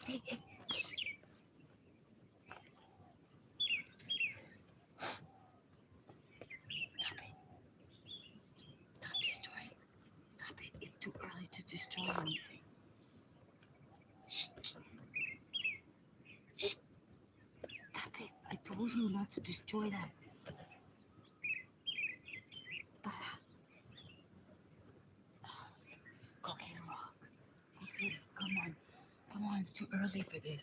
Hey, hey, shh. Stop it. Stop destroying. Stop it. It's too early to destroy anything. Shh, shh, shh. Stop it. I told you not to destroy that. Para. Go get a rock. Go get it. Come on. Come on. It's too early for this.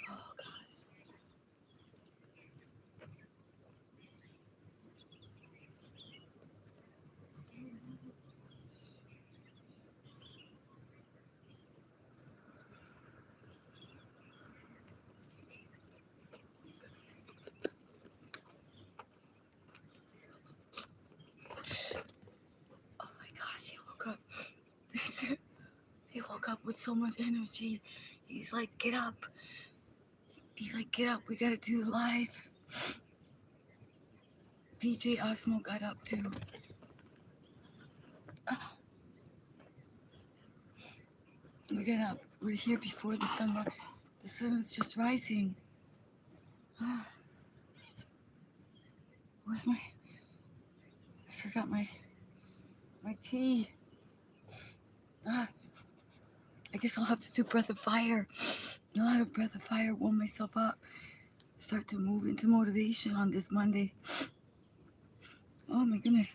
Oh, God. Oh, my gosh. He woke up. He woke up with so much energy. He's like, get up. He's like, get up. We got to do the live. DJ Osmo got up too. Ah, we got up. We're here before the sun. The sun is just rising. Ah, where's my? I forgot my tea. Ah, I guess I'll have to do breath of fire. A lot of breath of fire. Warm myself up. Start to move into motivation on this Monday. Oh my goodness.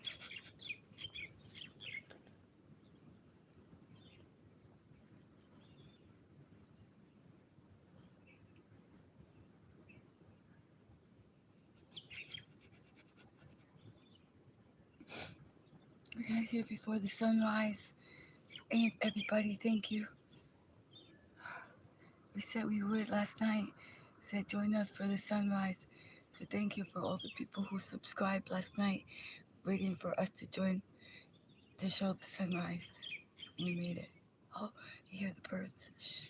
We got here before the sunrise. And everybody, thank you. We said we would last night. Said join us for the sunrise. So thank you for all the people who subscribed last night, waiting for us to join to show the sunrise. We made it. Oh, you hear the birds? Shh.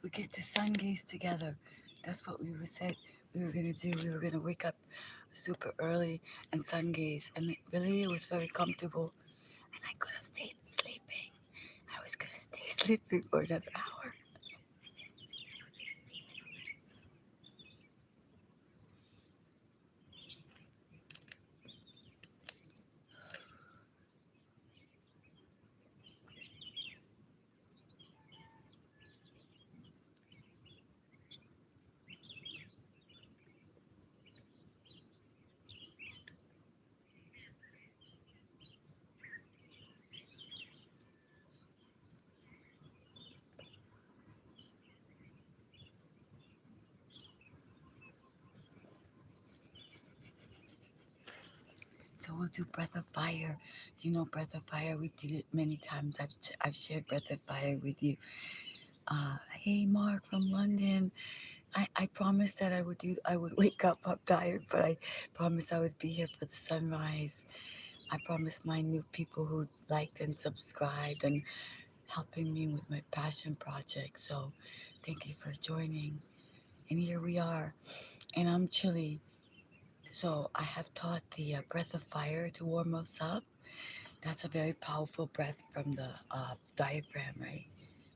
We get to Sungaze together. That's what we were said we were gonna do. We were gonna wake up super early and Sungaze, and it was very comfortable. And I could have stayed sleeping. I was gonna stay sleeping for another hour. So we'll do Breath of Fire. You know Breath of Fire. We did it many times. I've shared Breath of Fire with you. Hey Mark from London. I promised that I would wake up. I'm tired, but I promised I would be here for the sunrise. I promised my new people who liked and subscribed and helping me with my passion project. So thank you for joining. And here we are. And I'm chilly. So I have taught the breath of fire to warm us up. That's a very powerful breath from the diaphragm, right?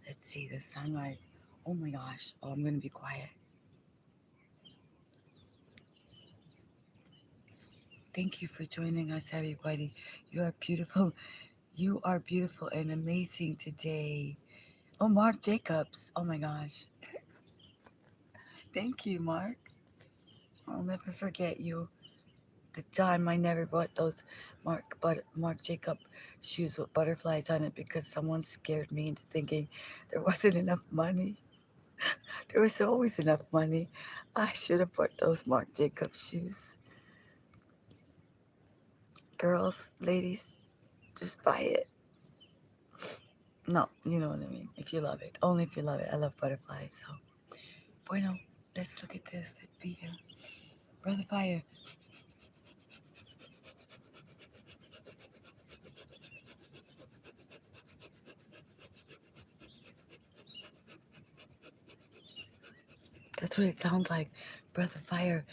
Let's see the sunrise. Oh my gosh. Oh, I'm going to be quiet. Thank you for joining us, everybody. You are beautiful. You are beautiful and amazing today. Oh, Mark Jacobs. Oh my gosh. Thank you, Mark. I'll never forget you. The time I never bought those Marc Jacob shoes with butterflies on it because someone scared me into thinking there wasn't enough money. There was always enough money. I should have bought those Marc Jacob shoes. Girls, ladies, just buy it. No, you know what I mean. If you love it, only if you love it. I love butterflies. So, bueno, let's look at this. Let's be here, brother fire. That's what it sounds like, breath of fire.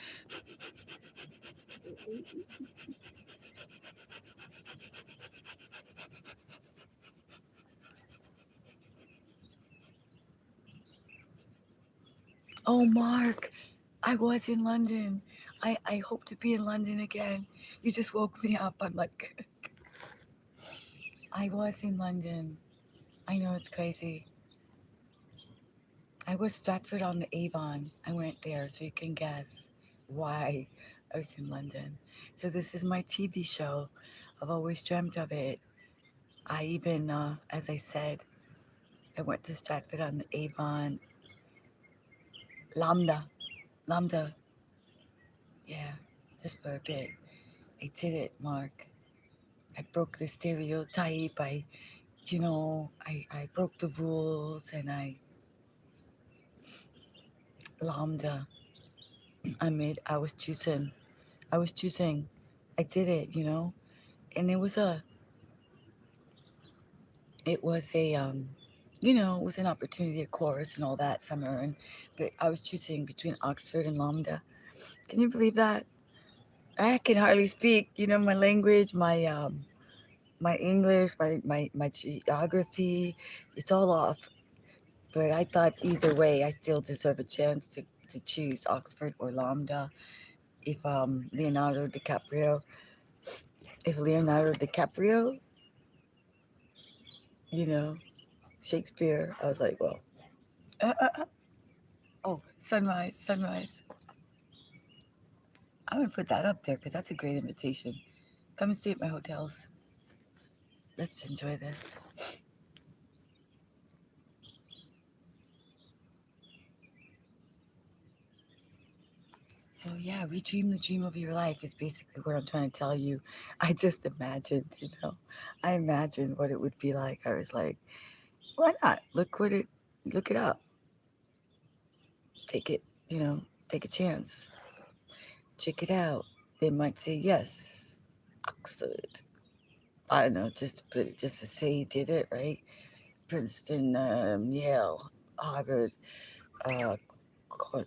Oh, Mark, I was in London. I hope to be in London again. You just woke me up. I'm like, I was in London. I know it's crazy. I was Stratford on the Avon. I went there, so you can guess why I was in London. So this is my TV show. I've always dreamt of it. I even, as I said, I went to Stratford on the Avon. Lambda, yeah, just for a bit. I did it, Mark. I broke the stereotype. I broke the rules and lambda. I was choosing. I was choosing. I did it. And it was an opportunity, of course, and all that summer. But I was choosing between Oxford and Lambda. Can you believe that? I can hardly speak, my language, my English, my geography, it's all off. But I thought either way, I still deserve a chance to choose Oxford or Lambda. If Leonardo DiCaprio, if Leonardo DiCaprio, you know, Shakespeare, I was like, well, uh, uh, uh. Oh, sunrise, sunrise. I'm gonna put that up there because that's a great invitation. Come and stay at my hotels. Let's enjoy this. So yeah, redream the dream of your life is basically what I'm trying to tell you. I just imagined. I imagined what it would be like. I was like, why not? Look it up. Take it, take a chance. Check it out. They might say yes, Oxford. I don't know, just to put it, just to say he did it, right? Princeton, Yale, Harvard, uh,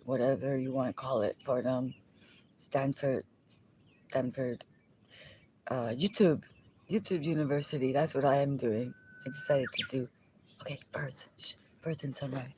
whatever you want to call it, Fordham, Stanford, Stanford, YouTube University. That's what I am doing. I decided to do. Okay, birds. Shh, birds and sunrise.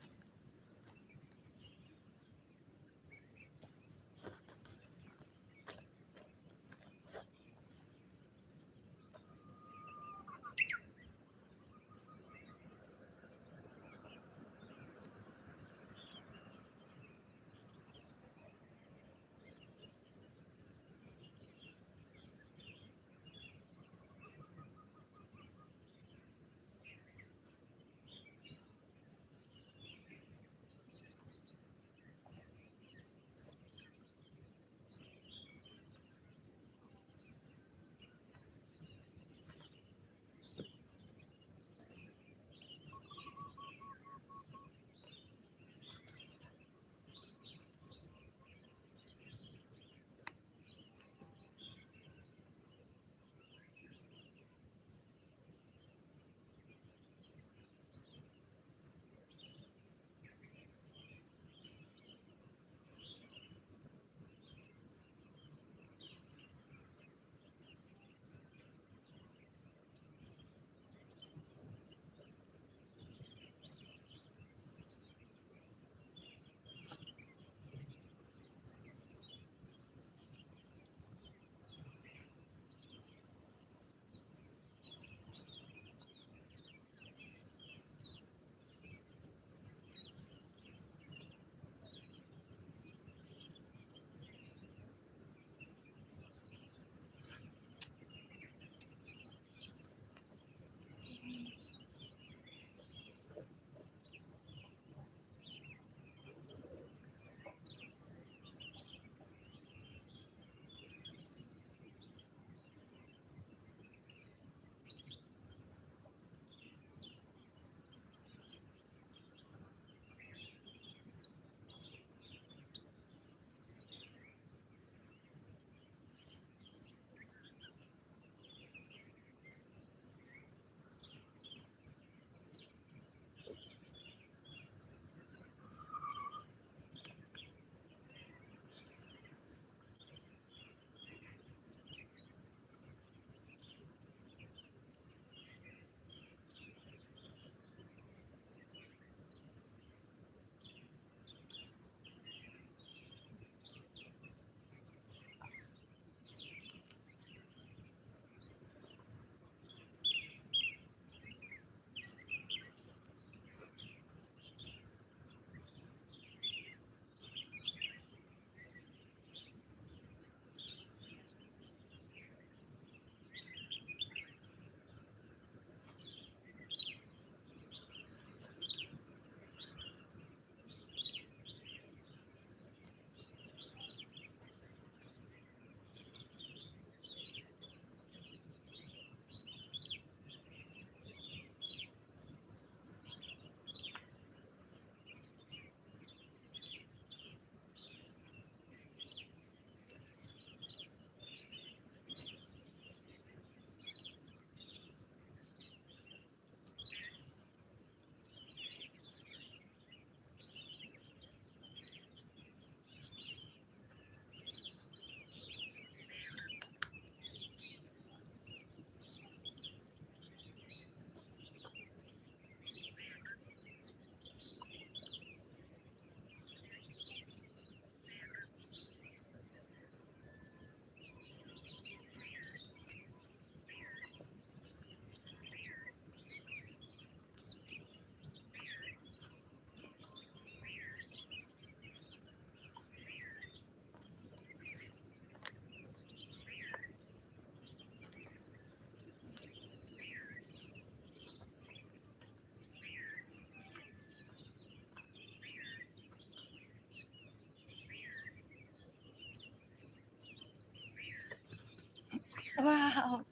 Wow.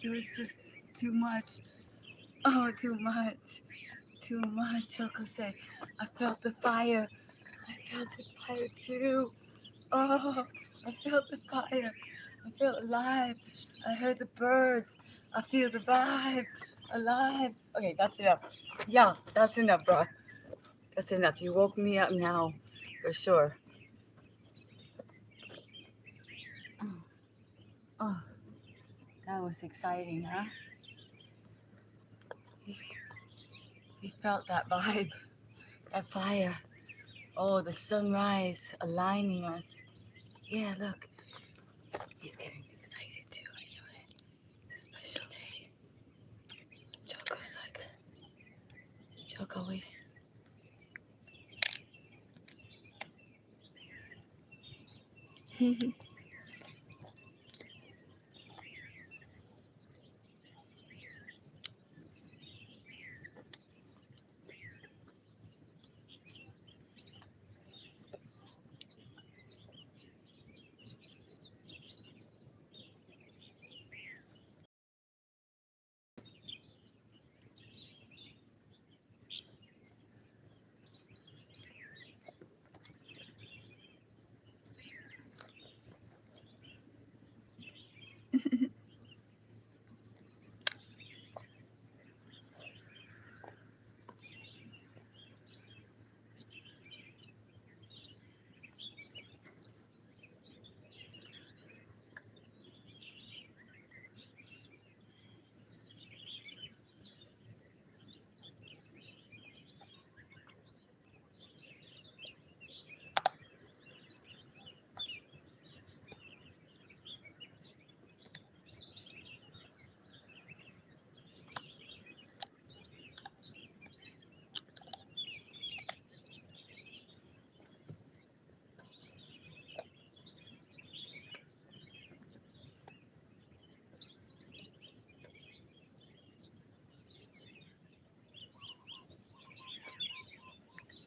It was just too much. Oh, too much. Too much. Choco said, I felt the fire. I felt the fire too. Oh, I felt the fire. I felt alive. I heard the birds. I feel the vibe. Alive. Okay, that's enough. Yeah, that's enough, bro. That's enough. You woke me up now, for sure. Oh, that was exciting, huh? You, you felt that vibe, that fire. Oh, the sunrise aligning us. Yeah, look. He's getting excited too. I know it. It's a special day. Choco's like, Choco, wait.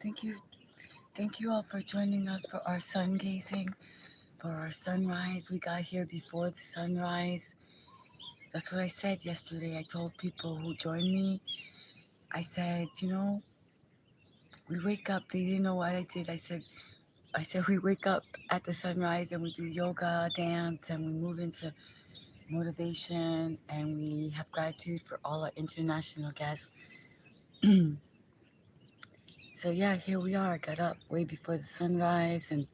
Thank you. Thank you all for joining us for our sun gazing, for our sunrise. We got here before the sunrise. That's what I said yesterday. I told people who joined me, I said, we wake up. They didn't know what I did. I said we wake up at the sunrise and we do yoga, dance, and we move into motivation and we have gratitude for all our international guests. So yeah, here we are. I got up way before the sunrise and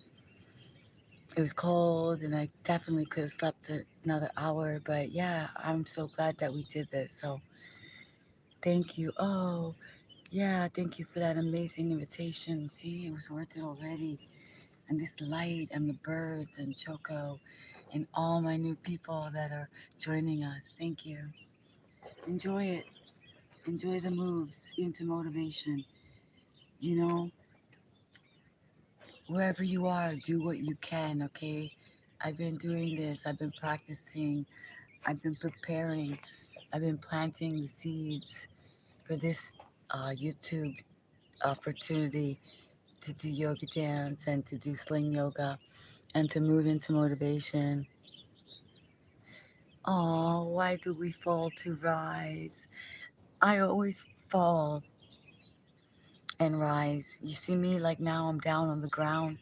it was cold and I definitely could have slept another hour, but yeah, I'm so glad that we did this. So thank you. Oh, yeah, thank you for that amazing invitation. See, it was worth it already. And this light and the birds and Choco and all my new people that are joining us. Thank you. Enjoy it. Enjoy the moves into motivation. You know, wherever you are, do what you can, okay? I've been doing this, I've been practicing, I've been preparing, I've been planting the seeds for this YouTube opportunity to do yoga dance and to do sling yoga and to move into motivation. Oh, why do we fall to rise? I always fall and rise. You see me like now I'm down on the ground,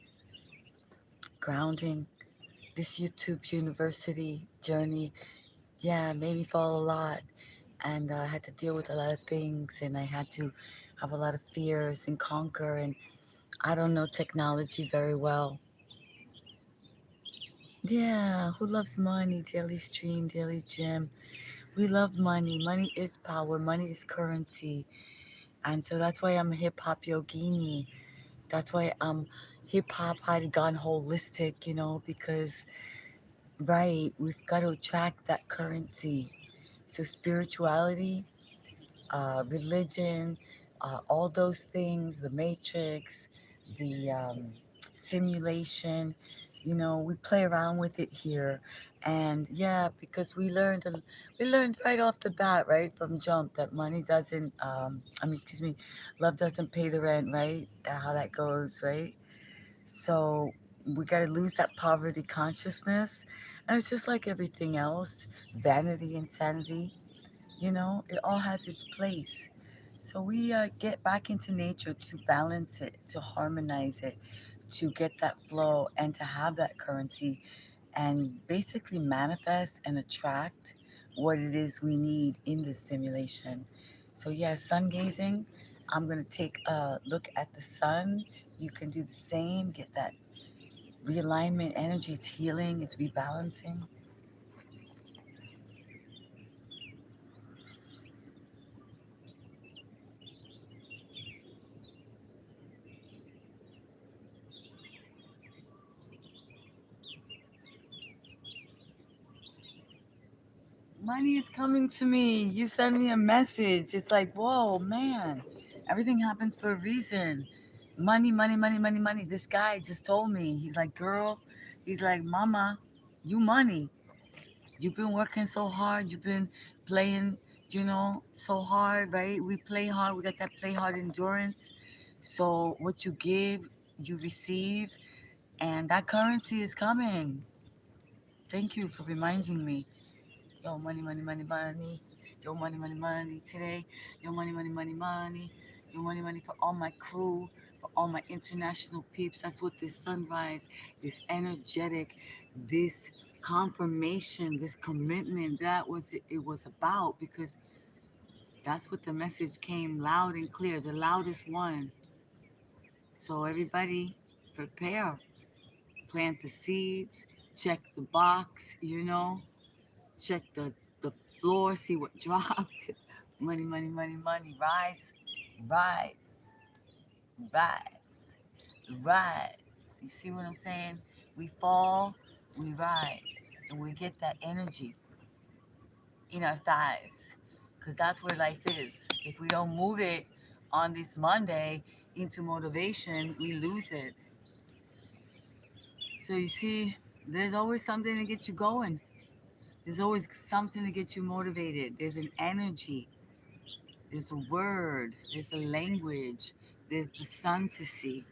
grounding. This YouTube university journey, yeah, made me fall a lot. And I had to deal with a lot of things and I had to have a lot of fears and conquer. And I don't know technology very well. Yeah, who loves money? Daily stream, daily gym. We love money. Money is power. Money is currency. And so that's why I'm a hip hop yogini. That's why I'm hip hop had gone holistic, because right, we've got to attract that currency. So spirituality, religion, all those things, the matrix, the simulation, we play around with it here. And yeah, because we learned right off the bat, right from jump, that money doesn't, excuse me, love doesn't pay the rent, right? How that goes, right? So we got to lose that poverty consciousness And it's just like everything else, vanity and sanity, it all has its place. So we get back into nature to balance it, to harmonize it, to get that flow and to have that currency and basically manifest and attract what it is we need in this simulation. So, yeah, sun gazing. I'm going to take a look at the sun. You can do the same, get that realignment energy. It's healing, it's rebalancing. Money is coming to me. You send me a message. It's like, whoa, man, everything happens for a reason. Money, money, money, money, money. This guy just told me. He's like, girl, he's like, mama, you money. You've been working so hard. You've been playing, so hard, right? We play hard. We got that play hard endurance. So what you give, you receive, and that currency is coming. Thank you for reminding me. Yo, money, money, money, money. Yo, money, money, money today. Yo, money, money, money, money. Yo, money, money for all my crew, for all my international peeps. That's what this sunrise, this energetic, this confirmation, this commitment, that was it was about, because that's what the message came loud and clear, the loudest one. So everybody prepare, plant the seeds, check the box, check the floor, see what dropped. Money, money, money, money. Rise, rise, rise, rise. You see what I'm saying? We fall, we rise, and we get that energy in our thighs, because that's where life is. If we don't move it on this Monday into motivation, we lose it. So you see, there's always something to get you going. There's always something to get you motivated. There's an energy. There's a word, there's a language, there's the sun to see,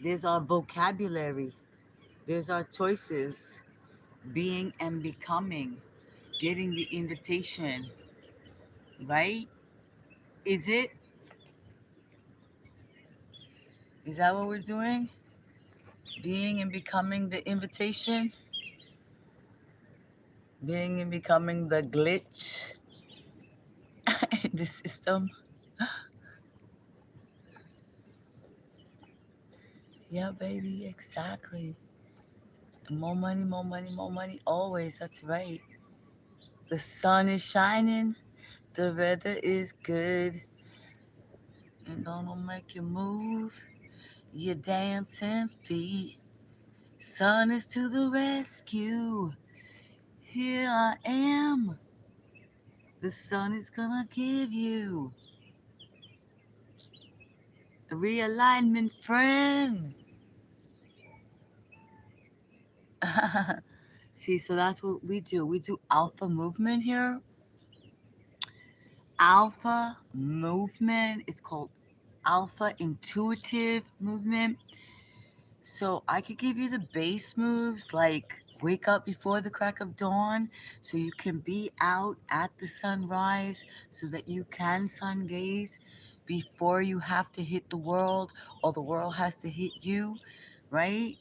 there's our vocabulary, there's our choices, being and becoming, getting the invitation, right? Is it? Is that what we're doing? Being and becoming the invitation? Being and becoming the glitch in the system? Yeah, baby, exactly. More money, more money, more money, always. That's right. The sun is shining. The weather is good and gonna make you move your dancing feet. Sun is to the rescue. Here I am. The sun is gonna give you a realignment, friend. See, so that's what we do. We do alpha movement here. Alpha movement. It's called alpha intuitive movement. So I could give you the base moves like wake up before the crack of dawn so you can be out at the sunrise so that you can sun gaze before you have to hit the world or the world has to hit you, right?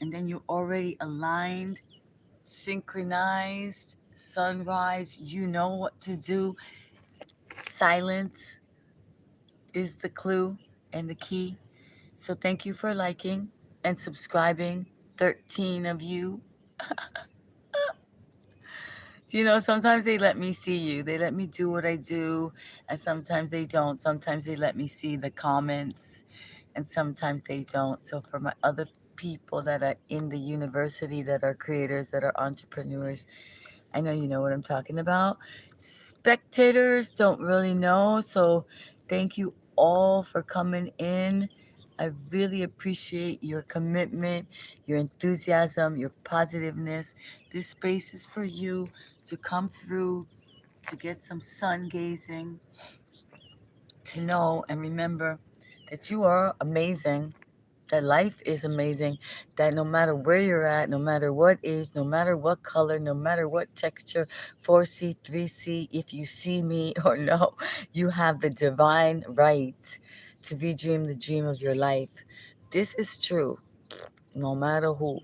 And then you're already aligned, synchronized, sunrise, you know what to do. Silence is the clue and the key. So thank you for liking and subscribing, 13 of you. Sometimes they let me see you. They let me do what I do, and sometimes they don't. Sometimes they let me see the comments, and sometimes they don't. So for my other people that are in the university, that are creators, that are entrepreneurs, I know you know what I'm talking about. Spectators don't really know. So thank you all for coming in. I really appreciate your commitment, your enthusiasm, your positiveness. This space is for you to come through, to get some sun gazing, to know and remember that you are amazing. that life is amazing, that no matter where you're at, no matter what age, no matter what color, no matter what texture, 4C, 3C, if you see me or no, you have the divine right to redream the dream of your life. This is true, no matter who.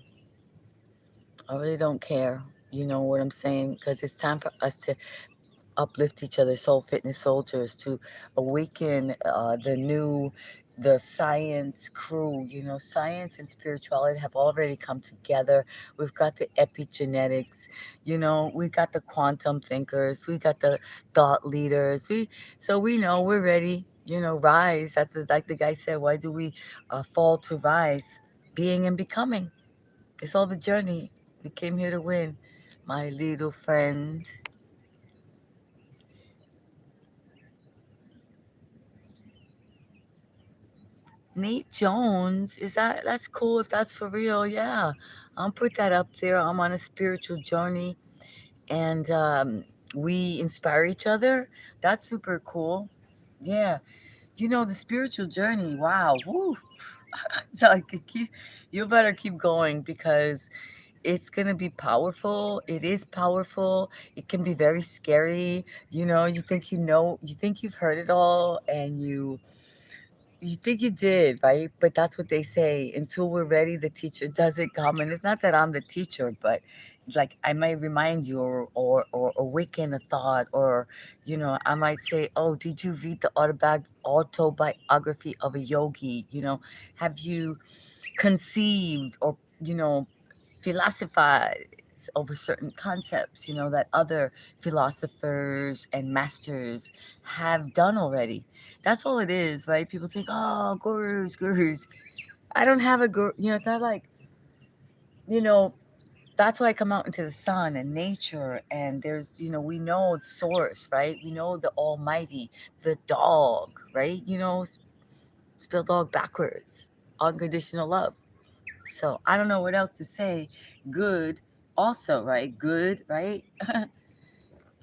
I really don't care. You know what I'm saying? Because it's time for us to uplift each other, soul fitness soldiers, to awaken the science crew. You know, science and spirituality have already come together. We've got the epigenetics, you know, we got the quantum thinkers, we got the thought leaders. So we know we're ready. You know, rise. Like the guy said. Why do we fall to rise? Being and becoming. It's all the journey. We came here to win, my little friend. Nate Jones, that's cool if that's for real? Yeah, I'll put that up there. I'm on a spiritual journey, and we inspire each other. That's super cool. Yeah, you know the spiritual journey. Wow, woo. So I could keep. You better keep going because it's gonna be powerful. It is powerful. It can be very scary. You know, you think you've heard it all, and you think you did, right? But that's what they say. Until we're ready, the teacher doesn't come. And it's not that I'm the teacher, but like I might remind you or awaken a thought, or you know, I might say, "Oh, did you read the autobiography of a yogi? You know, have you conceived or philosophize over certain concepts, that other philosophers and masters have done already." That's all it is, right? People think, oh, gurus, gurus. I don't have a guru. It's not like, you know, that's why I come out into the sun and nature, and there's, we know the source, right? We know the Almighty, the dog, right? Spell dog backwards. Unconditional love. So I don't know what else to say. Good, also, right? Good, right?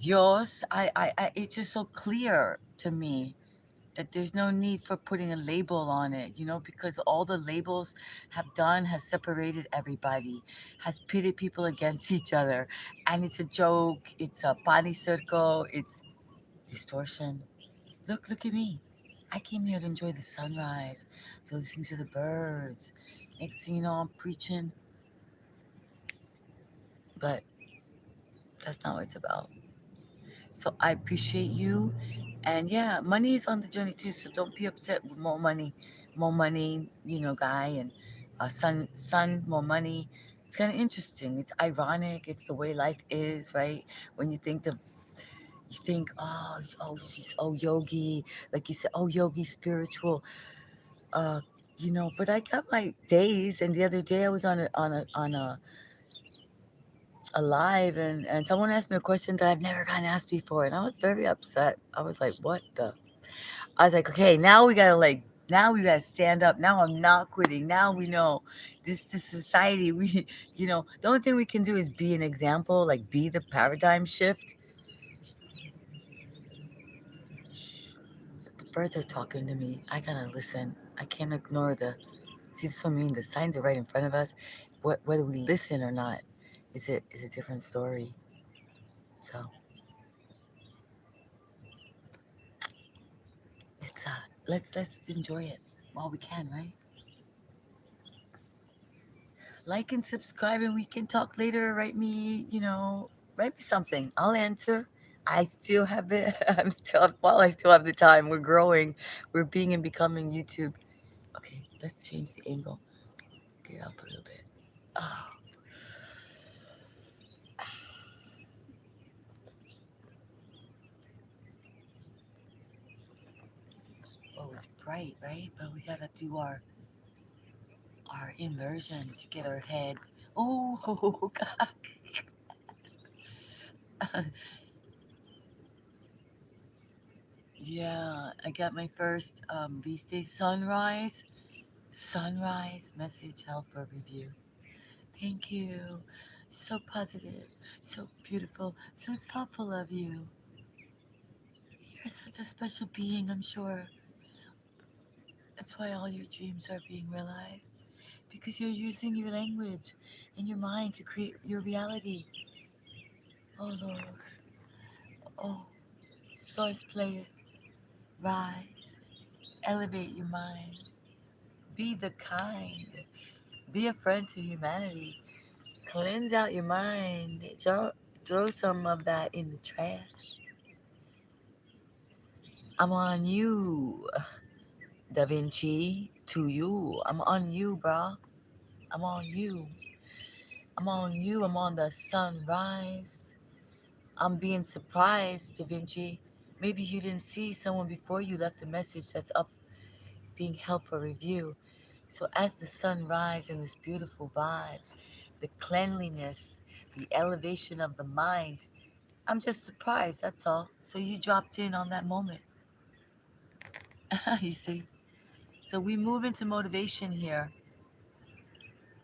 Dios. It's just so clear to me that there's no need for putting a label on it, because all the labels have done has separated everybody, has pitted people against each other, and it's a joke. It's a body circle. It's distortion. Look at me. I came here to enjoy the sunrise, to listen to the birds. Next thing you know, I'm preaching, but that's not what it's about. So I appreciate you. And yeah, money is on the journey too. So don't be upset with more money, guy, and son, more money. It's kind of interesting. It's ironic. It's the way life is, right? When you think, she's, yogi, like you said, yogi, spiritual, uh, but I got my days. And the other day I was on a alive, and someone asked me a question that I've never gotten asked before, and I was very upset. I was like, what the? I was like, okay, now we gotta stand up. Now I'm not quitting. Now we know this society, the only thing we can do is be an example, like be the paradigm shift. The birds are talking to me. I gotta listen. I can't ignore see, this what I mean. The signs are right in front of us. Whether we listen or not is a different story. So let's enjoy it while we can, right? Like and subscribe, and we can talk later. Write me something. I'll answer. I still have the I still have the time. We're growing. We're being and becoming YouTube. Okay, let's change the angle. Get up a little bit. Oh, it's bright, right? But we gotta do our inversion to get our head. Oh, God. Yeah, I got my first these days sunrise message held for review. Thank you. So positive, so beautiful, so thoughtful of you. You're such a special being, I'm sure. That's why all your dreams are being realized. Because you're using your language and your mind to create your reality. Oh Lord. Oh, source players, rise. Elevate your mind. Be the kind. Be a friend to humanity. Cleanse out your mind. Throw some of that in the trash. I'm on you, Da Vinci. To you. I'm on you, bro. I'm on you. I'm on you. I'm on the sunrise. I'm being surprised, Da Vinci. Maybe you didn't see someone before you left a message that's up being held for review. So as the sun rises in this beautiful vibe, the cleanliness, the elevation of the mind, I'm just surprised, that's all. So you dropped in on that moment. You see? So we move into motivation here.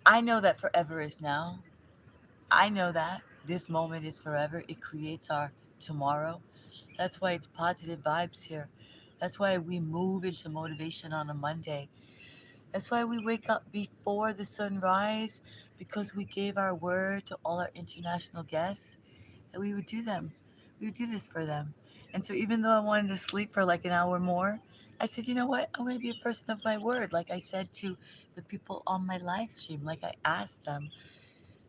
I know that forever is now. I know that this moment is forever. It creates our tomorrow. That's why it's positive vibes here. That's why we move into motivation on a Monday. That's why we wake up before the sunrise, because we gave our word to all our international guests that we would do them. We would do this for them. And so even though I wanted to sleep for like an hour more, I said, you know what? I'm going to be a person of my word. Like I said to the people on my live stream, like I asked them,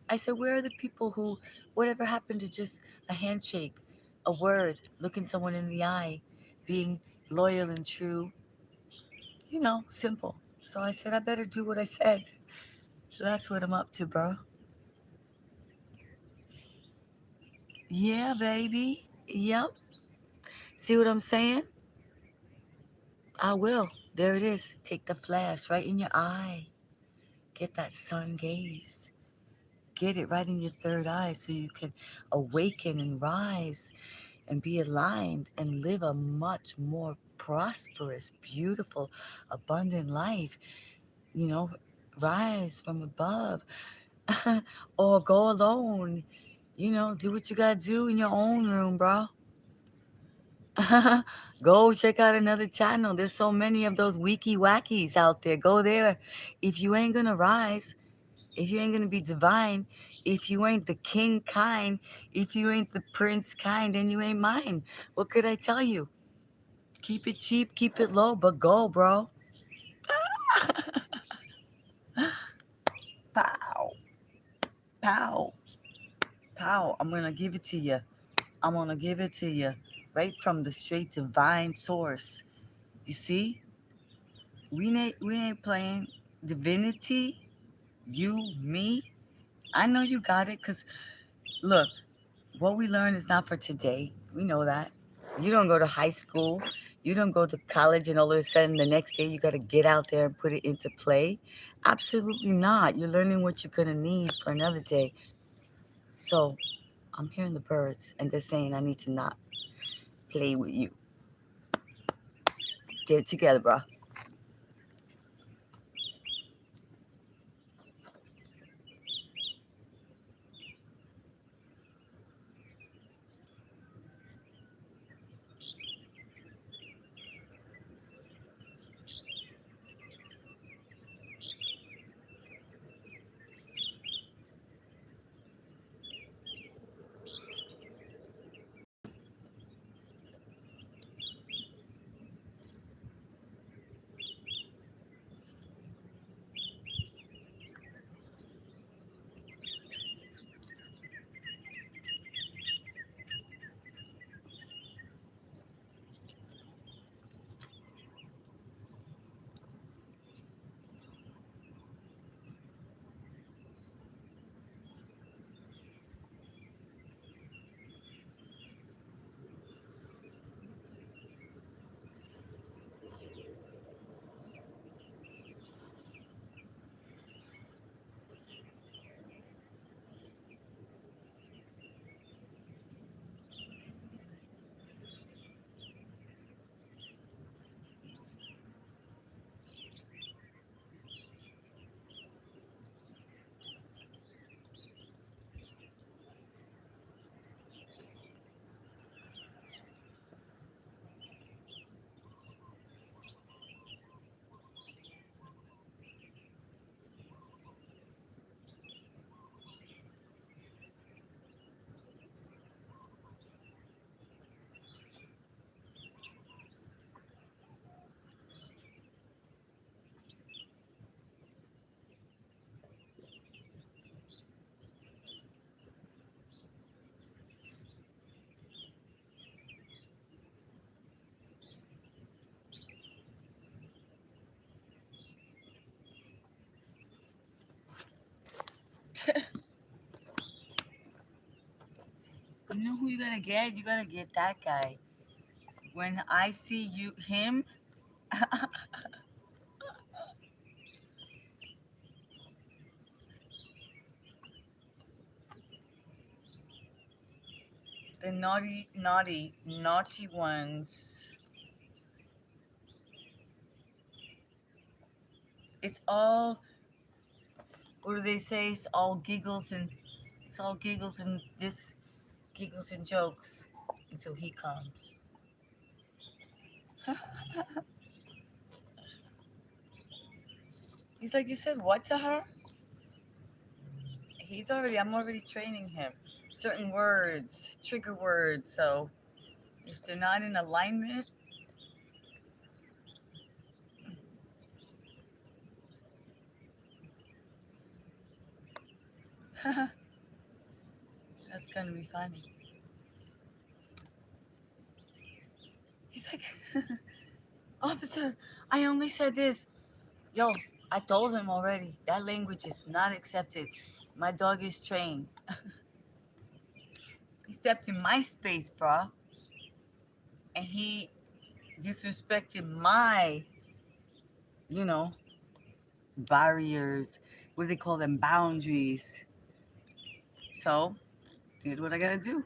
I said, where are the people who, whatever happened to just a handshake, a word, looking someone in the eye, being loyal and true, simple. So I said, I better do what I said. So that's what I'm up to, bro. Yeah, baby. Yep. See what I'm saying? I will. There it is. Take the flash right in your eye. Get that sun gaze. Get it right in your third eye so you can awaken and rise and be aligned and live a much more prosperous, beautiful, abundant life. You know, rise from above or go alone. Do what you gotta do in your own room, bro. Go check out another channel. There's so many of those wiki wackies out there. Go there. If you ain't gonna rise, if you ain't gonna be divine, if you ain't the king kind, if you ain't the prince kind, then you ain't mine. What could I tell you? Keep it cheap, keep it low, but go, bro. Pow, pow, pow. I'm gonna give it to you. I'm gonna give it to you right from the straight divine source. You see? We ain't playing divinity. You, me. I know you got it. Cause look, what we learn is not for today. We know that. You don't go to high school. You don't go to college, and all of a sudden the next day you got to get out there and put it into play. Absolutely not. You're learning what you're gonna need for another day. So I'm hearing the birds, and they're saying I need to not play with you. Get it together, bro. You know who you gotta get? You gotta get that guy. When I see him, the naughty ones. It's all, what do they say? It's all giggles and giggles and jokes until he comes. He's like, you said what to her? I'm already training him. Certain words, trigger words. So if they're not in alignment, that's gonna be funny. He's like, officer, I only said this. Yo, I told him already. That language is not accepted. My dog is trained. He stepped in my space, bruh, and he disrespected my, you know, barriers. What do they call them? Boundaries. So, did what I gotta do.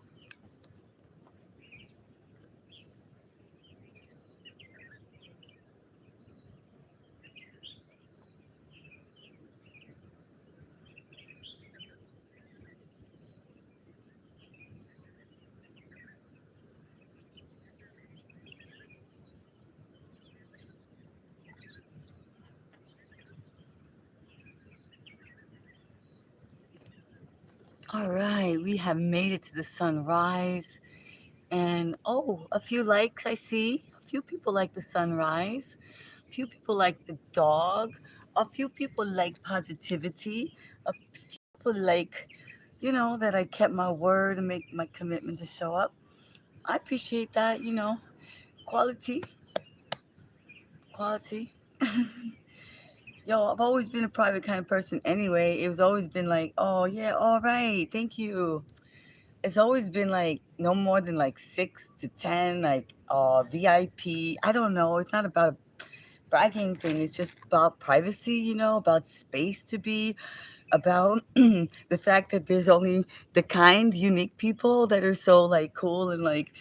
All right, we have made it to the sunrise. And oh, a few likes I see. A few people like the sunrise. A few people like the dog. A few people like positivity. A few people like, that I kept my word and make my commitment to show up. I appreciate that, quality, quality. Yo, I've always been a private kind of person anyway. It was always been like, oh, yeah, all right, thank you. It's always been like no more than like 6 to 10, like VIP. I don't know. It's not about a bragging thing. It's just about privacy, about space to be, about the fact that there's only the kind, unique people that are so like cool and like,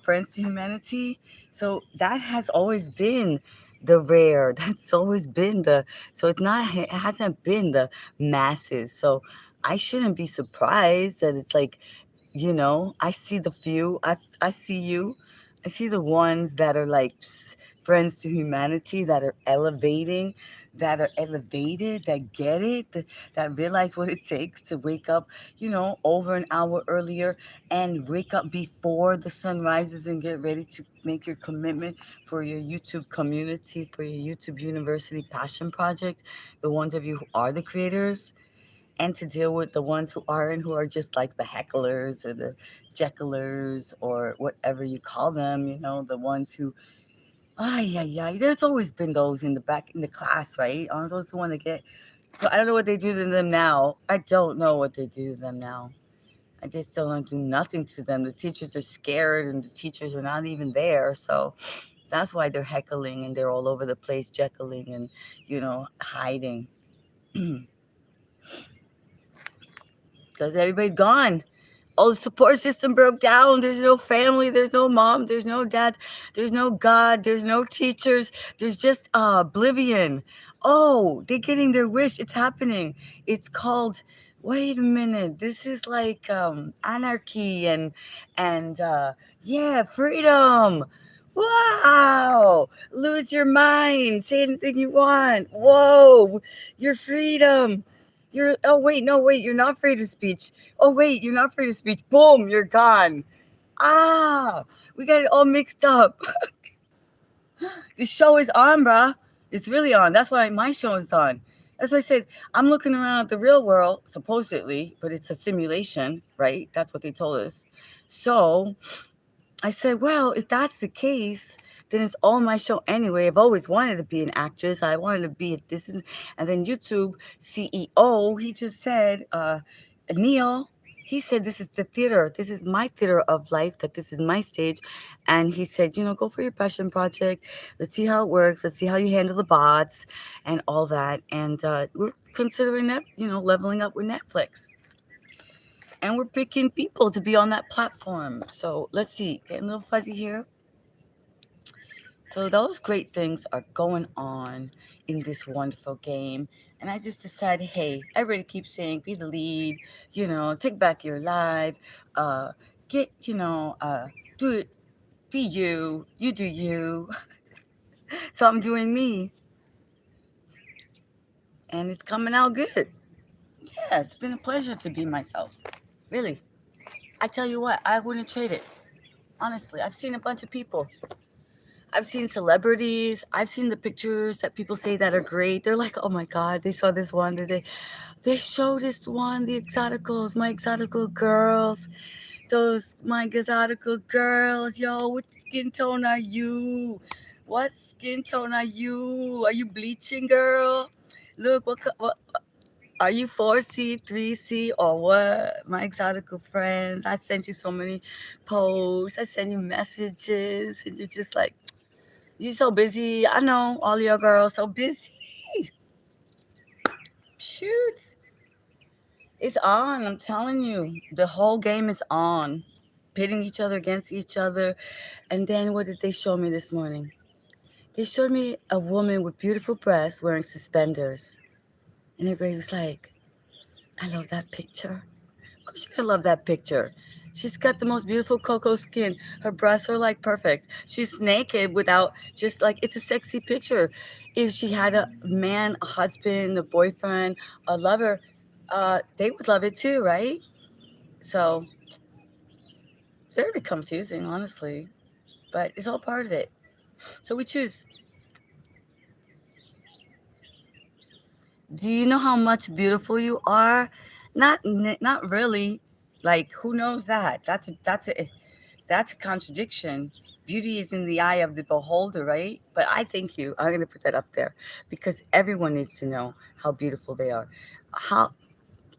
friends to humanity. So that has always been the rare. That's always been so it's not, it hasn't been the masses. So I shouldn't be surprised that it's like, I see the few. I see you. I see the ones that are like friends to humanity, that are elevating, that are elevated, that get it, that realize what it takes to wake up, over an hour earlier and wake up before the sun rises and get ready to make your commitment for your YouTube community, for your YouTube University Passion Project, the ones of you who are the creators, and to deal with the ones who aren't, who are just like the hecklers or the jecklers or whatever you call them, the ones who, yeah, yeah, there's always been those in the back in the class, right? Aren't those the one that get, so I don't know what they do to them now. I don't know what they do to them now. I just don't do nothing to them. The teachers are scared and the teachers are not even there. So that's why they're heckling and they're all over the place, jekyling and, hiding. Because everybody's gone. Oh, the support system broke down. There's no family. There's no mom. There's no dad. There's no God. There's no teachers. There's just oblivion. Oh, they're getting their wish. It's happening. It's called. Wait a minute. This is like anarchy and yeah, freedom. Wow! Lose your mind. Say anything you want. Whoa! Your freedom. Oh wait, no, wait, you're not free to speech. Oh wait, you're not free to speech. Boom, you're gone. Ah, we got it all mixed up. The show is on, bruh. It's really on. That's why my show is on. That's why I said I'm looking around at the real world, supposedly, but it's a simulation, right? That's what they told us. So I said, well, if that's the case, then it's all my show anyway. I've always wanted to be an actress. I wanted to be and then YouTube CEO, he just said, Neil, he said, this is the theater. This is my theater of life, that this is my stage. And he said, go for your passion project. Let's see how it works. Let's see how you handle the bots and all that. And we're considering that, leveling up with Netflix. And we're picking people to be on that platform. So let's see. Getting a little fuzzy here. So those great things are going on in this wonderful game. And I just decided, hey, everybody keeps saying, be the lead, take back your life, uh, get, do it, be you, you do you. So I'm doing me. And it's coming out good. Yeah, it's been a pleasure to be myself. Really. I tell you what, I wouldn't trade it. Honestly, I've seen a bunch of people. I've seen celebrities. I've seen the pictures that people say that are great. They're like, oh my God, they saw this one today. They showed this one, the exoticals, my exotical girls. Those, my exotical girls. Yo, what skin tone are you? What skin tone are you? Are you bleaching, girl? Look, what are you 4C, 3C, or what? My exotical friends. I sent you so many posts. I sent you messages. And you're just like, you're so busy. I know all your girls so busy. Shoot. It's on. I'm telling you. The whole game is on. Pitting each other against each other. And then what did they show me this morning? They showed me a woman with beautiful breasts wearing suspenders. And everybody was like, I love that picture. Of course you're gonna love that picture. She's got the most beautiful cocoa skin. Her breasts are like perfect. She's naked without just like it's a sexy picture. If she had a man, a husband, a boyfriend, a lover, they would love it too, right? So it's very confusing, honestly. But it's all part of it. So we choose. Do you know how much beautiful you are? Not really. Like who knows that? That's a contradiction. Beauty is in the eye of the beholder, right? But I thank you. I'm gonna put that up there because everyone needs to know how beautiful they are. How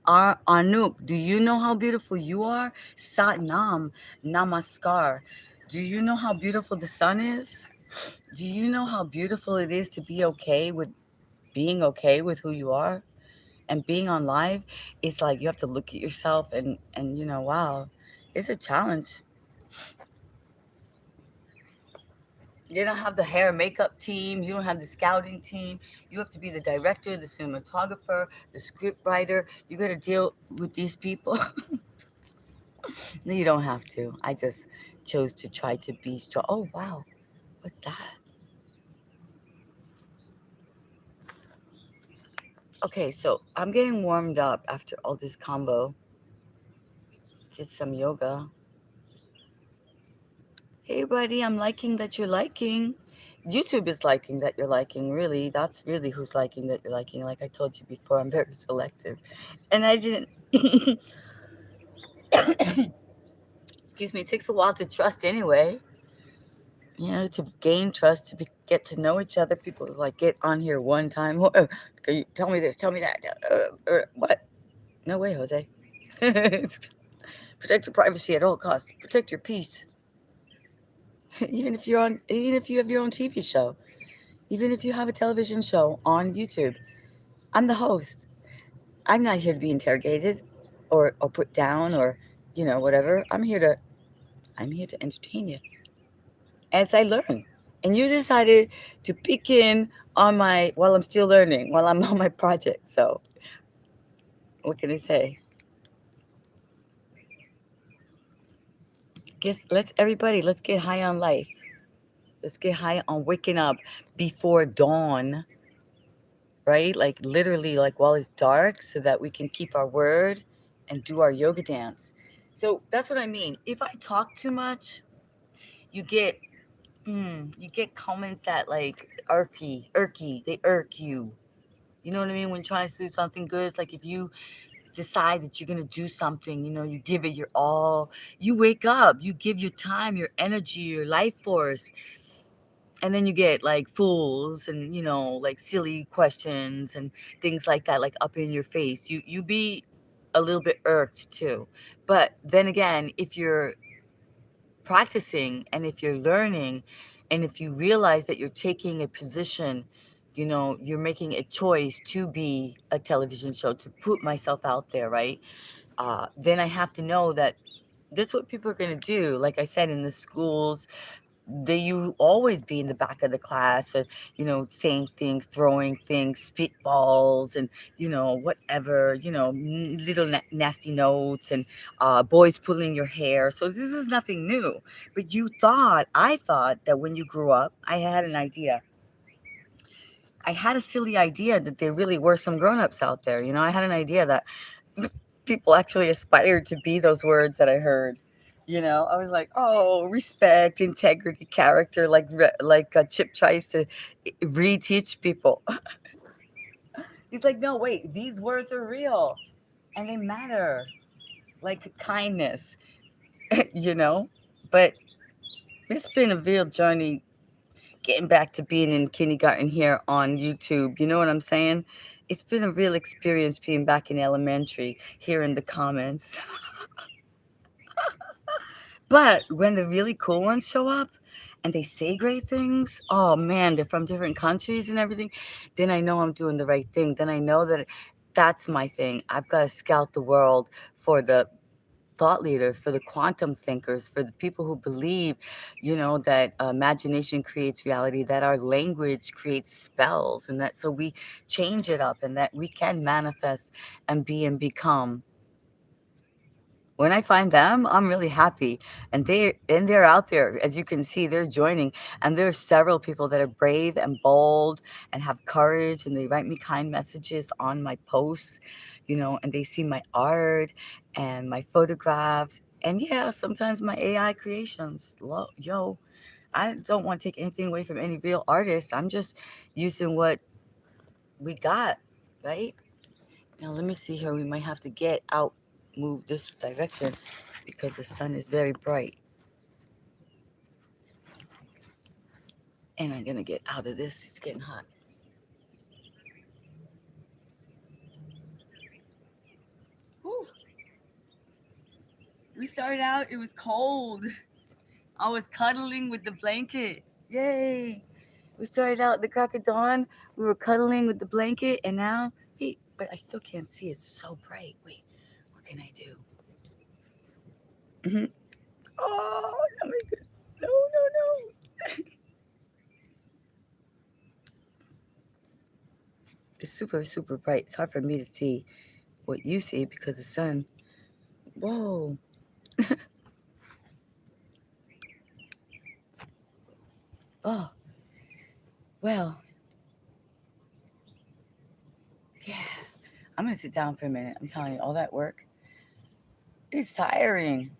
Anouk, do you know how beautiful you are? Sat Nam, Namaskar. Do you know how beautiful the sun is? Do you know how beautiful it is to be okay with being okay with who you are? And being on live, it's like you have to look at yourself and wow, it's a challenge. You don't have the hair and makeup team. You don't have the scouting team. You have to be the director, the cinematographer, the script writer. You got to deal with these people. No, you don't have to. I just chose to try to be strong. Oh, wow. What's that? Okay, so I'm getting warmed up after all this combo. Did some yoga. Hey, buddy, I'm liking that you're liking. YouTube is liking that you're liking, really. That's really who's liking that you're liking. Like I told you before, I'm very selective. And I didn't, excuse me, it takes a while to trust anyway. To gain trust, get to know each other. People like get on here one time. Can you tell me this? Tell me that. What? No way, Jose. Protect your privacy at all costs. Protect your peace. Even if you have your own TV show, even if you have a television show on YouTube, I'm the host. I'm not here to be interrogated, or put down, or whatever. I'm here to entertain you as I learn. And you decided to peek in on my while I'm still learning, while I'm on my project. So what can I say? Guess let's get high on life. Let's get high on waking up before dawn, right? Like literally, like while it's dark, so that we can keep our word and do our yoga dance. So that's what I mean. If I talk too much, you get you get comments that like irky, they irk you. You know what I mean? When trying to do something good, it's like if you decide that you're gonna do something, you give it your all. You wake up, you give your time, your energy, your life force, and then you get like fools and like silly questions and things like that, like up in your face. You be a little bit irked too. But then again, if you're practicing and if you're learning and if you realize that you're taking a position, you're making a choice to be a television show, to put myself out there, right? Then I have to know that that's what people are going to do. Like I said, in the schools, you always be in the back of the class, or saying things, throwing things, spitballs, and whatever, little nasty notes, and boys pulling your hair. So this is nothing new. But I thought that when you grew up, I had a silly idea that there really were some grown-ups out there. I had an idea that people actually aspired to be those words that I heard. I was like, oh, respect, integrity, character, like Chip tries to reteach people. He's like, no, wait, these words are real and they matter, like kindness, you know. But it's been a real journey getting back to being in kindergarten here on YouTube. You know what I'm saying? It's been a real experience being back in elementary, hearing the comments. But when the really cool ones show up and they say great things, oh man, they're from different countries and everything, then I know I'm doing the right thing. Then I know that that's my thing. I've got to scout the world for the thought leaders, for the quantum thinkers, for the people who believe, that imagination creates reality, that our language creates spells, and that so we change it up, and that we can manifest and be and become. When I find them, I'm really happy. And they're out there. As you can see, they're joining. And there's several people that are brave and bold and have courage, and they write me kind messages on my posts, and they see my art and my photographs. And yeah, sometimes my AI creations. Yo, I don't want to take anything away from any real artist. I'm just using what we got, right? Now let me see here. We might have to move this direction because the sun is very bright. And I'm gonna get out of this. It's getting hot. Whew. We started out, it was cold. I was cuddling with the blanket. Yay! We started out at the crack of dawn. We were cuddling with the blanket, and now, hey, but I still can't see. It's so bright. Wait, what can I do? Oh, no, no, no. It's super, super bright. It's hard for me to see what you see because the sun. Whoa. Oh, well, yeah. I'm gonna sit down for a minute. I'm telling you, all that work, it's tiring.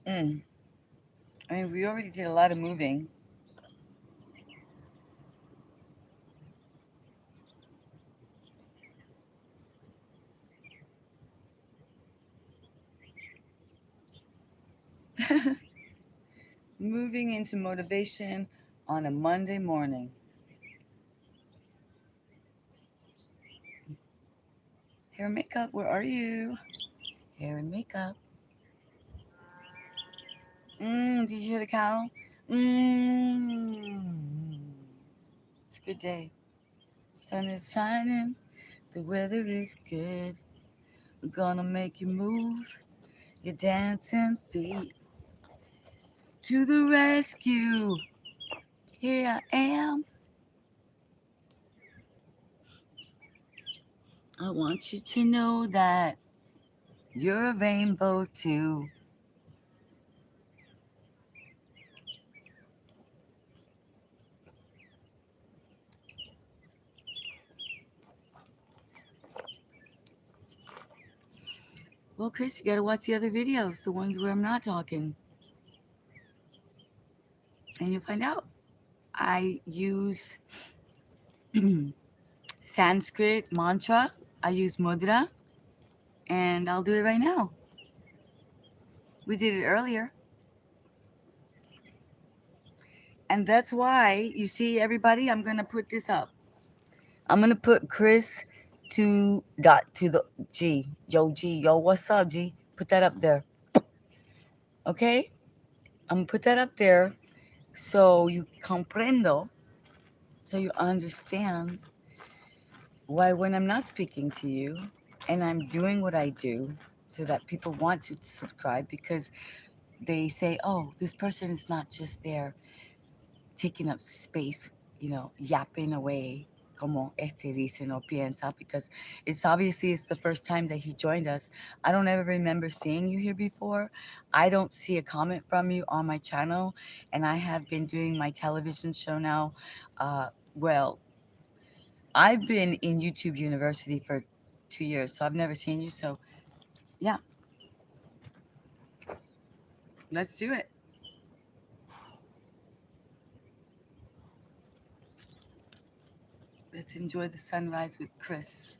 Mm. I mean, we already did a lot of moving. Moving into motivation on a Monday morning. Hair and makeup, where are you? Hair and makeup. Did you hear the cow? Mmm. It's a good day. Sun is shining. The weather is good. We're gonna make you move your dancing feet to the rescue. Here I am. I want you to know that you're a rainbow too. Well, Chris, you gotta watch the other videos, the ones where I'm not talking, and you'll find out. I use Sanskrit mantra. I use mudra, and I'll do it right now. We did it earlier. And that's why, you see, everybody, I'm gonna put this up. I'm gonna put Chris to dot to the G. Yo G, yo, what's up, G? Put that up there. Okay? I'm gonna put that up there so you comprendo, so you understand why when I'm not speaking to you and I'm doing what I do so that people want to subscribe because they say, oh, this person is not just there taking up space, yapping away, como dicen o piensa, because it's the first time that he joined us. I don't ever remember seeing you here before. I don't see a comment from you on my channel, and I have been doing my television show now. Well, I've been in YouTube University for 2 years, so I've never seen you. So, yeah, let's do it. Let's enjoy the sunrise with Chris.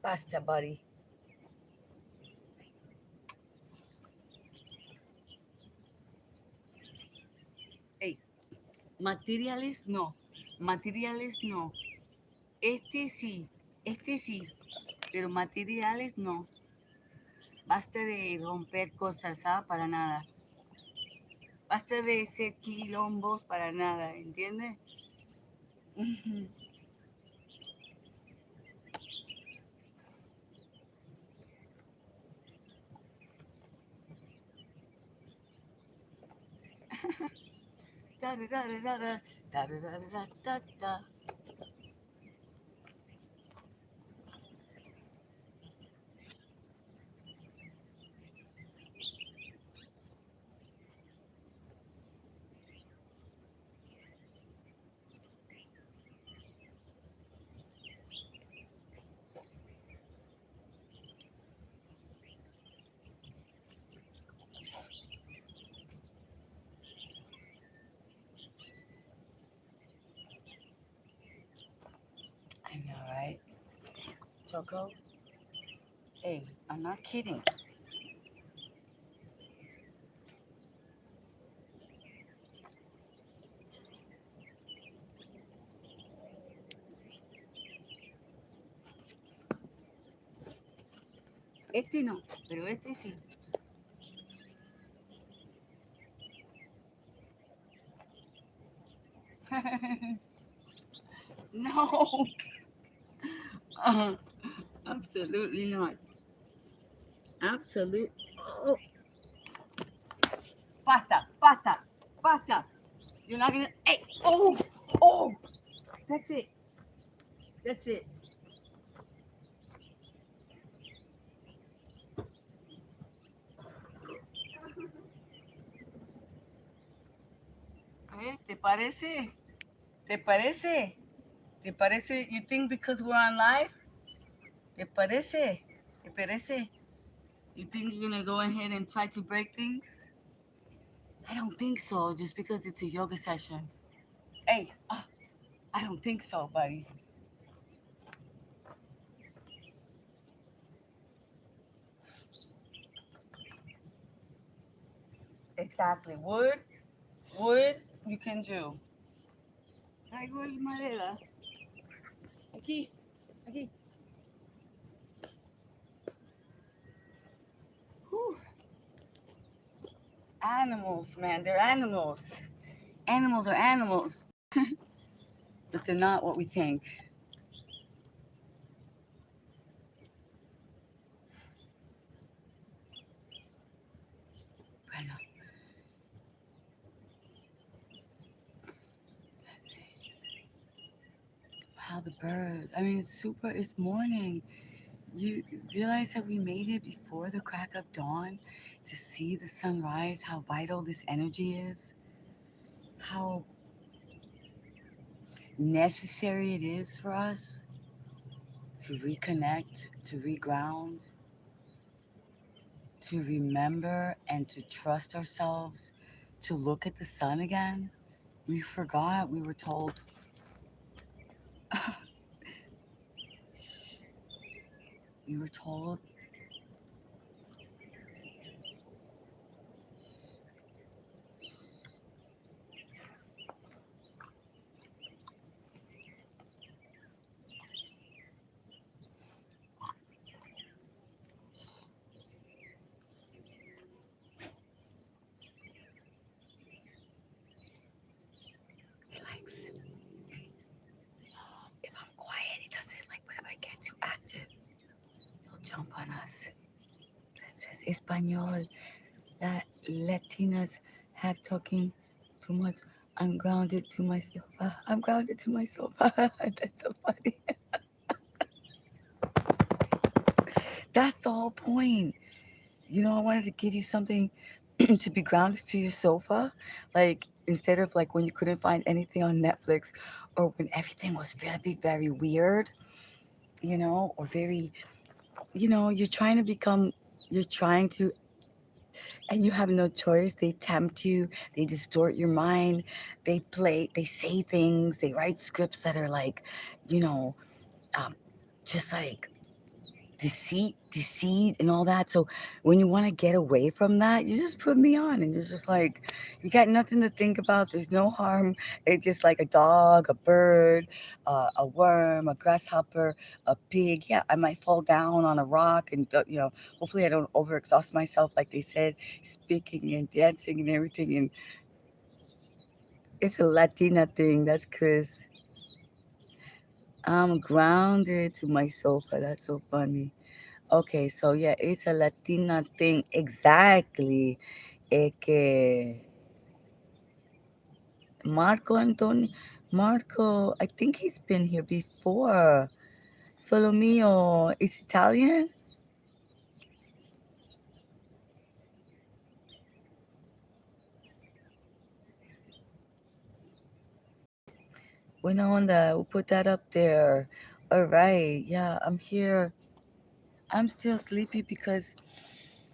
Pasta, buddy. Hey, materiales no. Materiales no. Sí. Sí. Pero materiales no. Basta de romper cosas, ¿ah? Para nada. Basta de ser quilombos para nada, ¿entiendes? Ujú. Da, da, da, da, da, da, da, da, da, da, da. I know, right? Choco? Hey, I'm not kidding. Este no, pero este sí. No, uh, absolutely not. Absolute. Oh, pasta, pasta, pasta. You're not gonna. Hey, oh, oh. That's it. That's it. ¿Te parece? ¿Te parece? ¿Te parece? You think because we're on live? ¿Te parece? ¿Te parece? You think you're gonna go ahead and try to break things? I don't think so, just because it's a yoga session. Hey, I don't think so, buddy. Exactly. Wood, you can do. Traigo madera. Aquí, aquí. Whew. Animals, man, they're animals. Animals are animals, but they're not what we think. Bueno, let's see. Wow, the birds. I mean, it's morning. You realize that we made it before the crack of dawn to see the sunrise, how vital this energy is, how necessary it is for us to reconnect, to reground, to remember and to trust ourselves, to look at the sun again. We forgot, we were told, we were told, he likes, if I'm quiet, he doesn't like, but if I get too active, he'll jump on us. This is Espanol. Latinas have talking too much. I'm grounded to my sofa. I'm grounded to my sofa. That's so funny. That's the whole point. You know, I wanted to give you something to be grounded to your sofa. Like, instead of like when you couldn't find anything on Netflix or when everything was very, very weird, or very, you're trying to, and you have no choice. They tempt you, they distort your mind, they say things, they write scripts that are like, you know, um, just like deceit and all that. So when you want to get away from that, you just put me on and you're just like, you got nothing to think about. There's no harm. It's just like a dog, a bird, a worm, a grasshopper, a pig. Yeah, I might fall down on a rock and, hopefully I don't overexhaust myself, like they said, speaking and dancing and everything. And it's a Latina thing. That's Chris. I'm grounded to my sofa. That's so funny. Okay, so yeah, it's a Latina thing exactly. Que Marco, I think he's been here before. Solomio is Italian. Buena onda. We'll put that up there. All right. Yeah, I'm here. I'm still sleepy because,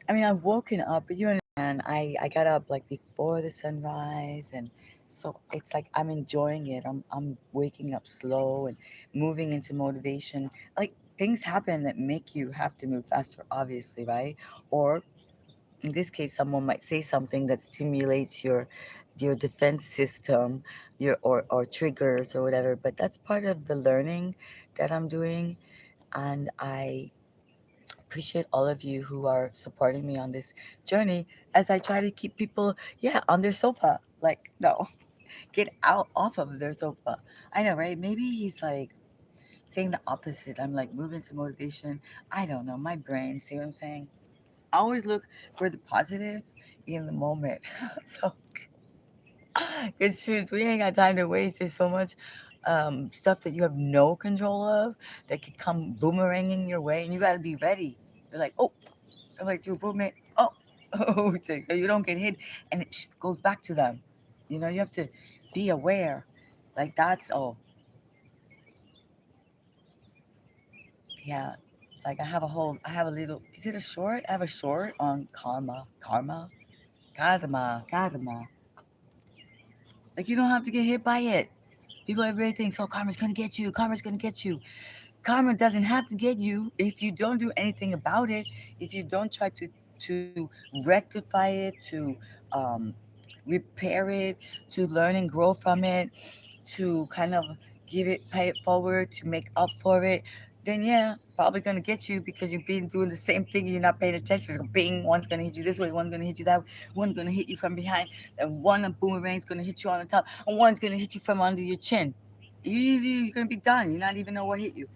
I mean, I've woken up, but you understand, I got up like before the sunrise, and so it's like I'm enjoying it. I'm waking up slow and moving into motivation. Like things happen that make you have to move faster, obviously, right? Or in this case, someone might say something that stimulates your defense system, or triggers or whatever. But that's part of the learning that I'm doing, and I appreciate all of you who are supporting me on this journey as I try to keep people, yeah, on their sofa. Like, no, get out off of their sofa. I know, right? Maybe he's like saying the opposite. I'm like moving to motivation. I don't know. My brain, see what I'm saying? I always look for the positive in the moment. So it's true. We ain't got time to waste. There's so much stuff that you have no control of that could come boomeranging your way, and you got to be ready. You're like, oh, somebody threw a boomerang. Oh, oh, so you don't get hit, and it goes back to them. You have to be aware. Like that's oh yeah. Like I have a little. Is it a short? I have a short on karma. Like you don't have to get hit by it. People everybody thinks, oh, karma's gonna get you. Karma's gonna get you. Karma doesn't have to get you if you don't do anything about it. If you don't try to rectify it, to um, repair it, to learn and grow from it, to kind of pay it forward, to make up for it, then yeah, probably gonna get you because you've been doing the same thing. And you're not paying attention. So bing, one's gonna hit you this way, one's gonna hit you that way, one's gonna hit you from behind, and one boomerang's gonna hit you on the top, and one's gonna hit you from under your chin. You're gonna be done. You not even know what hit you.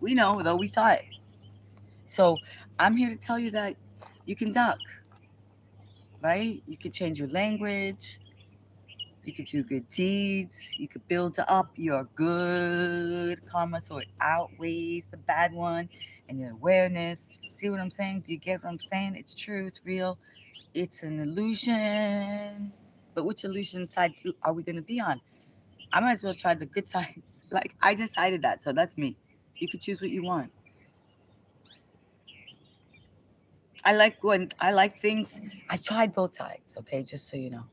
We know though, we saw it. So I'm here to tell you that you can duck, right? You can change your language. You could do good deeds. You could build up your good karma so it outweighs the bad one, and your awareness. See what I'm saying? Do you get what I'm saying? It's true. It's real. It's an illusion. But which illusion side are we going to be on? I might as well try the good side. Like, I decided that. So that's me. You could choose what you want. I like things. I tried both sides, okay, just so you know.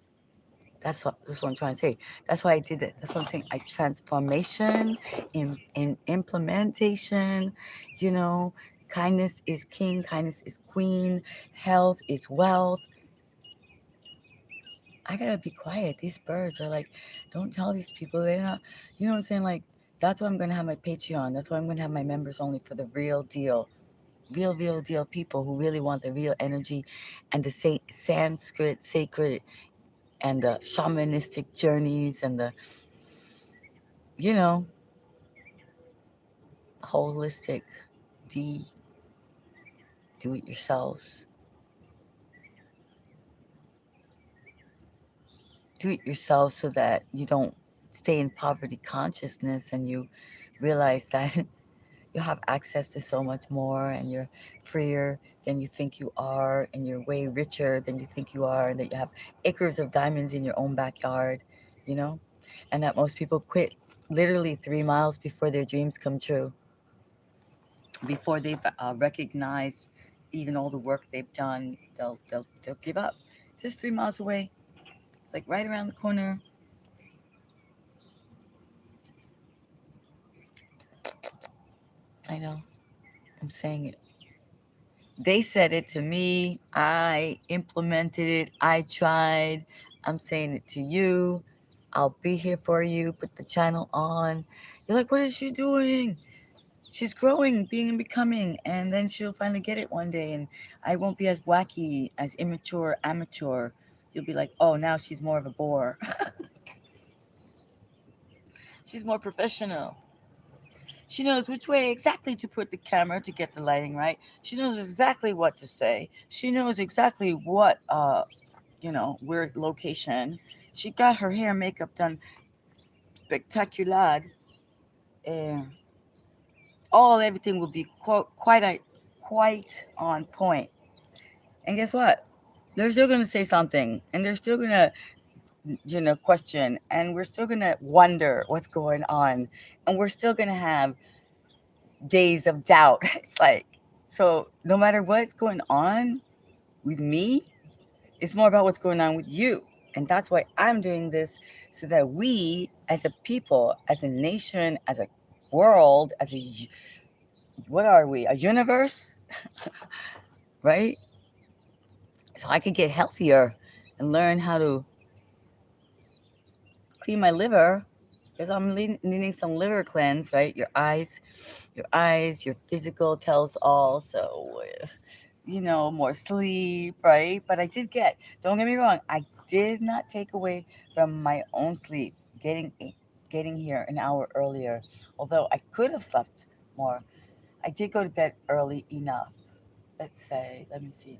That's what I'm trying to say. That's why I did it. That's what I'm saying. I transformation in implementation, you know, kindness is king, kindness is queen, health is wealth. I gotta be quiet. These birds are like, don't tell these people they're not, you know what I'm saying? Like, that's why I'm gonna have my Patreon. That's why I'm gonna have my members only for the real deal. Real deal people who really want the real energy and the Sanskrit sacred and the shamanistic journeys and the, you know, holistic d do it yourselves. Do it yourself so that you don't stay in poverty consciousness and you realize that you have access to so much more and you're freer than you think you are and you're way richer than you think you are and that you have acres of diamonds in your own backyard, you know? And that most people quit literally 3 miles before their dreams come true, before they've recognized even all the work they've done. They'll give up. Just 3 miles away. It's like right around the corner. I know. I'm saying it. They said it to me. I implemented it. I tried. I'm saying it to you. I'll be here for you. Put the channel on. You're like, what is she doing? She's growing, being and becoming, and then she'll finally get it one day, and I won't be as wacky, as immature, amateur. You'll be like, oh, now she's more of a bore. She's more professional. She knows which way exactly to put the camera to get the lighting right. She knows exactly what to say. She knows exactly what weird location. She got her hair and makeup done spectacular. And all everything will be quite on point. And guess what? They're still gonna say something, and they're still gonna question, and we're still gonna wonder what's going on, and we're still gonna have days of doubt. It's like, so no matter what's going on with me, it's more about what's going on with you. And that's why I'm doing this, so that we as a people, as a nation, as a world, what are we? A universe, right? So I could get healthier and learn how to clean my liver, because I'm needing some liver cleanse, right? Your physical tells all. So, more sleep, right? But I did don't get me wrong, I did not take away from my own sleep, getting here an hour earlier. Although I could have slept more, I did go to bed early enough. Let's say, let me see.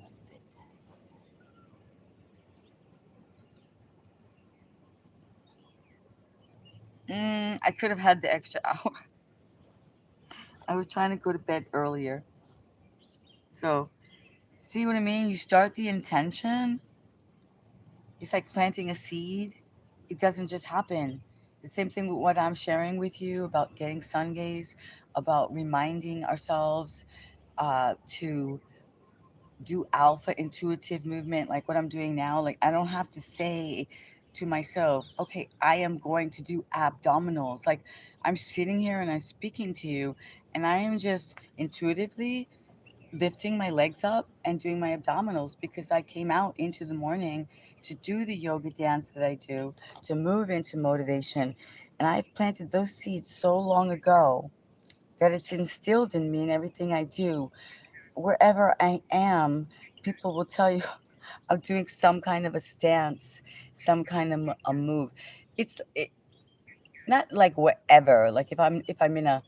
I could have had the extra hour. I was trying to go to bed earlier. So, see what I mean? You start the intention. It's like planting a seed. It doesn't just happen. The same thing with what I'm sharing with you about getting sun gaze, about reminding ourselves to do alpha intuitive movement, like what I'm doing now. Like, I don't have to say to myself, okay, I am going to do abdominals. Like, I'm sitting here and I'm speaking to you, and I am just intuitively lifting my legs up and doing my abdominals, because I came out into the morning to do the yoga dance that I do, to move into motivation. And I've planted those seeds so long ago that it's instilled in me in everything I do. Wherever I am, people will tell you I'm doing some kind of a stance, some kind of a move. Not like whatever. Like if I'm in a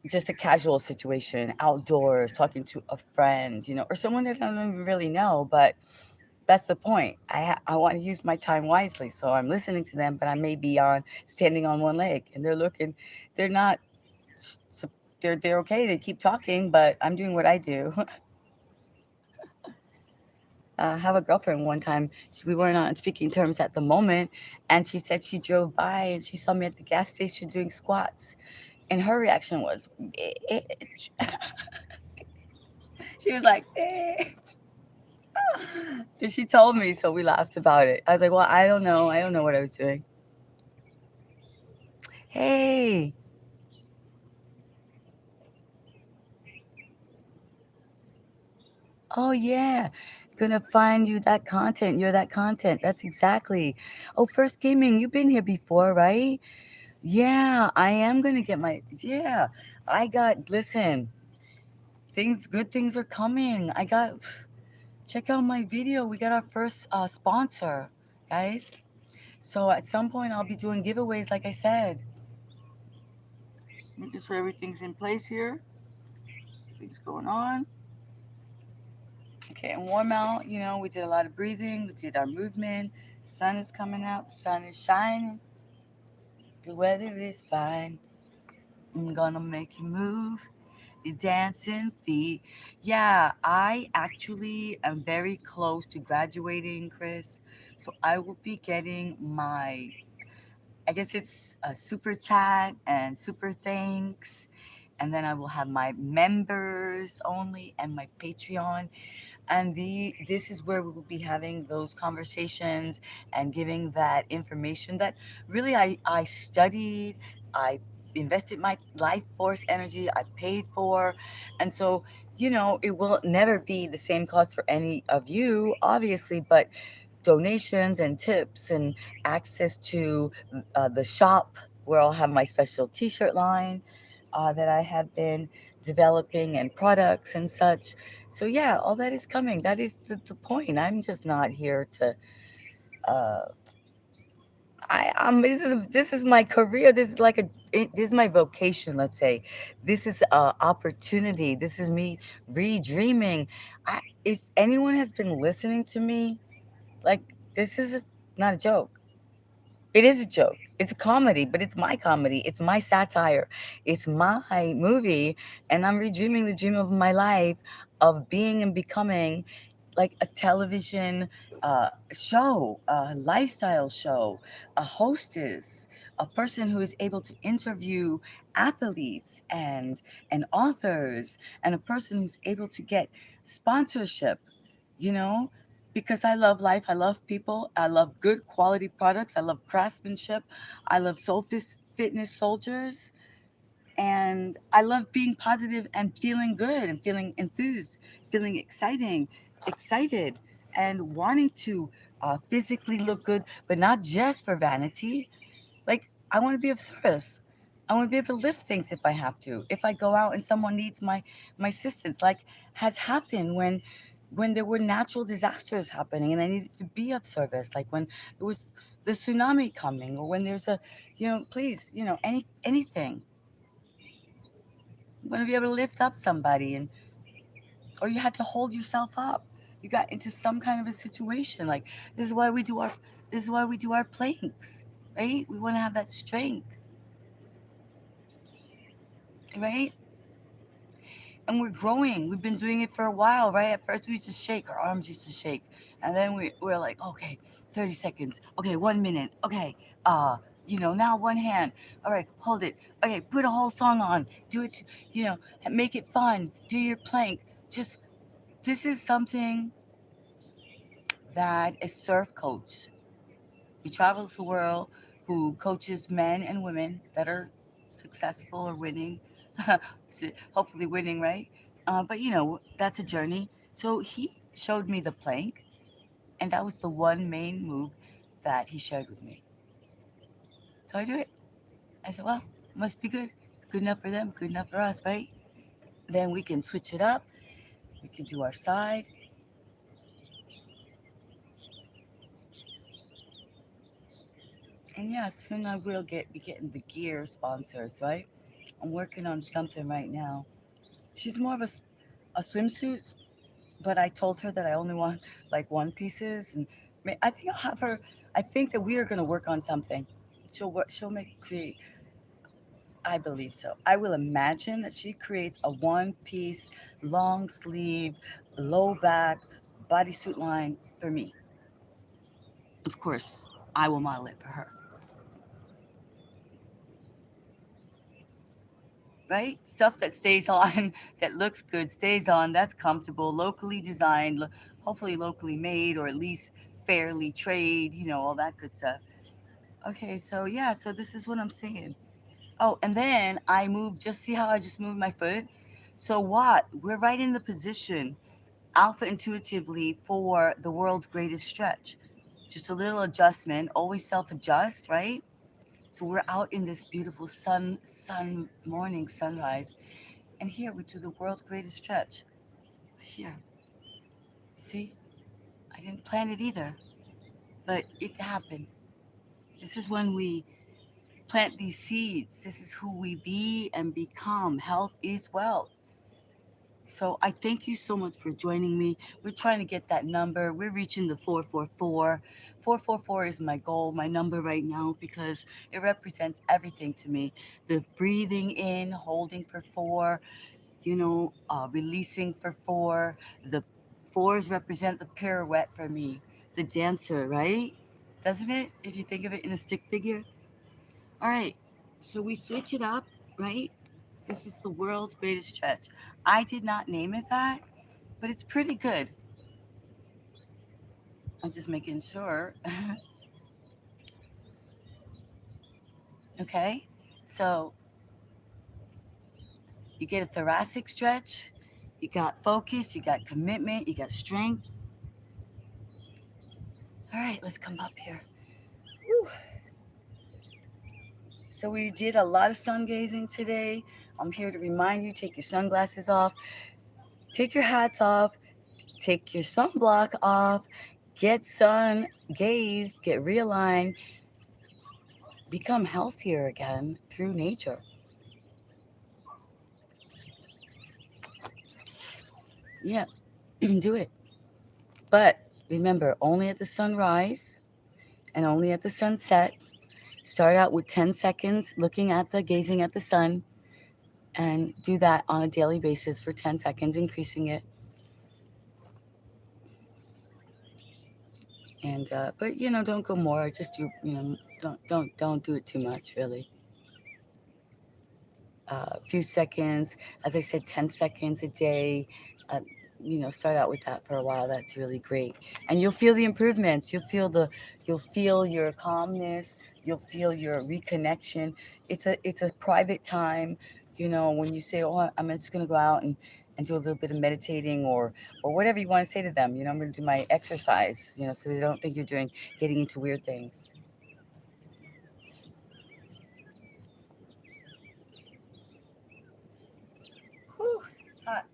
just a casual situation outdoors talking to a friend, or someone that I don't even really know, but that's the point. I want to use my time wisely, so I'm listening to them, but I may be on standing on one leg, and they're not, they're okay to keep talking, but I'm doing what I do. I have a girlfriend one time. We weren't on speaking terms at the moment, and she said she drove by and she saw me at the gas station doing squats, and her reaction was, "Bitch." She was like, "Bitch." And she told me, so we laughed about it. I was like, well, I don't know. I don't know what I was doing. Hey, oh yeah, gonna find you that content. You're that content. That's exactly. Oh, First Gaming, you've been here before, right? Yeah, I am gonna get my. Yeah, listen, good things are coming. Check out my video. We got our first sponsor, guys. So at some point, I'll be doing giveaways, like I said. Making sure everything's in place here. Things going on. Okay, and warm out. We did a lot of breathing. We did our movement. Sun is coming out. The sun is shining. The weather is fine. I'm gonna make you move. Your dancing feet. Yeah, I actually am very close to graduating, Chris. So I will be getting my, I guess it's a super chat and super thanks. And then I will have my members only and my Patreon. And this is where we will be having those conversations and giving that information that really I studied. I invested my life force energy, I paid for. And so, it will never be the same cost for any of you, obviously, but donations and tips and access to the shop where I'll have my special t shirt line that I have been developing and products and such. So, yeah, all that is coming. That is the point. I'm just not here to. Uh, this is my career. This is like this is my vocation. Let's say, this is a opportunity. This is me redreaming. If anyone has been listening to me, like, this is not a joke. It is a joke. It's a comedy, but it's my comedy. It's my satire. It's my movie, and I'm redreaming the dream of my life of being and becoming like a television show, a lifestyle show, a hostess, a person who is able to interview athletes and authors, and a person who's able to get sponsorship, you know, because I love life, I love people, I love good quality products, I love craftsmanship, I love fitness soldiers, and I love being positive and feeling good and feeling enthused, feeling excited, and wanting to physically look good, but not just for vanity. Like, I want to be of service. I want to be able to lift things if I have to. If I go out and someone needs my assistance, like has happened when there were natural disasters happening and I needed to be of service, like when there was the tsunami coming, or when there's a, please, anything. You want to be able to lift up somebody, and or you had to hold yourself up. You got into some kind of a situation. Like, this is why we do our this is why we do our planks, right? We want to have that strength, right? And we're growing. We've been doing it for a while, right? At first, we used to shake. Our arms used to shake, and then we're like, okay, 30 seconds. Okay, 1 minute. Okay, uh, now one hand. All right, hold it. Okay, put a whole song on. Do it. Make it fun. Do your plank. Just This is something that a surf coach who travels the world, who coaches men and women that are successful or winning, hopefully winning, right? But that's a journey. So he showed me the plank, and that was the one main move that he shared with me. So I do it. I said, well, must be good. Good enough for them, good enough for us, right? Then we can switch it up. We can do our side. And yeah, soon I will be getting the gear sponsors, right? I'm working on something right now. She's more of a swimsuit, but I told her that I only want like one pieces, and I think I'll have her. I think that we are gonna work on something. She'll work. She'll make create. I believe so. I will imagine that she creates a one-piece, long sleeve, low back bodysuit line for me. Of course, I will model it for her. Right? Stuff that stays on, that looks good, stays on, that's comfortable, locally designed, hopefully locally made, or at least fairly trade, all that good stuff. Okay, so yeah, so this is what I'm saying. Oh, and then I move, just see how I just moved my foot? So what? We're right in the position, alpha intuitively, for the world's greatest stretch. Just a little adjustment, always self adjust, right? So we're out in this beautiful morning sunrise. And here we do the world's greatest stretch. Here, see? I didn't plan it either, but it happened. This is when we plant these seeds. This is who we be and become. Health is wealth. So I thank you so much for joining me. We're trying to get that number. We're reaching the 444. 444 is my goal, my number right now, because it represents everything to me. The breathing in, holding for four, releasing for four. The fours represent the pirouette for me, the dancer, right? Doesn't it? If you think of it in a stick figure. All right, so we switch it up, right? This is the world's greatest stretch. I did not name it that, but it's pretty good. I'm just making sure. Okay, so You get a thoracic stretch. You got focus. You got commitment. You got strength. All right, let's come up here. Woo. So we did a lot of sun gazing today. I'm here to remind you, take your sunglasses off, take your hats off, take your sunblock off, get sun gazed, get realigned, become healthier again through nature. Yeah, do it. But remember, only at the sunrise and only at the sunset. Start out with 10 seconds looking at gazing at the sun, and do that on a daily basis for 10 seconds, increasing it. And but don't go more. Just do don't do it too much, really. A few seconds, as I said, 10 seconds a day. Uh, start out with that for a while. That's really great, and you'll feel the improvements. You'll feel your calmness. You'll feel your reconnection. It's a private time. When you say, "Oh, I'm just gonna go out and do a little bit of meditating," or whatever you want to say to them. I'm gonna do my exercise. So they don't think you're getting into weird things. Whew, hot.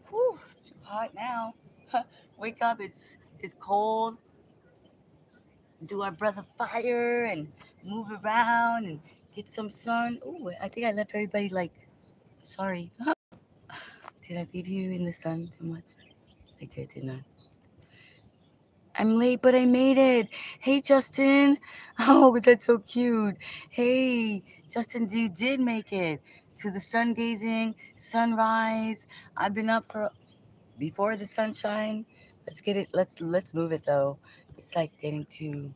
Whew, too hot now. Wake up, it's cold. Do our breath of fire and move around and get some sun. Ooh, I think I left everybody like, sorry. Did I leave you in the sun too much? I didn't I? I'm late, but I made it. Hey, Justin. Oh, that's so cute. Hey, Justin, you did make it to the sun gazing, sunrise. I've been up for before the sunshine. Let's get it. Let's move it though. It's like getting too.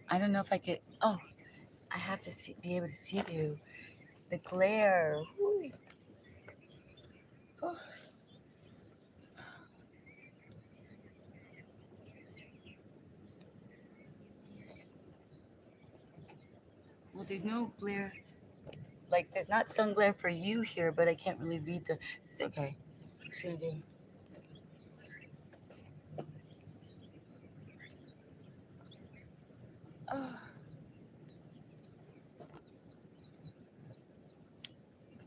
I don't know if I could. Oh, I have to be able to see you. The glare. Woo. Oh. Well, there's no glare. Like there's not sun glare for you here, but I can't really read the. It's okay. What's gonna do? Oh,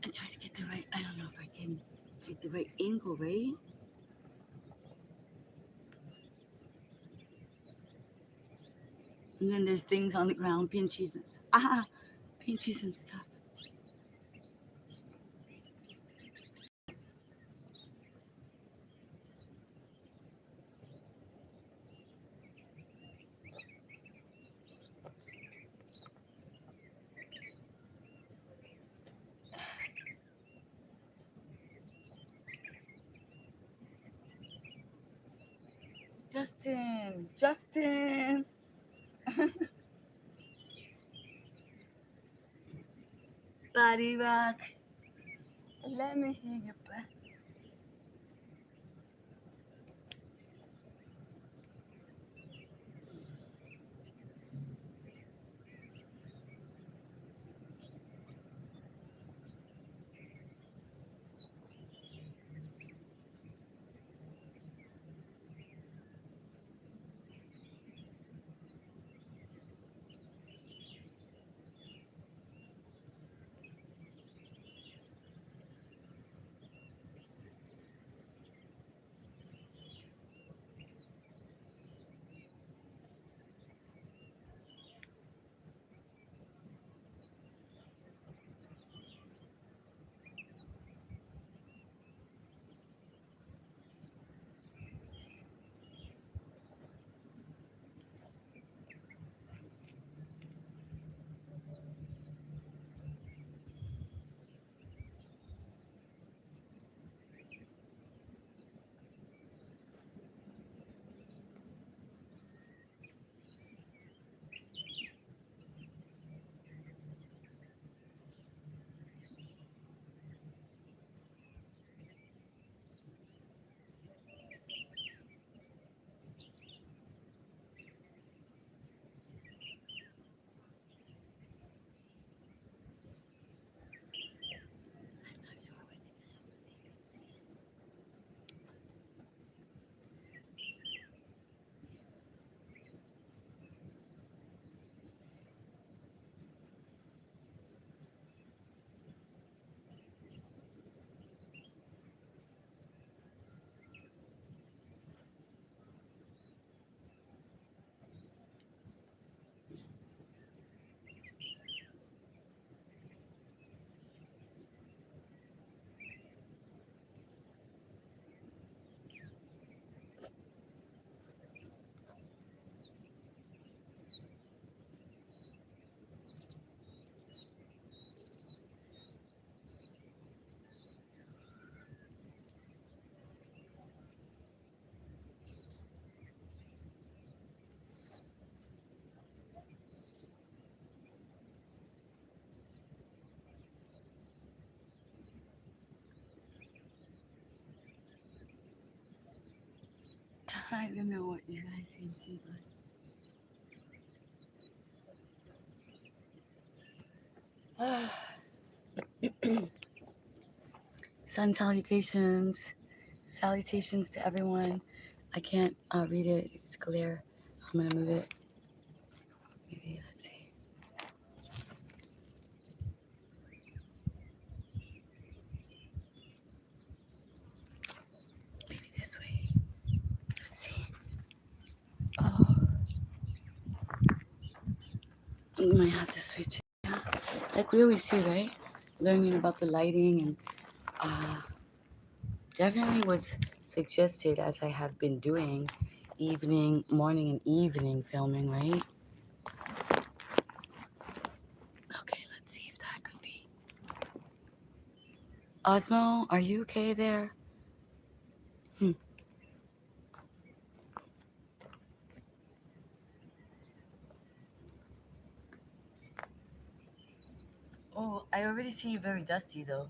I try to get the right. I don't know if I can get the right angle, right? And then there's things on the ground, pinchies, pinchies and stuff. Justin. Body rock. Let me hear your breath. I don't know what you guys can see, but sun salutations, salutations to everyone. I can't read it; it's clear. I'm gonna move it. Maybe let's see. Maybe this way. Let's see. Oh, I might have to switch it. Yeah, like we always see, right? Learning about the lighting and definitely was suggested as I have been doing evening, morning, and evening filming, right? Okay, let's see if that could be. Osmo, are you okay there? Hmm. Oh, I already see you very dusty though.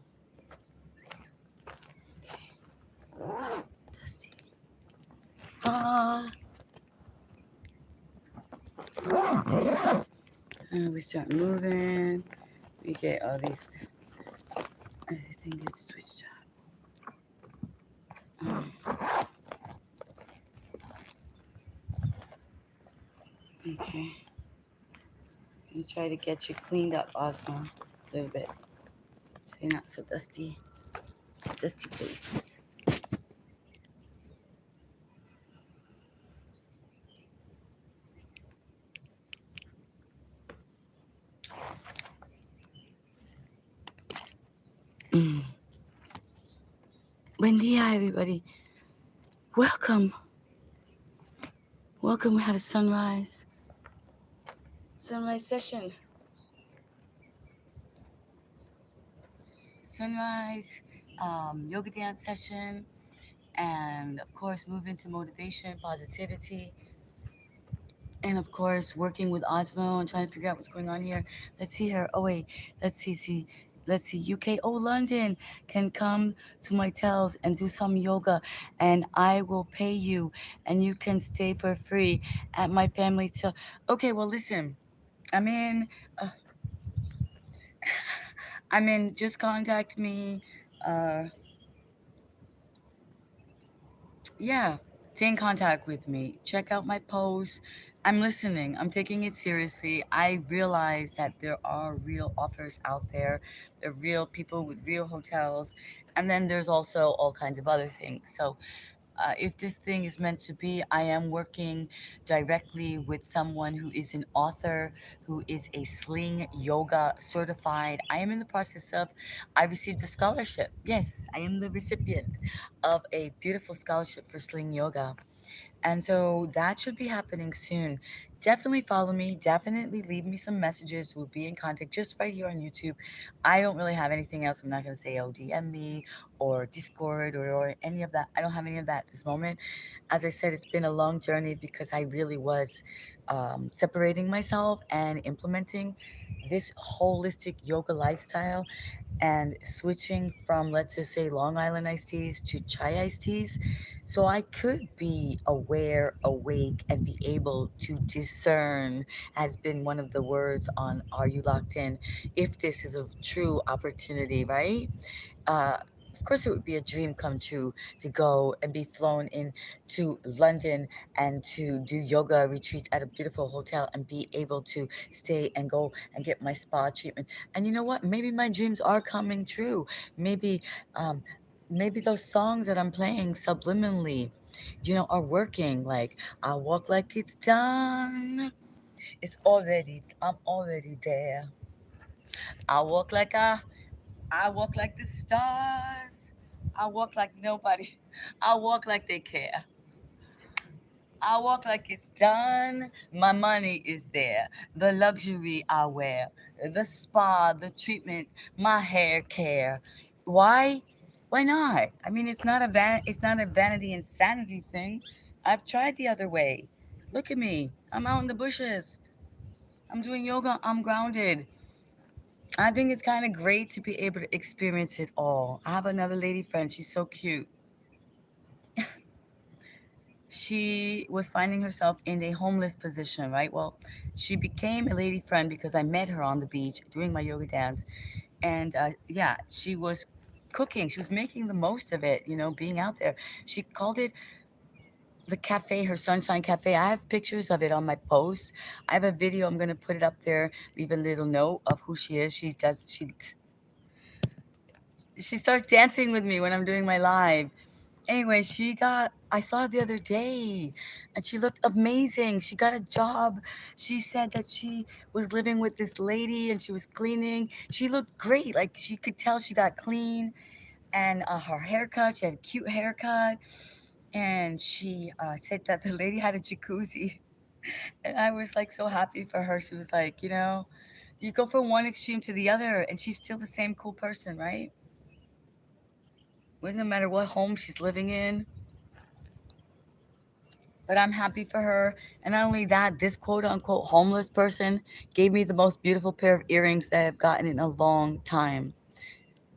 Dusty. Ah. Let's see. And we start moving. We get all these. Everything gets switched up. Okay. I'm gonna try to get you cleaned up, Osmo, a little bit, so you're not so dusty. Dusty face. Mm. Buen dia, everybody. Welcome. Welcome. We had a sunrise session. Sunrise, yoga dance session, and of course, move into motivation, positivity, and of course, working with Osmo and trying to figure out what's going on here. Let's see her. Oh wait, let's see. Let's see. UK. Oh, London can come to my tels and do some yoga, and I will pay you, and you can stay for free at my family till. Okay. Well, listen. I'm in. Uh, I'm in. Just contact me. Uh, yeah, stay in contact with me. Check out my posts. I'm listening. I'm taking it seriously. I realize that there are real offers out there. There are real people with real hotels. And then there's also all kinds of other things. So if this thing is meant to be, I am working directly with someone who is an author, who is a sling yoga certified. I am in the process of, I received a scholarship. Yes, I am the recipient of a beautiful scholarship for sling yoga. And so that should be happening soon. Definitely follow me. Definitely leave me some messages. We'll be in contact just right here on YouTube. I don't really have anything else. I'm not going to say, oh, DM me or Discord or any of that. I don't have any of that at this moment. As I said, it's been a long journey because I really was separating myself and implementing this holistic yoga lifestyle and switching from, let's just say, Long Island iced teas to chai iced teas. So I could be aware, awake, and be able to discern, has been one of the words on Are You Locked In? If this is a true opportunity, right? Of course, it would be a dream come true to go and be flown in to London and to do yoga retreats at a beautiful hotel and be able to stay and go and get my spa treatment. And you know what? Maybe my dreams are coming true. Maybe, um, maybe those songs that I'm playing subliminally, are working. Like I walk like it's done. I'm already there. I walk like I walk like the stars. I walk like nobody. I walk like they care. I walk like it's done. My money is there. The luxury I wear. The spa, the treatment, my hair care. Why? Why not? I mean, it's not a vanity insanity thing. I've tried the other way. Look at me. I'm out in the bushes. I'm doing yoga. I'm grounded. I think it's kind of great to be able to experience it all. I have another lady friend. She's so cute. she was finding herself in a homeless position, right? Well, she became a lady friend because I met her on the beach doing my yoga dance. And yeah, she was cooking. She was making the most of it, being out there. She called it the cafe, her Sunshine Cafe. I have pictures of it on my post. I have a video. I'm going to put it up there, leave a little note of who she is. She starts dancing with me when I'm doing my live. Anyway, I saw her the other day and she looked amazing. She got a job. She said that she was living with this lady and she was cleaning. She looked great. Like she could tell she got clean, and her haircut, she had a cute haircut. And she said that the lady had a jacuzzi. And I was like so happy for her. She was like, you go from one extreme to the other and she's still the same cool person, right? Well, no matter what home she's living in. But I'm happy for her. And not only that, this quote unquote homeless person gave me the most beautiful pair of earrings that I've gotten in a long time.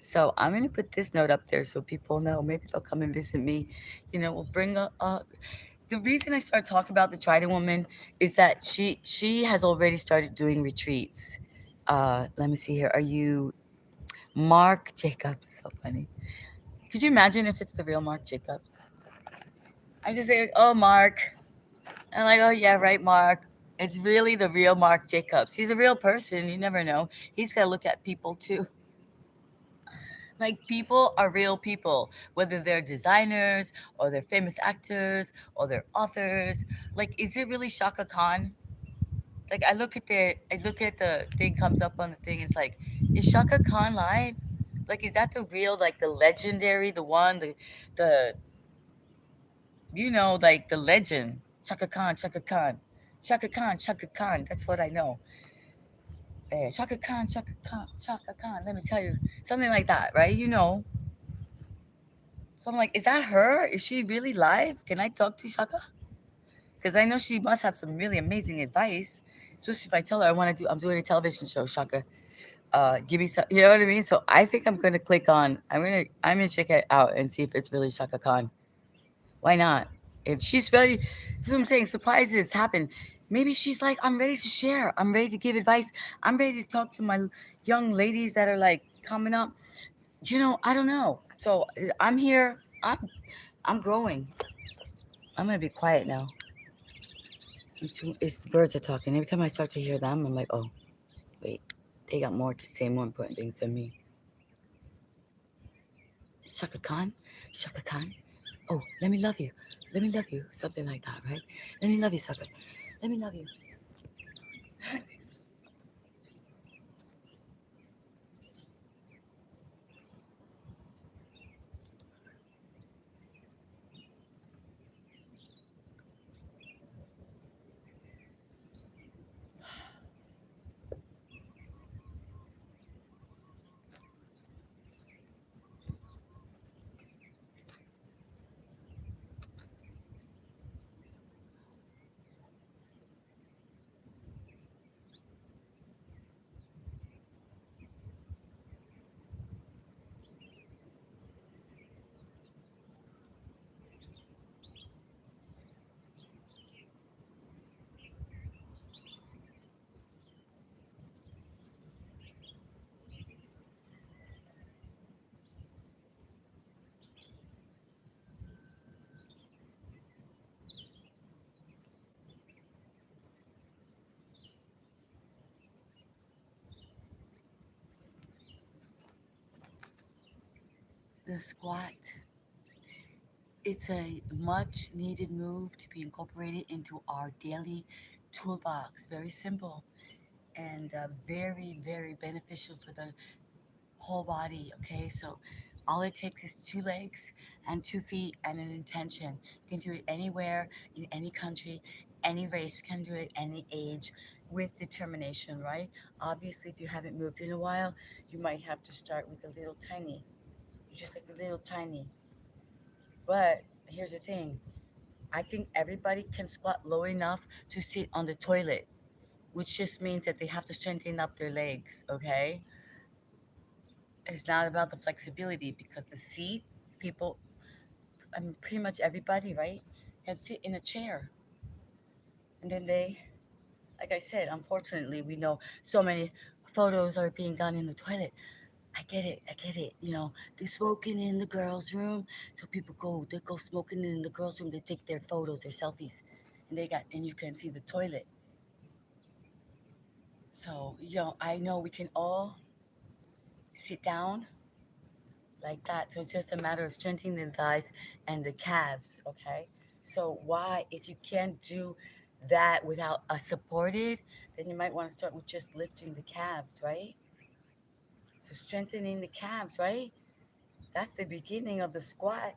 So I'm going to put this note up there so people know. Maybe they'll come and visit me. We'll bring the reason I started talking about the Trident Woman is that she has already started doing retreats. Let me see here. Are you Mark Jacobs? So funny. Could you imagine if it's the real Mark Jacobs? I just say, oh, Mark. I'm like, oh yeah, right, Mark. It's really the real Mark Jacobs. He's a real person. You never know. He's got to look at people too. Like people are real people, whether they're designers or they're famous actors or they're authors. Like, is it really Shaka Khan? Like, I look at the thing comes up on the thing. It's like, is Shaka Khan live? Like, is that the real, like the legendary, the one, the like the legend, Shaka Khan, Shaka Khan, Shaka Khan, Shaka Khan. That's what I know. Shaka Khan, Shaka Khan, Shaka Khan. Let me tell you, something like that, right? So I'm like, is that her? Is she really live? Can I talk to Shaka? Because I know she must have some really amazing advice. Especially if I tell her I'm doing a television show, Shaka. Give me some, you know what I mean? So I think I'm gonna check it out and see if it's really Shaka Khan. Why not? If she's ready, this is what I'm saying. Surprises happen. Maybe she's like, I'm ready to share. I'm ready to give advice. I'm ready to talk to my young ladies that are like coming up. I don't know. So I'm here. I'm growing. I'm gonna be quiet now. It's the birds are talking. Every time I start to hear them, I'm like, oh, wait, they got more to say, more important things than me. Shaka Khan, Shaka Khan. Oh, let me love you. Let me love you. Something like that, right? Let me love you, Shaka. Let me love you. The squat. It's a much needed move to be incorporated into our daily toolbox. Very simple and very, very beneficial for the whole body. Okay, so all it takes is two legs and 2 feet and an intention. You can do it anywhere, in any country, any race can do it, any age, with determination, right? Obviously, if you haven't moved in a while, you might have to start with a little tiny, just like a little tiny. But here's the thing, I think everybody can squat low enough to sit on the toilet, which just means that they have to strengthen up their legs, okay? It's not about the flexibility because the seat, people, I mean, pretty much everybody, right, can sit in a chair. And then they, like I said, unfortunately, we know so many photos are being done in the toilet. I get it, I get it. They're smoking in the girls' room, so people they go smoking in the girls' room. They take their photos, their selfies, and you can see the toilet. So I know we can all sit down like that. So it's just a matter of strengthening the thighs and the calves. Okay. So why, if you can't do that without a supported, then you might want to start with just lifting the calves, right? So strengthening the calves, right? That's the beginning of the squat.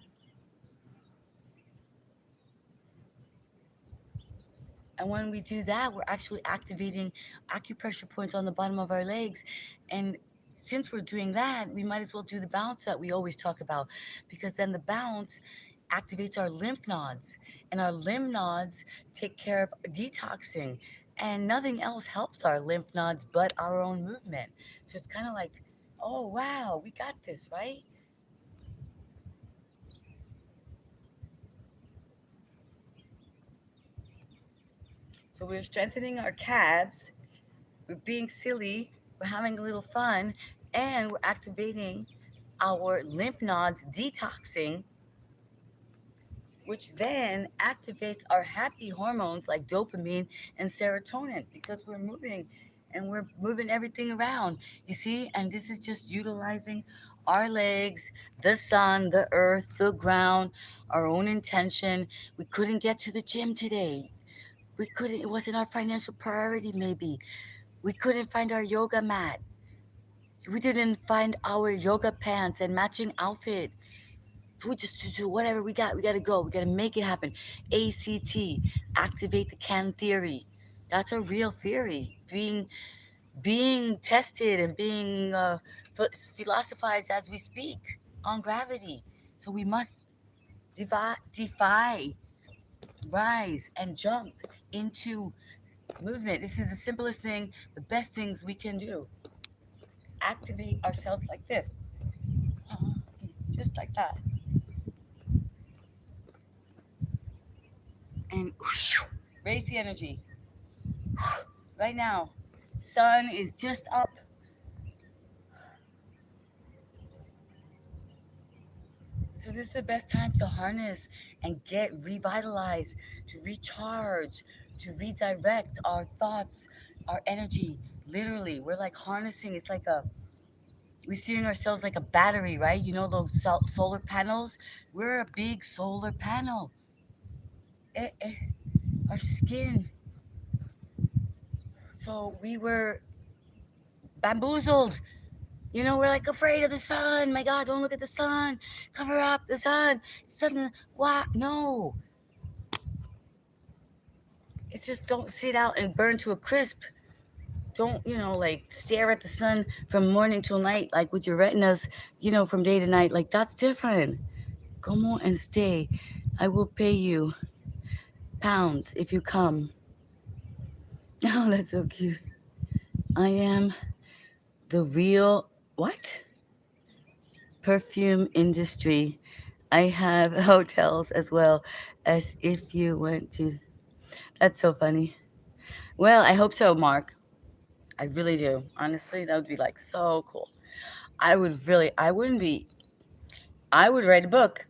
And when we do that, we're actually activating acupressure points on the bottom of our legs. And since we're doing that, we might as well do the bounce that we always talk about, because then the bounce activates our lymph nodes, and our lymph nodes take care of detoxing. And nothing else helps our lymph nodes but our own movement. So it's kind of like, oh, wow, we got this, right? So we're strengthening our calves, we're being silly, we're having a little fun, and we're activating our lymph nodes, detoxing, which then activates our happy hormones like dopamine and serotonin, because we're moving and we're moving everything around. You see, and this is just utilizing our legs, the sun, the earth, the ground, our own intention. We couldn't get to the gym today. We couldn't, it wasn't our financial priority, maybe. We couldn't find our yoga mat. We didn't find our yoga pants and matching outfit. So we just do whatever we got. We got to go. We got to make it happen. ACT, activate the can theory. That's a real theory being tested and being philosophized as we speak on gravity. So we must defy, rise, and jump into movement. This is the simplest thing, the best things we can do. Activate ourselves like this, uh, just like that, and raise the energy. Right now, sun is just up. So this is the best time to harness and get revitalized, to recharge, to redirect our thoughts, our energy. Literally, we're like harnessing. It's like we're seeing ourselves like a battery, right? You know those solar panels? We're a big solar panel. Our skin. So we were bamboozled. We're like afraid of the sun. My God, don't look at the sun. Cover up the sun. Suddenly, what? No. It's just don't sit out and burn to a crisp. Don't, like stare at the sun from morning till night, like with your retinas, from day to night. Like that's different. Come on and stay. I will pay you pounds if you come. Oh, that's so cute. I am the real, what? Perfume industry. I have hotels as well as if you went to. That's so funny. Well, I hope so, Mark. I really do. Honestly, that would be like so cool. I wouldn't be, I would write a book.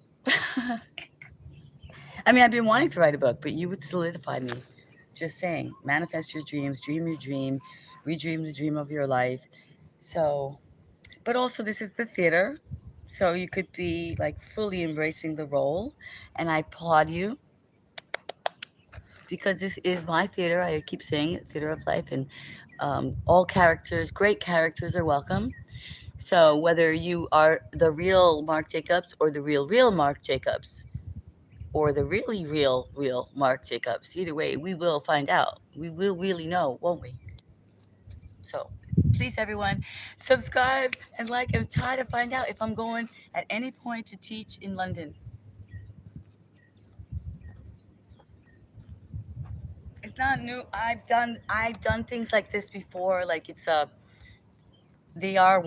I mean, I've been wanting to write a book, but you would solidify me. Just saying, manifest your dreams, dream your dream, redream the dream of your life. So, but also, this is the theater. So you could be like fully embracing the role. And I applaud you because this is my theater. I keep saying it, theater of life. And all characters, great characters, are welcome. So whether you are the real Mark Jacobs or the real Mark Jacobs or the really real Mark Jacobs, either way, we will find out. We will really know, won't we? So please, everyone, subscribe and like and try to find out if I'm going at any point to teach in London. It's not new. I've done things like this before. Like there are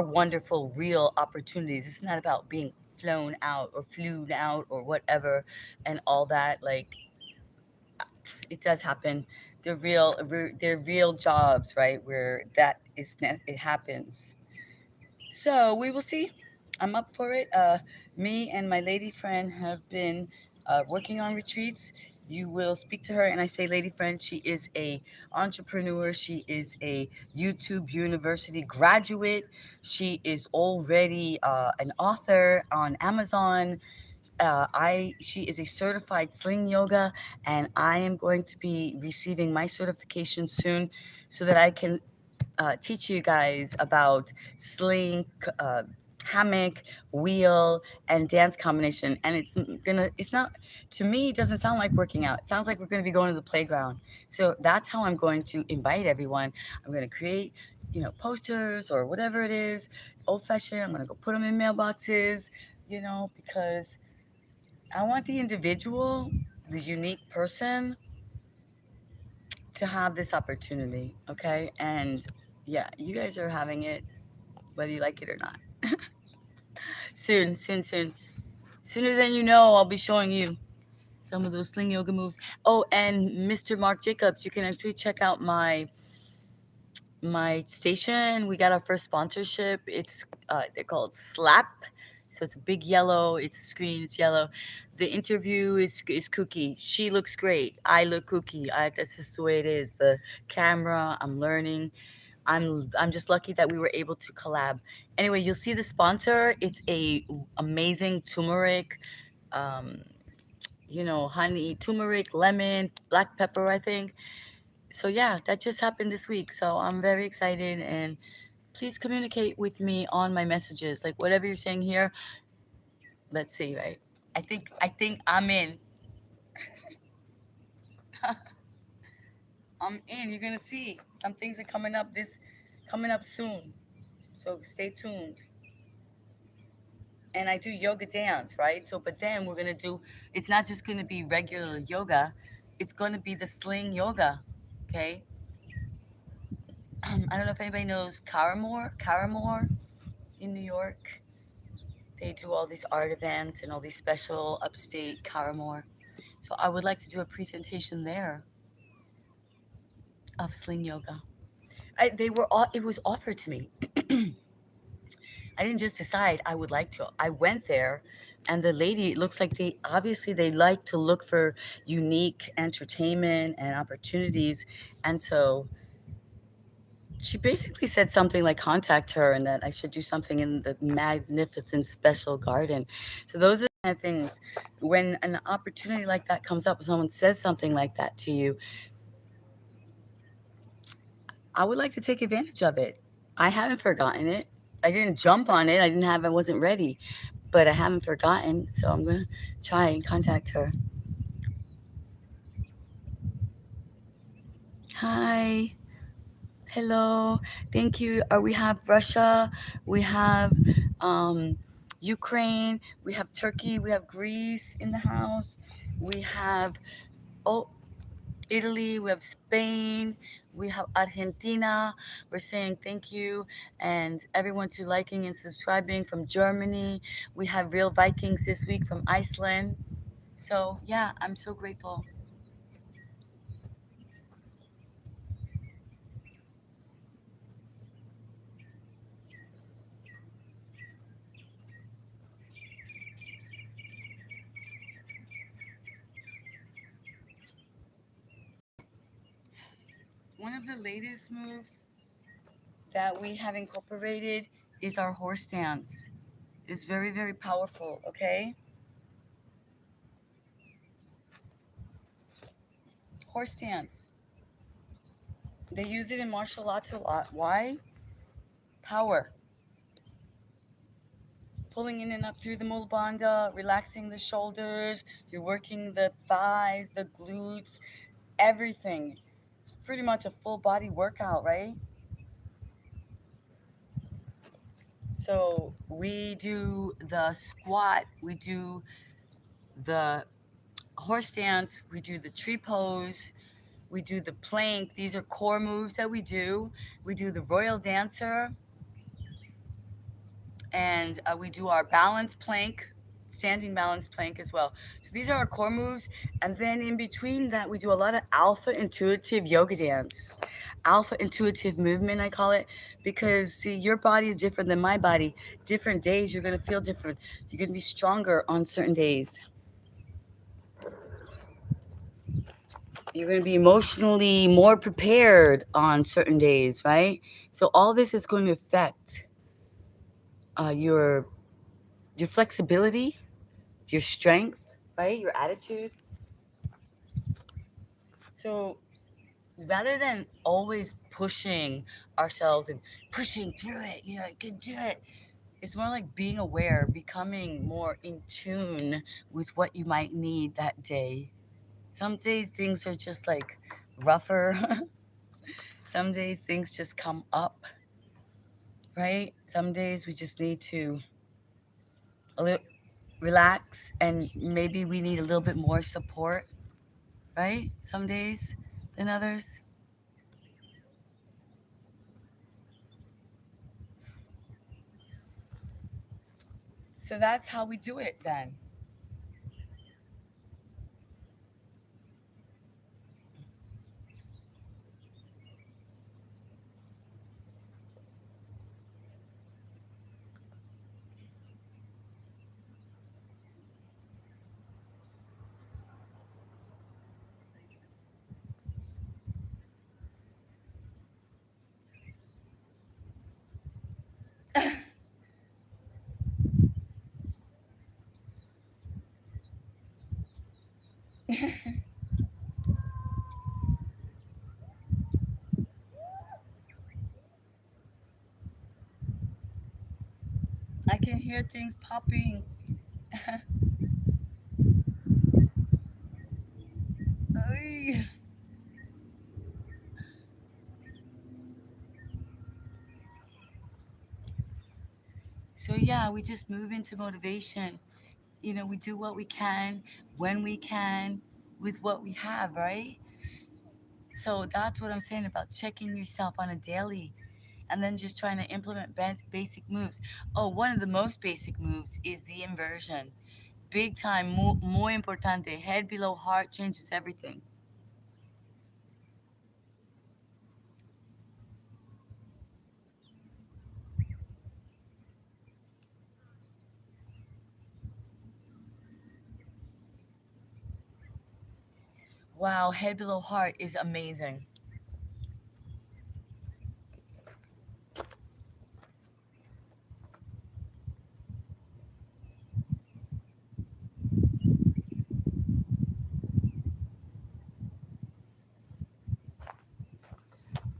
wonderful real opportunities. It's not about being flown out or flew out or whatever, and all that. Like, it does happen. They're real jobs, right? Where it happens. So we will see. I'm up for it. Me and my lady friend have been working on retreats. You will speak to her, and I say, lady friend, she is a entrepreneur. She is a YouTube University graduate. She is already an author on Amazon. She is a certified sling yoga, and I am going to be receiving my certification soon, so that I can teach you guys about sling, hammock, wheel, and dance combination. And it's not, to me, it doesn't sound like working out. It sounds like we're gonna be going to the playground. So that's how I'm going to invite everyone. I'm gonna create, posters or whatever it is, old fashioned. I'm gonna go put them in mailboxes, because I want the individual, the unique person, to have this opportunity, okay? And yeah, you guys are having it, whether you like it or not. Soon, soon, soon. Sooner than you know, I'll be showing you some of those sling yoga moves. Oh, and Mr. Mark Jacobs, you can actually check out my station. We got our first sponsorship. It's they're called Slap. So it's a big yellow. It's a screen. It's yellow. The interview is kooky. She looks great. I look kooky. That's just the way it is. The camera. I'm learning. I'm just lucky that we were able to collab. Anyway, you'll see the sponsor. It's a amazing turmeric, um, honey, turmeric, lemon, black pepper, I think. So yeah, that just happened this week. So I'm very excited, and please communicate with me on my messages. Like whatever you're saying here, let's see, right? I think I'm in. I'm in. You're gonna see some things are coming up soon. So stay tuned. And I do yoga dance, right? So, but then we're gonna do. It's not just gonna be regular yoga. It's gonna be the sling yoga. Okay. I don't know if anybody knows Caramore in New York. They do all these art events and all these special upstate Caramore. So I would like to do a presentation there of sling yoga. It was offered to me. I didn't just decide I would like to. I went there, and the lady, it looks like they like to look for unique entertainment and opportunities. And so she basically said something like contact her and that I should do something in the magnificent special garden. So those are the kind of things, when an opportunity like that comes up, someone says something like that to you, I would like to take advantage of it. I haven't forgotten it. I didn't jump on it. I wasn't ready, but I haven't forgotten. So I'm going to try and contact her. Hi. Hello. Thank you. We have Russia. We have um, Ukraine. We have Turkey. We have Greece in the house. We have, oh, Italy. We have Spain. We have Argentina. We're saying thank you, and everyone to liking and subscribing from Germany. We have Real Vikings this week from Iceland. So yeah, I'm so grateful. One of the latest moves that we have incorporated is our horse dance. It's very, very powerful, okay? Horse dance. They use it in martial arts a lot. Why? Power. Pulling in and up through the mula bandha, relaxing the shoulders, you're working the thighs, the glutes, everything. It's pretty much a full body workout, right? So we do the squat, we do the horse dance, we do the tree pose, we do the plank. These are core moves that we do. We do the royal dancer. And we do our balance plank, standing balance plank as well. So these are our core moves. And then in between that, we do a lot of alpha intuitive yoga dance. Alpha intuitive movement, I call it, because see, your body is different than my body. Different days, you're going to feel different. You're going to be stronger on certain days. You're going to be emotionally more prepared on certain days, right? So all this is going to affect your flexibility, your strength, right? Your attitude. So rather than always pushing ourselves and pushing through it, I can do it. It's more like being aware, becoming more in tune with what you might need that day. Some days things are just like rougher. Some days things just come up, right? Some days we just need to a little relax, and maybe we need a little bit more support, right? Some days than others. So that's how we do it then. I can hear things popping. Ay. So yeah, we just move into motivation. We do what we can, when we can, with what we have, right? So that's what I'm saying about checking yourself on a daily and then just trying to implement basic moves. Oh, one of the most basic moves is the inversion. Big time, muy importante. Head below heart changes everything. Wow, head below heart is amazing.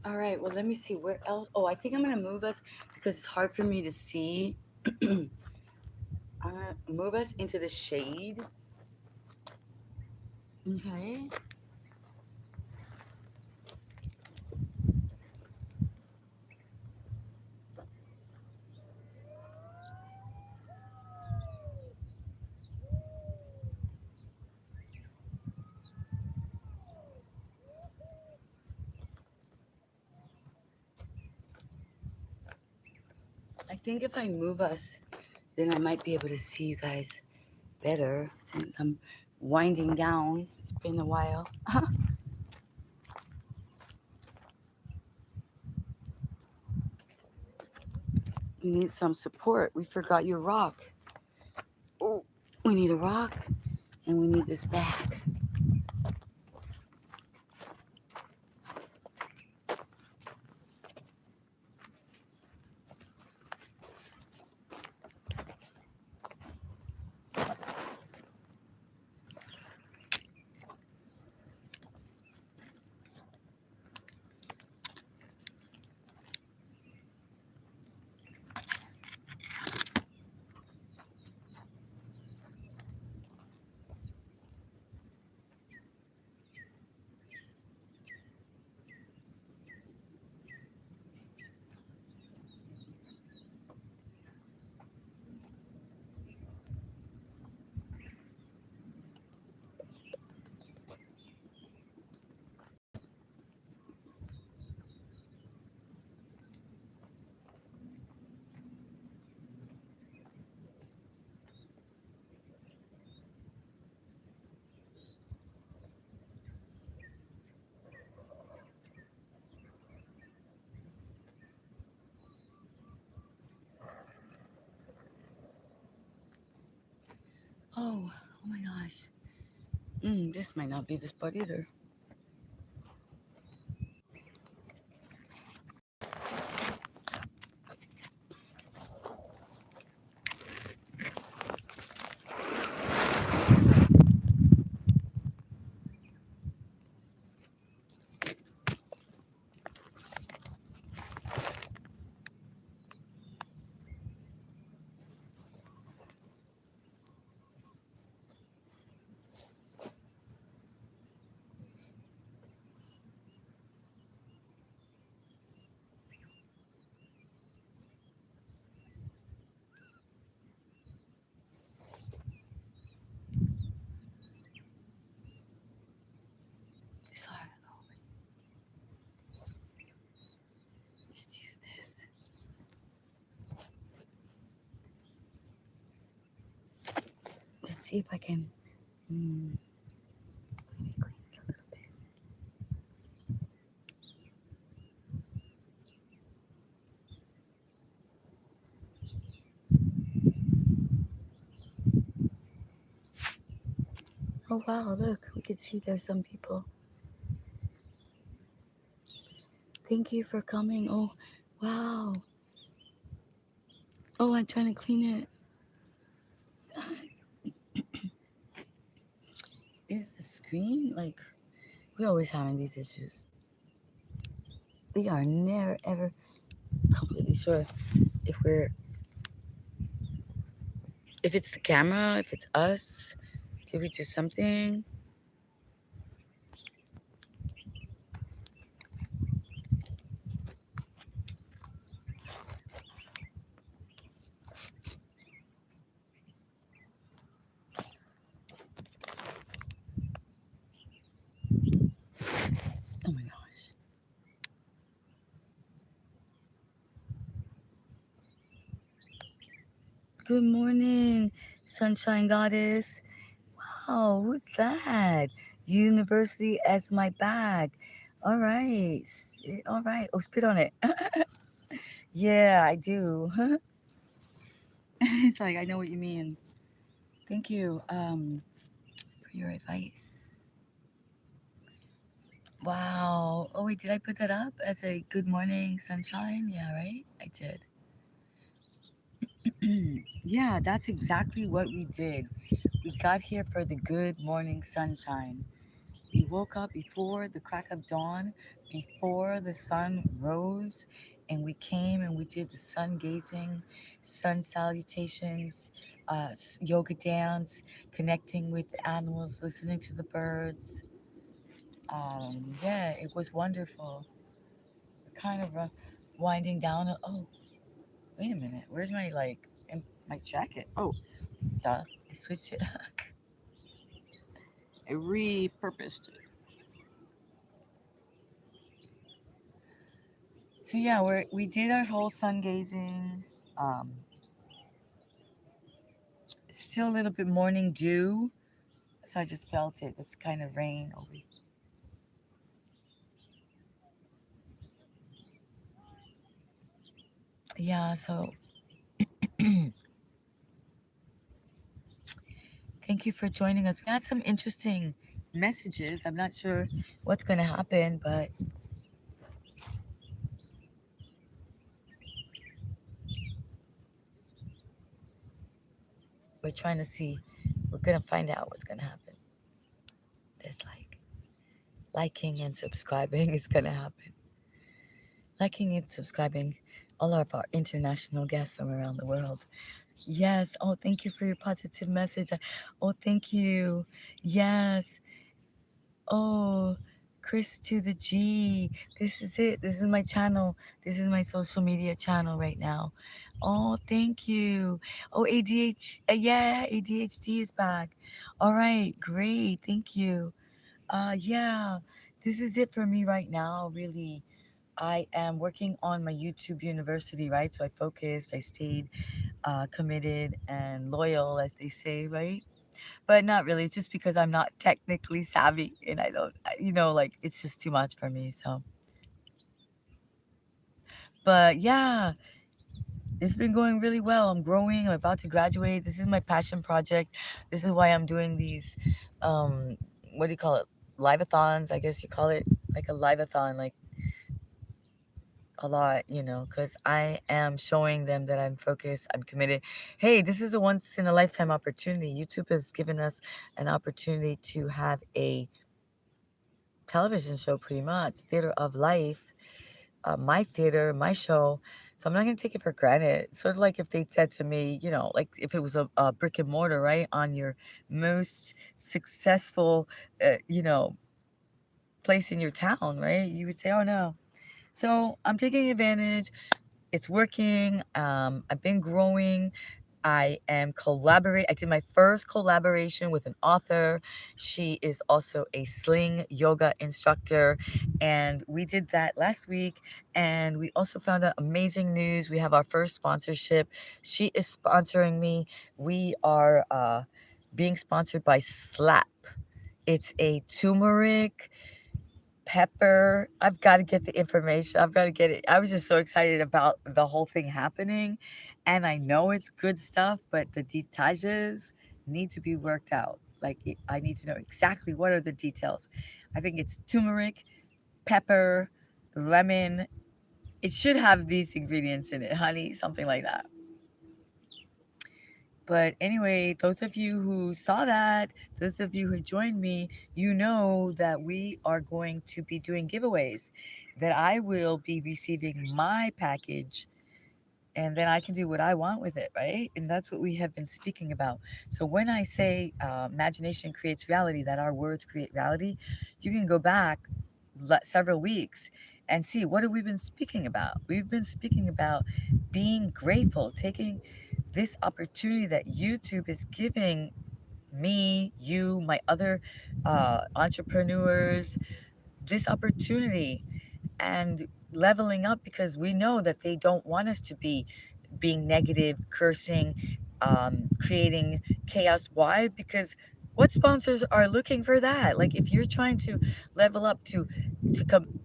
All right, well, let me see where else. Oh, I think I'm going to move us because it's hard for me to see. I'm going to move us into the shade. Okay. I think if I move us, then I might be able to see you guys better since I'm winding down. It's been a while. We need some support. We forgot your rock. Oh, we need a rock and we need this bag. Oh my gosh. This might not be the spot either. It's hard. Oh, let's use this. Let's see if I can. Mm, let me clean it a little bit. Oh wow! Look, we can see there's some people. Thank you for coming. Oh, wow. Oh, I'm trying to clean it. Is the screen like? We're always having these issues. We are never ever completely sure if we're if it's the camera, if it's us. Did we do something? Oh my gosh. Good morning, sunshine goddess. Wow, who's that? University as my bag. All right. All right. Oh, spit on it. Yeah, I do. It's like I know what you mean. Thank you for your advice. Wow. Oh wait, did I put that up as a good morning sunshine? Yeah, right? I did. Yeah, that's exactly what we did. We got here for the good morning sunshine. We woke up before the crack of dawn, before the sun rose, and we came and we did the sun gazing, sun salutations, yoga dance, connecting with the animals, listening to the birds. Yeah, it was wonderful. Kind of winding down. Oh, wait a minute. Where's my my jacket? Oh, duh. I switched it. I repurposed it. So yeah, we did our whole sun gazing. Um, Still a little bit morning dew, so I just felt it. It's kind of rain over. Yeah, so thank you for joining us. We had some interesting messages. I'm not sure what's going to happen, but we're trying to see. We're going to find out what's going to happen. There's liking and subscribing is going to happen. Liking and subscribing all of our international guests from around the world. Yes. Oh, thank you for your positive message. Oh, thank you. Yes. Oh, Chris to the G. This is it. This is my channel. This is my social media channel right now. Oh, thank you. Oh, yeah, ADHD is back. All right, great. Thank you. Yeah, this is it for me right now, really. I am working on my YouTube university, right? So I focused, I stayed committed and loyal, as they say, right? But not really. It's just because I'm not technically savvy and I don't, like it's just too much for me. So, but yeah, It's been going really well. I'm growing. I'm about to graduate. This is my passion project. This is why I'm doing these, um, what do you call it? Live-a-thons, I guess you call it. Like a live-a-thon, like a lot, because I am showing them that I'm focused, I'm committed. Hey, this is a once in a lifetime opportunity. YouTube has given us an opportunity to have a television show, pretty much, theater of life, my theater, my show. So I'm not going to take it for granted. Sort of like if they said to me, like if it was a brick and mortar, right, on your most successful, place in your town, right, you would say, oh no. So I'm taking advantage. It's working. I've been growing. I am collaborate. I did my first collaboration with an author. She is also a sling yoga instructor, and we did that last week. And we also found out amazing news. We have our first sponsorship. She is sponsoring me. We are being sponsored by Slap. It's a turmeric pepper. I've got to get the information. I've got to get it. I was just so excited about the whole thing happening. And I know it's good stuff, but the details need to be worked out. Like, I need to know exactly what are the details. I think it's turmeric, pepper, lemon. It should have these ingredients in it, honey, something like that. But anyway, those of you who saw that, those of you who joined me, you know that we are going to be doing giveaways, that I will be receiving my package, and then I can do what I want with it, right? And that's what we have been speaking about. So when I say imagination creates reality, that our words create reality, you can go back several weeks and see what have we been speaking about. We've been speaking about being grateful, taking this opportunity that YouTube is giving me, you, my other entrepreneurs, this opportunity, and leveling up, because we know that they don't want us to be being negative, cursing, creating chaos. Why? Because what sponsors are looking for that? Like if you're trying to level up to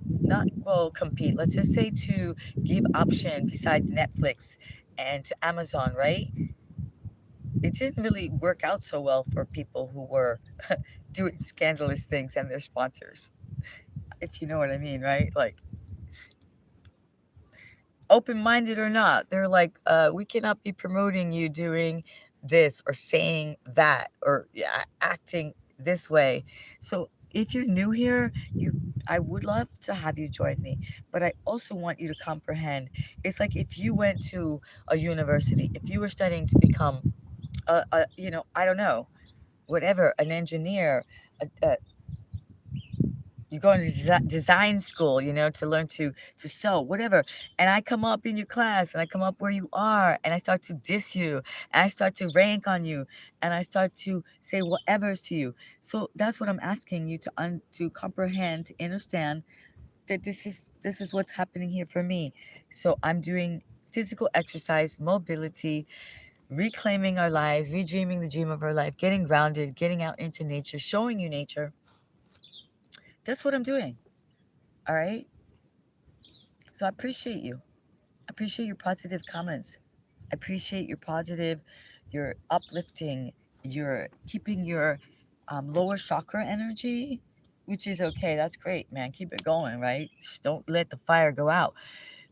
not well compete, let's just say to give option besides Netflix and to Amazon, right? It didn't really work out so well for people who were doing scandalous things and their sponsors, if you know what I mean, right? Like open-minded or not, they're like, we cannot be promoting you doing this or saying that or yeah, acting this way. So if you're new here, I would love to have you join me, but I also want you to comprehend. It's like if you went to a university, if you were studying to become I don't know, whatever, an engineer, a, you're going to design school, to learn to sew, whatever. And I come up in your class, and I come up where you are, and I start to diss you, and I start to rank on you, and I start to say whatever's to you. So that's what I'm asking you to comprehend, to understand that this is what's happening here for me. So I'm doing physical exercise, mobility, reclaiming our lives, redreaming the dream of our life, getting grounded, getting out into nature, showing you nature. That's what I'm doing. All right. So I appreciate you. I appreciate your positive comments. I appreciate your positive, your uplifting, your keeping your lower chakra energy, which is okay. That's great, man. Keep it going, right? Just don't let the fire go out,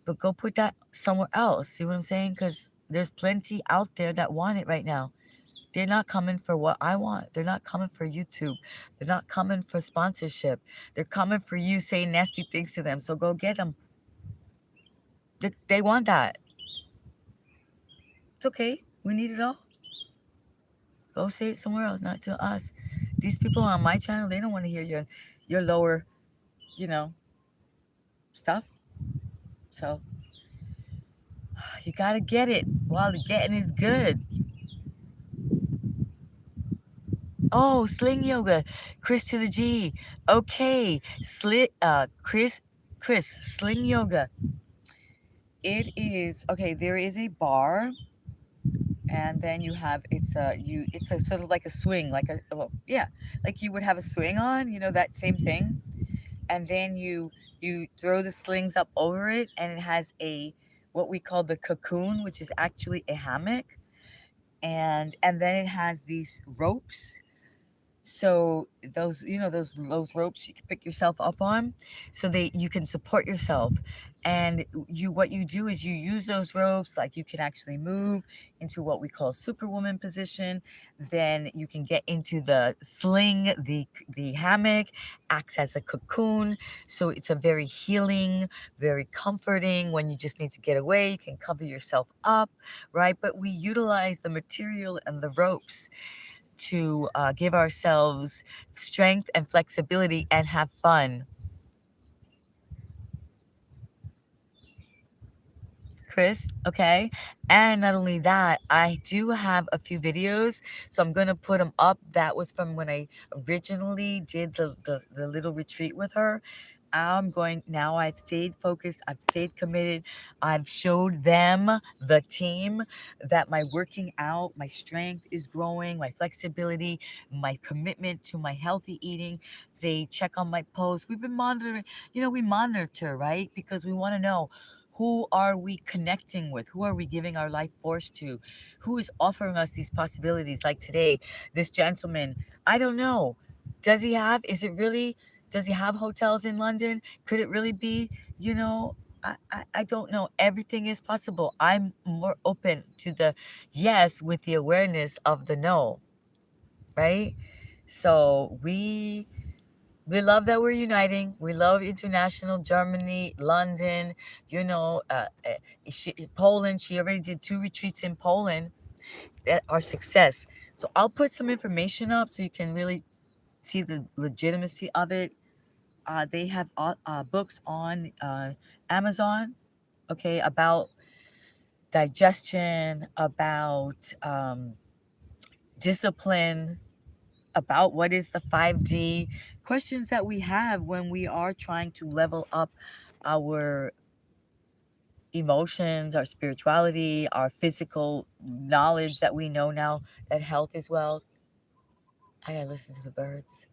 but go put that somewhere else. See what I'm saying? Because there's plenty out there that want it right now. They're not coming for what I want. They're not coming for YouTube. They're not coming for sponsorship. They're coming for you saying nasty things to them. So go get them. They want that. It's okay. We need it all. Go say it somewhere else, not to us. These people on my channel, they don't want to hear your lower, you know, stuff. So you gotta get it while the getting is good. Oh, sling yoga, Chris to the G. Okay, Chris, sling yoga. It is okay. There is a bar, and then you have it's a sort of like a swing, like well, yeah, like you would have a swing on, that same thing, and then you throw the slings up over it, and it has a what we call the cocoon, which is actually a hammock, and then it has these ropes. So those, those ropes you can pick yourself up on, so you can support yourself. And what you do is you use those ropes, like you can actually move into what we call superwoman position. Then you can get into the sling. The hammock acts as a cocoon, so it's a very healing, very comforting. When you just need to get away, you can cover yourself up, right? But we utilize the material and the ropes to give ourselves strength and flexibility and have fun. Chris, okay? And not only that, I do have a few videos, so I'm going to put them up. That was from when I originally did the little retreat with her. I'm going now. I've stayed focused. I've stayed committed. I've showed them, the team, that my working out, my strength is growing, my flexibility, my commitment to my healthy eating. They check on my posts. We've been monitoring, we monitor, right? Because we want to know, who are we connecting with? Who are we giving our life force to? Who is offering us these possibilities? Like today, this gentleman, I don't know. Does he have hotels in London? Could it really be, I don't know. Everything is possible. I'm more open to the yes with the awareness of the no, right? So we love that we're uniting. We love international Germany, London, Poland. She already did 2 retreats in Poland that are success. So I'll put some information up so you can really see the legitimacy of it. They have books on Amazon, okay, about digestion, about discipline, about what is the 5D, questions that we have when we are trying to level up our emotions, our spirituality, our physical knowledge that we know now that health is wealth. I gotta listen to the birds.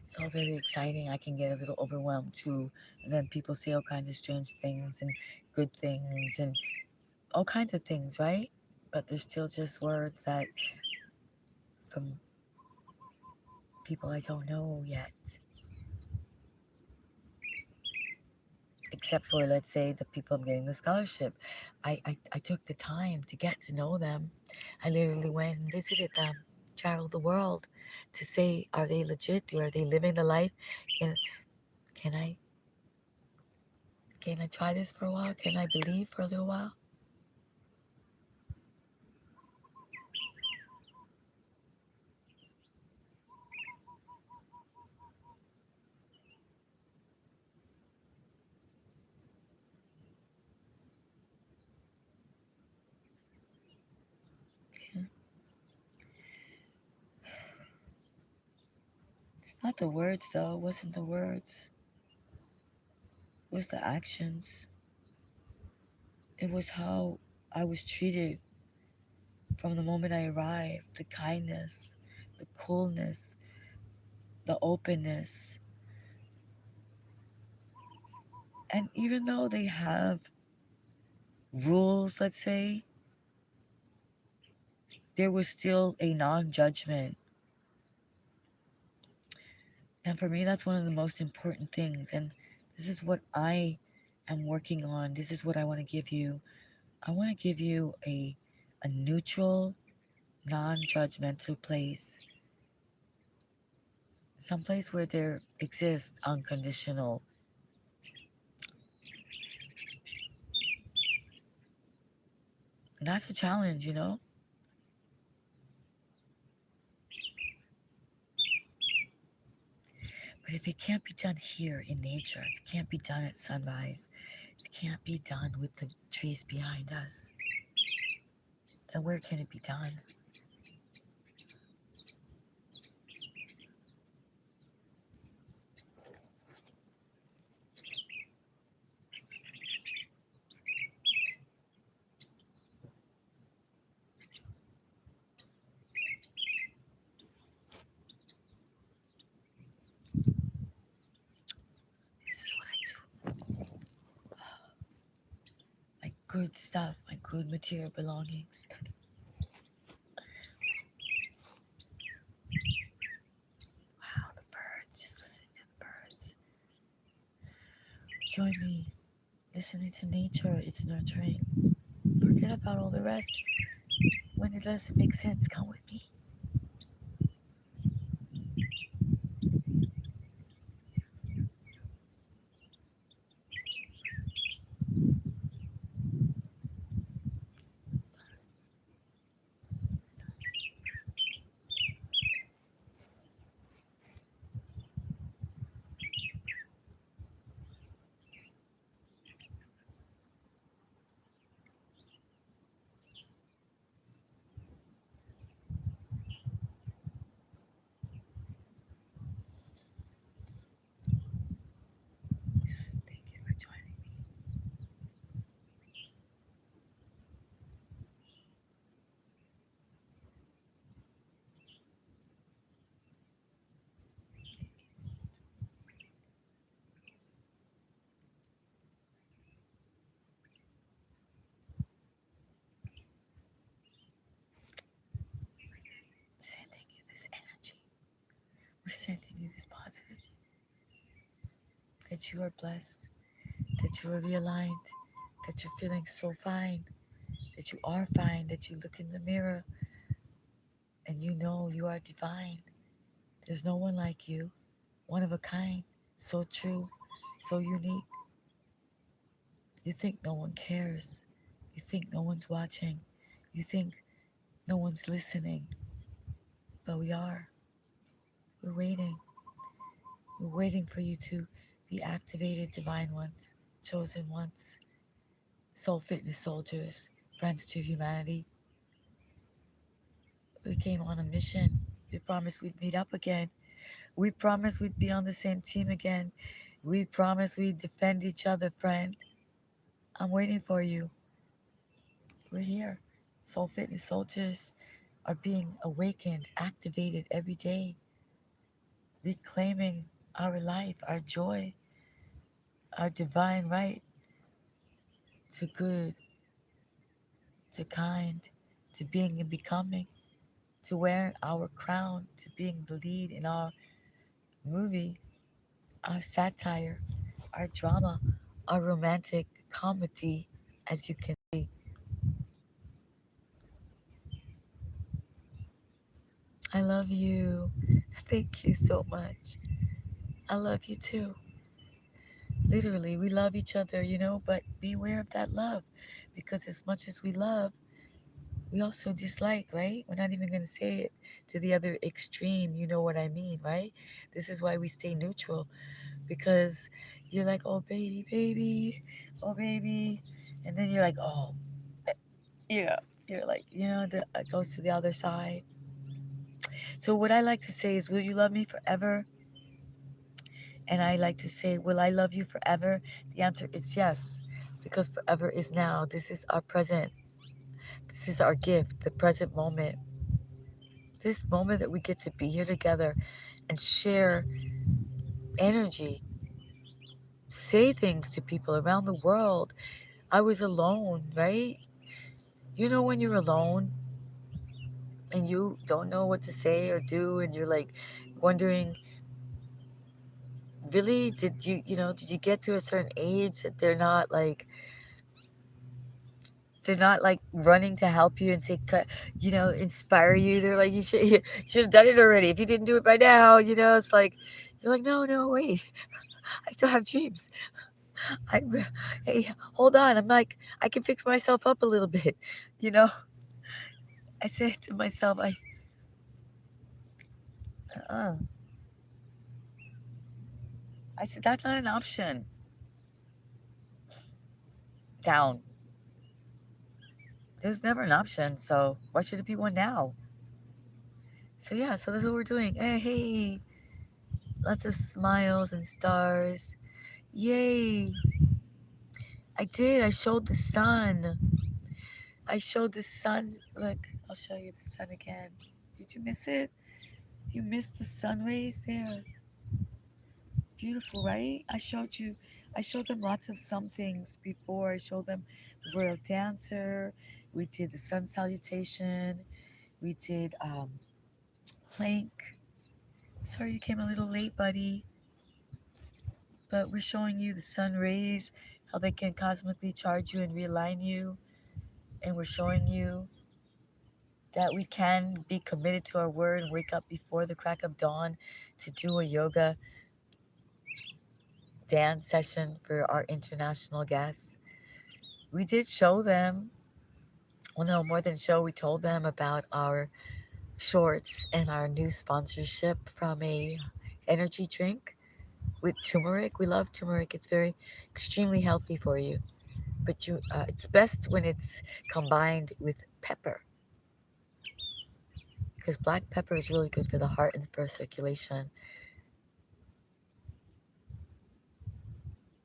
It's all very exciting. I can get a little overwhelmed too. And then people say all kinds of strange things and good things and all kinds of things, right? But they're still just words that from people I don't know yet. Except for, let's say, the people I'm getting the scholarship. I took the time to get to know them. I literally went and visited them, traveled the world to say, are they legit? Are they living the life? Can, can I can I try this for a while? Can I believe for a little while? Yeah. Not the words though. It wasn't the words. It was the actions. It was how I was treated from the moment I arrived. The kindness, the coolness, the openness. And even though they have rules, let's say, there was still a non-judgment. And for me, that's one of the most important things. And this is what I am working on. This is what I want to give you. I want to give you a neutral, non-judgmental place. Some place where there exists unconditional. And that's a challenge, But if it can't be done here in nature, if it can't be done at sunrise, if it can't be done with the trees behind us, then where can it be done? good stuff, my good material belongings. Wow, the birds, just listening to the birds. Join me, listening to nature, it's nurturing. Forget about all the rest. When it doesn't make sense, come with me. Thank you for joining me. Sending you this energy. We're sending you this positive. That you are blessed. That you are realigned. That you're feeling so fine. That you are fine. That you look in the mirror and you know you are divine. There's no one like you. One of a kind. So true. So unique. You think no one cares. You think no one's watching. You think no one's listening. But we are. We're waiting. We're waiting for you to be activated, divine ones, chosen ones, soul fitness soldiers, friends to humanity. We came on a mission. We promised we'd meet up again. We promised we'd be on the same team again. We promised we'd defend each other, friend. I'm waiting for you. We're here. Soul fitness soldiers are being awakened, activated every day, reclaiming our life, our joy, our divine right to good, to kind, to being and becoming, to wearing our crown, to being the lead in our movie, our satire, our drama, our romantic comedy, as you can see. I love you. Thank you so much. I love you too. Literally, we love each other, but be aware of that love because as much as we love, we also dislike, right? We're not even going to say it to the other extreme. You know what I mean, right? This is why we stay neutral because you're like, oh, baby, baby, oh, baby. And then you're like, oh, yeah. You're like, it goes to the other side. So, what I like to say is, will you love me forever? And I like to say, will I love you forever? The answer is yes, because forever is now. This is our present. This is our gift, the present moment. This moment that we get to be here together and share energy, say things to people around the world. I was alone, right? You know, when you're alone and you don't know what to say or do, and you're like wondering, really, did you get to a certain age that they're not like running to help you and say, inspire you. They're like, you should have done it already. If you didn't do it by now, it's like, you're like, no, no, wait, I still have dreams. I, hey, hold on. I'm like, I can fix myself up a little bit. You know, I said to myself, uh, I said, that's not an option. Down. There's never an option. So why should it be one now? So yeah, so that's what we're doing. Hey, lots of smiles and stars. Yay. I did. I showed the sun. I showed the sun. Look, I'll show you the sun again. Did you miss it? You missed the sun rays there. Beautiful, right? I showed them lots of some things before. I showed them royal dancer. We did the sun salutation. We did plank. Sorry you came a little late, buddy. But we're showing you the sun rays, how they can cosmically charge you and realign you. And we're showing you that we can be committed to our word and wake up before the crack of dawn to do a yoga dance session for our international guests. We did show them, well, no, more than show, we told them about our shorts and our new sponsorship from a energy drink with turmeric. We love turmeric. It's very extremely healthy for you. But it's best when it's combined with pepper because black pepper is really good for the heart and for circulation.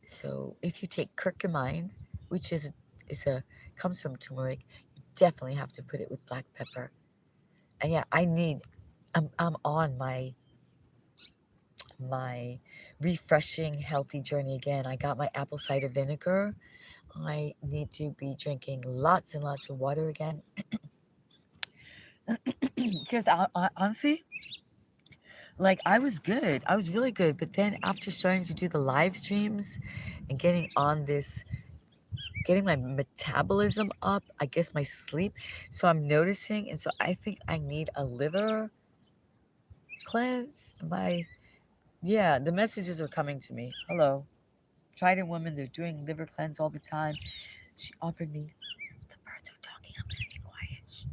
So if you take curcumine, which is a comes from turmeric, you definitely have to put it with black pepper. And yeah, I'm on my refreshing healthy journey again. I got my apple cider vinegar. I need to be drinking lots and lots of water again. Because honestly, like I was good. I was really good. But then after starting to do the live streams and getting my metabolism up, I guess my sleep. So I'm noticing. And so I think I need a liver cleanse. Yeah, the messages are coming to me. Hello. Trident woman, they're doing liver cleanse all the time. She offered me, the birds are talking. I'm going to be quiet. Shh.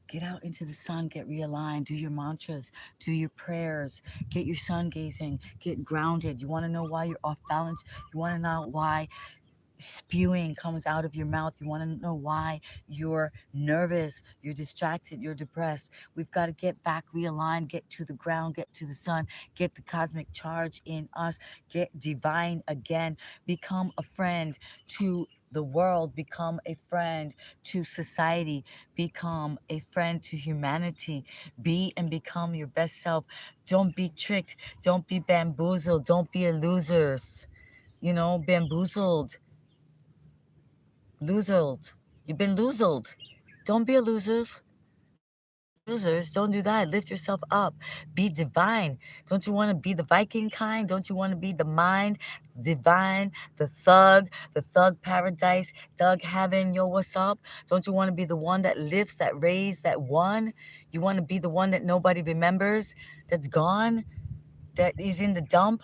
Get out into the sun, get realigned, do your mantras, do your prayers, get your sun gazing, get grounded. You want to know why you're off balance? You want to know why spewing comes out of your mouth? You want to know why you're nervous, you're distracted, you're depressed? We've got to get back realigned, get to the ground, get to the sun, get the cosmic charge in us, get divine again, become a friend to the world, become a friend to society, become a friend to humanity. Be and become your best self. Don't be tricked, don't be bamboozled, don't be a losers. Bamboozled, loseled. You've been loseled. Don't be a loser. Don't be losers. Don't do that. Lift yourself up. Be divine. Don't you want to be the Viking kind? Don't you want to be the mind, divine, the thug paradise, thug heaven? Yo, what's up? Don't you want to be the one that lifts, that raised, that won? You want to be the one that nobody remembers, that's gone, that is in the dump?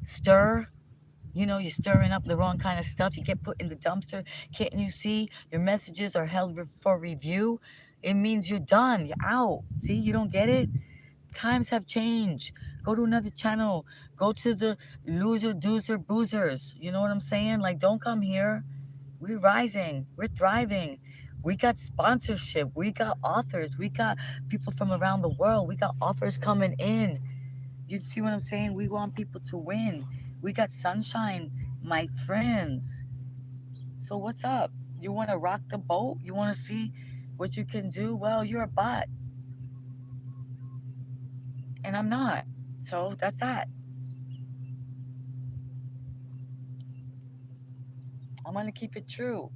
Stir. You're stirring up the wrong kind of stuff. You get put in the dumpster. Can't you see your messages are held for review? It means you're done. You're out. See, you don't get it? Times have changed. Go to another channel. Go to the loser, doozer, boozers. You know what I'm saying? Like, don't come here. We're rising. We're thriving. We got sponsorship. We got authors. We got people from around the world. We got offers coming in. You see what I'm saying? We want people to win. We got sunshine, my friends. So what's up? You want to rock the boat? You want to see what you can do? Well, you're a bot, and I'm not. So that's that. I'm gonna keep it true.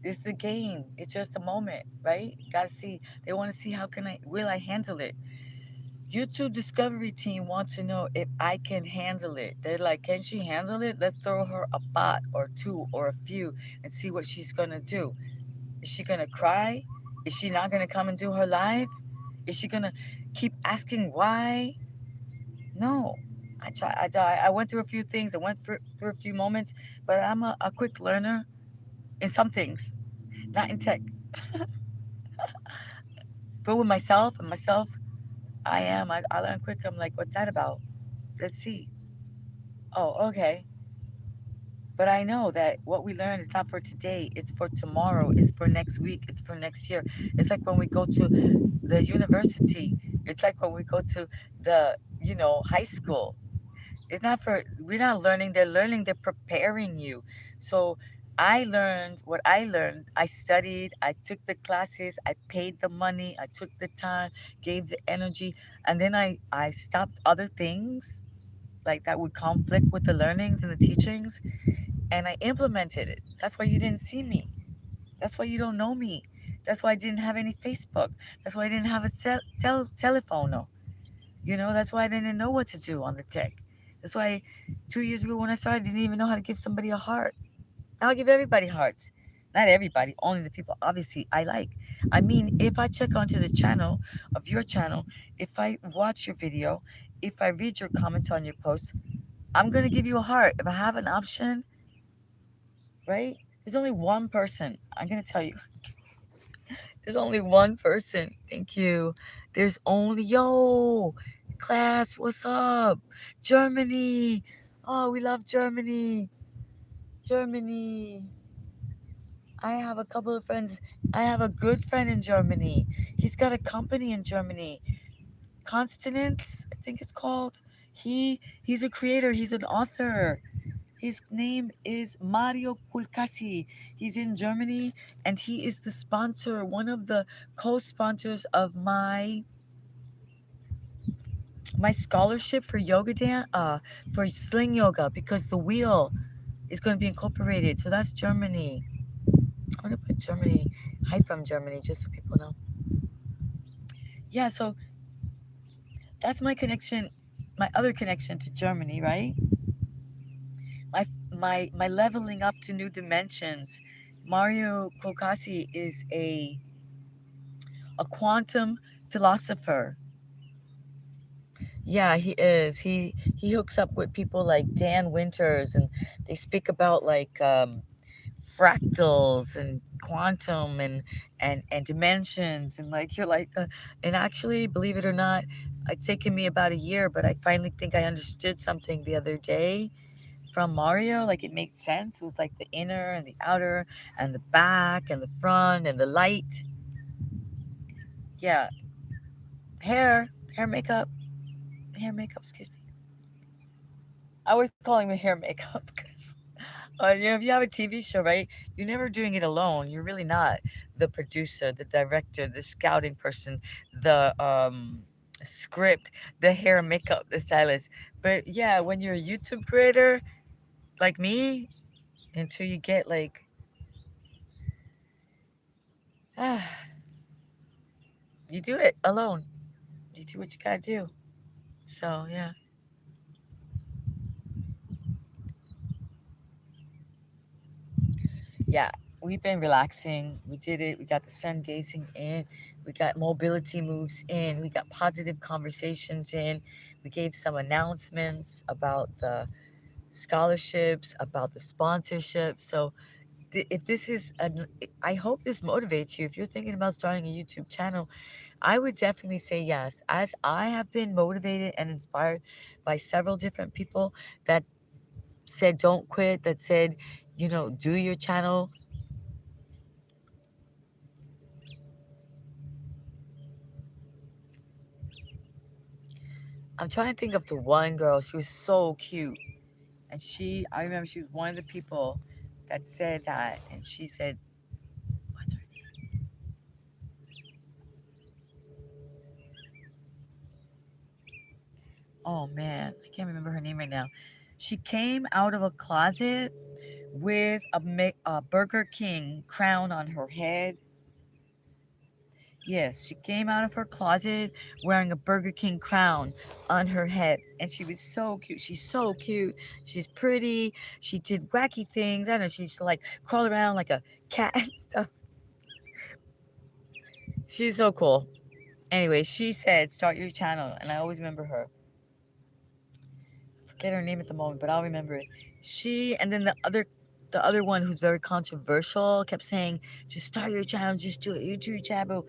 It's the game. It's just a moment, right? Gotta see. They want to see how can I will I handle it. YouTube Discovery team wants to know if I can handle it. They're like, can she handle it? Let's throw her a bot or two or a few and see what she's gonna do. Is she gonna cry? Is she not gonna come and do her live? Is she gonna keep asking why? No. I went through a few things. I went through a few moments, but I'm a quick learner in some things, not in tech. But with myself, I am. I learn quick. I'm like, what's that about? Let's see. Oh, okay. But I know that what we learn is not for today, it's for tomorrow, it's for next week, it's for next year. It's like when we go to the university, it's like when we go to the, high school. It's not for, we're not learning, they're preparing you. So I learned what I learned. I studied, I took the classes, I paid the money, I took the time, gave the energy, and then I stopped other things like that would conflict with the learnings and the teachings, and I implemented it. That's why you didn't see me. That's why you don't know me. That's why I didn't have any Facebook. That's why I didn't have a telephone. No. That's why I didn't know what to do on the tech. That's why 2 years ago when I started, I didn't even know how to give somebody a heart. Now I give everybody hearts. Not everybody, only the people obviously I like. I mean, if I check onto the channel of your channel, if I watch your video, if I read your comments on your post, I'm going to give you a heart. If I have an option, right? There's only one person. I'm gonna tell you. There's only one person. Thank you. There's only class. What's up, Germany? Oh, we love Germany. Germany. I have a couple of friends. I have a good friend in Germany. He's got a company in Germany. Constance, I think it's called. He's a creator. He's an author. His name is Mario Kulkasi. He's in Germany, and he is the sponsor, one of the co-sponsors of my scholarship for yoga dance, for sling yoga, because the wheel is going to be incorporated. So that's Germany. I'm gonna put Germany. Hi from Germany, just so people know. Yeah, so that's my connection, my other connection to Germany, right? My leveling up to new dimensions. Mario Kokasi is a quantum philosopher. Yeah, he is. He hooks up with people like Dan Winters, and they speak about like fractals and quantum and dimensions, and like you're like and actually, believe it or not, it's taken me about a year, but I finally think I understood something the other day from Mario. Like it made sense. It was like the inner and the outer and the back and the front and the light. Yeah, hair makeup, excuse me. I was calling it hair makeup because if you have a TV show, right, you're never doing it alone. You're really not the producer, the director, the scouting person, the script, the hair and makeup, the stylist. But yeah, when you're a YouTube creator like me, until you get like, you do it alone. You do what you gotta do. So yeah. Yeah, we've been relaxing. We did it. We got the sun gazing in. We got mobility moves in. We got positive conversations in. We gave some announcements about the scholarships, about the sponsorship. So if this is, I hope this motivates you. If you're thinking about starting a YouTube channel, I would definitely say yes. As I have been motivated and inspired by several different people that said don't quit, that said, do your channel. I'm trying to think of the one girl. She was so cute. And I remember she was one of the people that said that. And she said, what's her name? Oh man, I can't remember her name right now. She came out of a closet with a Burger King crown on her head. Yes, she came out of her closet wearing a Burger King crown on her head. And she was so cute. She's so cute. She's pretty. She did wacky things. I don't know. She used to like crawl around like a cat and stuff. She's so cool. Anyway, she said, start your channel. And I always remember her. I forget her name at the moment, but I'll remember it. She, and then the other one who's very controversial kept saying, just start your channel, just do a YouTube channel.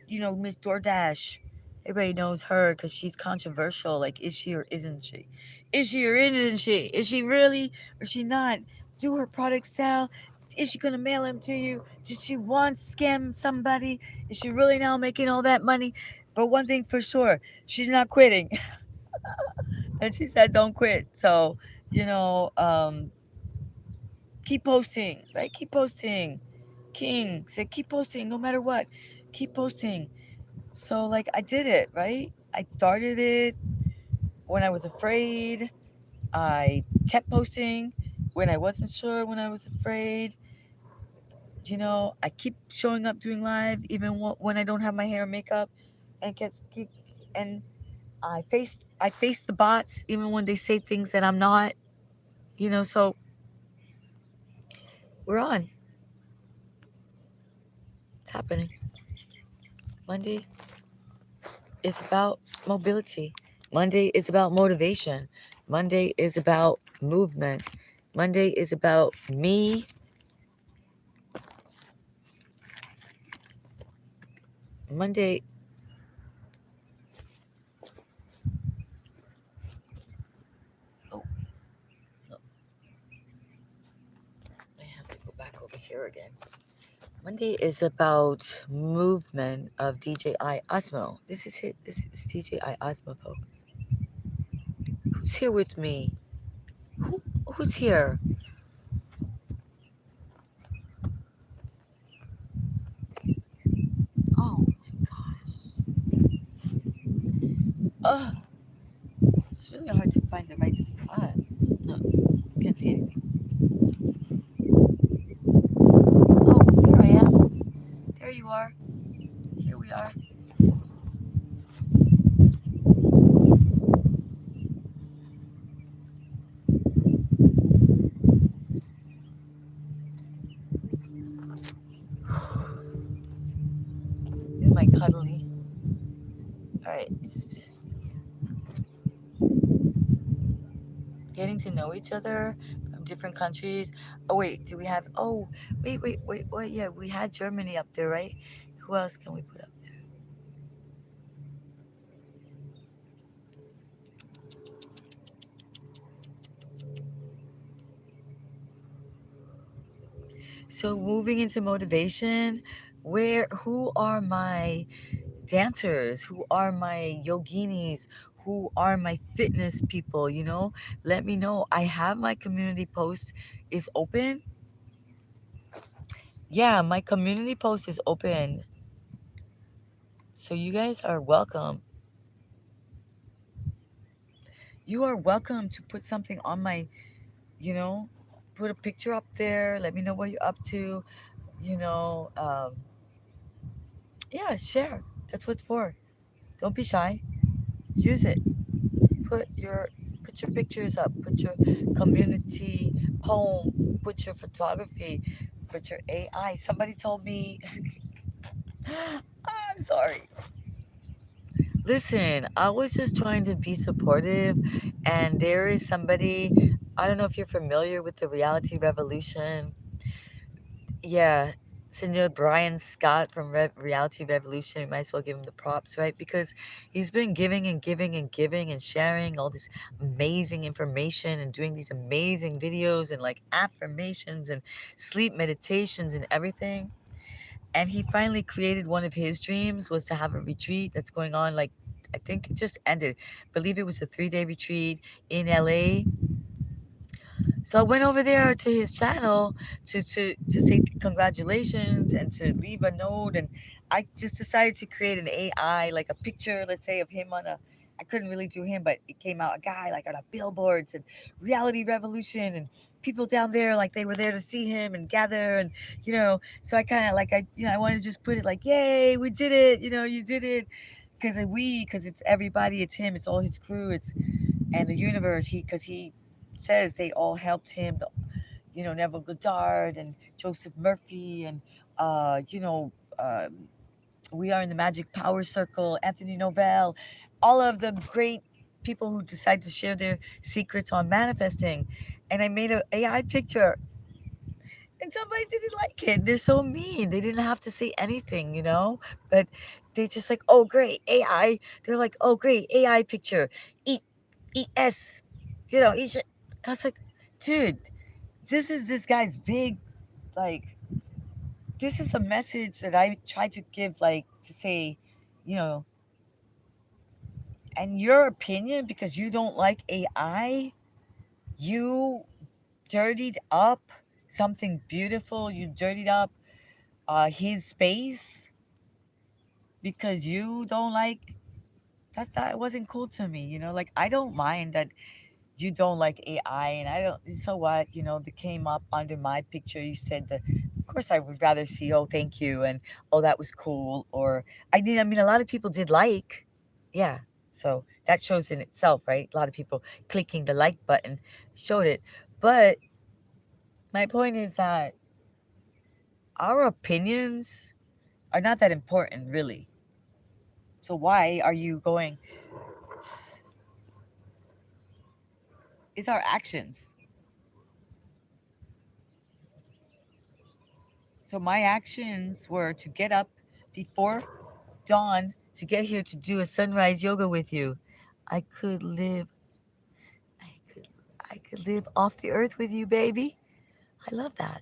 Miss DoorDash. Everybody knows her because she's controversial. Like, is she or isn't she? Is she or isn't she? Is she really or is she not? Do her products sell? Is she gonna mail them to you? Did she once scam somebody? Is she really now making all that money? But one thing for sure, she's not quitting. And she said, "Don't quit." So, you know, um, keep posting, right? Keep posting. King said, "Keep posting, no matter what. Keep posting." So, like, I did it, right? I started it when I was afraid. I kept posting when I wasn't sure, when I was afraid. I keep showing up doing live even when I don't have my hair and makeup, and and I face the bots even when they say things that I'm not. So we're on. It's happening. Monday is about mobility. Monday is about motivation. Monday is about movement. Monday is about me. Monday. Oh, no. I have to go back over here again. Monday is about movement of DJI Osmo. This is it. This is DJI Osmo, folks. Who's here with me? Who's here? Oh my gosh. Oh, it's really hard to find the right spot. No, can't see anything. Oh, here I am. There you are. Here we are. This is my cuddly. All right. It's getting to know each other from different countries. Oh wait, do we have? Oh, wait. Yeah, we had Germany up there, right? Who else can we put up there? So moving into motivation, who are my dancers? Who are my yoginis? Who are my fitness people? Let me know. I have my community post is open. Yeah, my community post is open. So you guys are welcome. You are welcome to put something on you know, put a picture up there. Let me know what you're up to. You know, um, yeah, share. That's what it's for. Don't be shy. Use it. Put your put your pictures up. Put your community poem. Put your photography. Put your AI. Somebody told me. I'm sorry. Listen, I was just trying to be supportive, and there is somebody. I don't know if you're familiar with the Reality Revolution. Yeah, Senor Brian Scott from Reality Revolution. You might as well give him the props, right? Because he's been giving and giving and giving and sharing all this amazing information and doing these amazing videos and like affirmations and sleep meditations and everything. And he finally created one of his dreams was to have a retreat that's going on like I think it just ended. I believe it was a 3-day retreat in LA. So I went over there to his channel to say congratulations and to leave a note. And I just decided to create an AI, like a picture, let's say, of him on a. I couldn't really do him, but it came out a guy like on a billboards and reality revolution and people down there like they were there to see him and gather and so I kind of like I wanted to just put it like yay we did it, you did it, because it's everybody, it's him, it's all his crew, it's and the universe, because he says they all helped him, Neville Goddard and Joseph Murphy and uh you know uh, we are in the magic power circle, Anthony Novell, all of the great people who decide to share their secrets on manifesting. And I made an AI picture and somebody didn't like it. They're so mean. They didn't have to say anything. But they just like, oh great, AI. They're like, oh great, AI picture. Eat ES. Eat shit. I was like, dude, this is this guy's big, like, this is a message that I try to give, like, to say, you know, and your opinion, because you don't like AI, you dirtied up something beautiful. You dirtied up his space because you don't like that wasn't cool to me. Like, I don't mind that you don't like AI, and I don't. So what? That came up under my picture. You said that. Of course, I would rather see. Oh, thank you, and oh, that was cool. Or I did. I mean, a lot of people did like. Yeah. So that shows in itself, right? A lot of people clicking the like button showed it. But my point is that our opinions are not that important, really. So why are you going? It's our actions. So my actions were to get up before dawn to get here to do a sunrise yoga with you. I could live I could I could live off the earth with you, baby. I love that.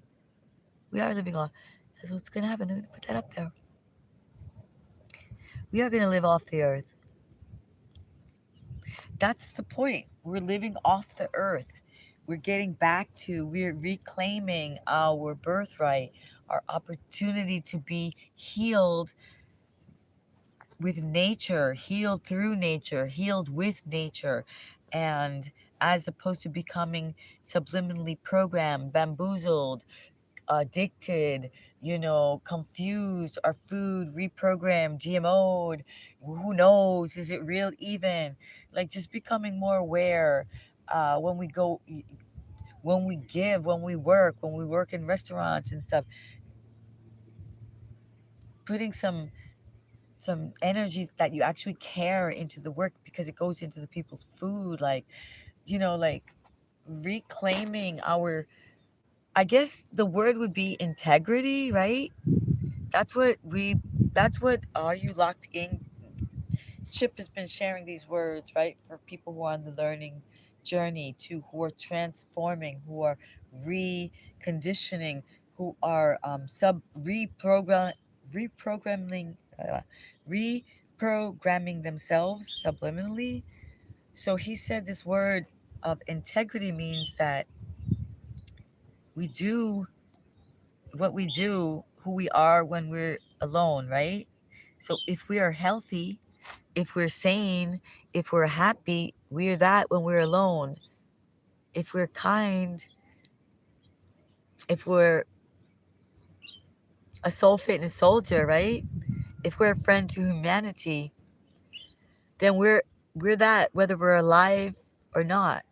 We are living off. That's what's gonna happen. I'm gonna put that up there. We are gonna live off the earth. That's the point. We're living off the earth. We're reclaiming our birthright, our opportunity to be healed with nature, healed through nature, healed with nature, and as opposed to becoming subliminally programmed, bamboozled, addicted, confused, our food reprogrammed, GMO'd, who knows, is it real even? Like, just becoming more aware when we go, when we give, when we work in restaurants and stuff, putting some energy that you actually care into the work because it goes into the people's food, like reclaiming our, I guess the word would be integrity, right? That's what Are You Locked In? Chip has been sharing these words, right, for people who are on the learning journey, to who are transforming, who are reconditioning, who are reprogramming, reprogramming themselves subliminally. So he said this word of integrity means that we do what we do, who we are when we're alone, right? So if we are healthy, if we're sane, if we're happy, we're that when we're alone. If we're kind, if we're a soul fitness soldier, right? If we're a friend to humanity, then we're that whether we're alive or not.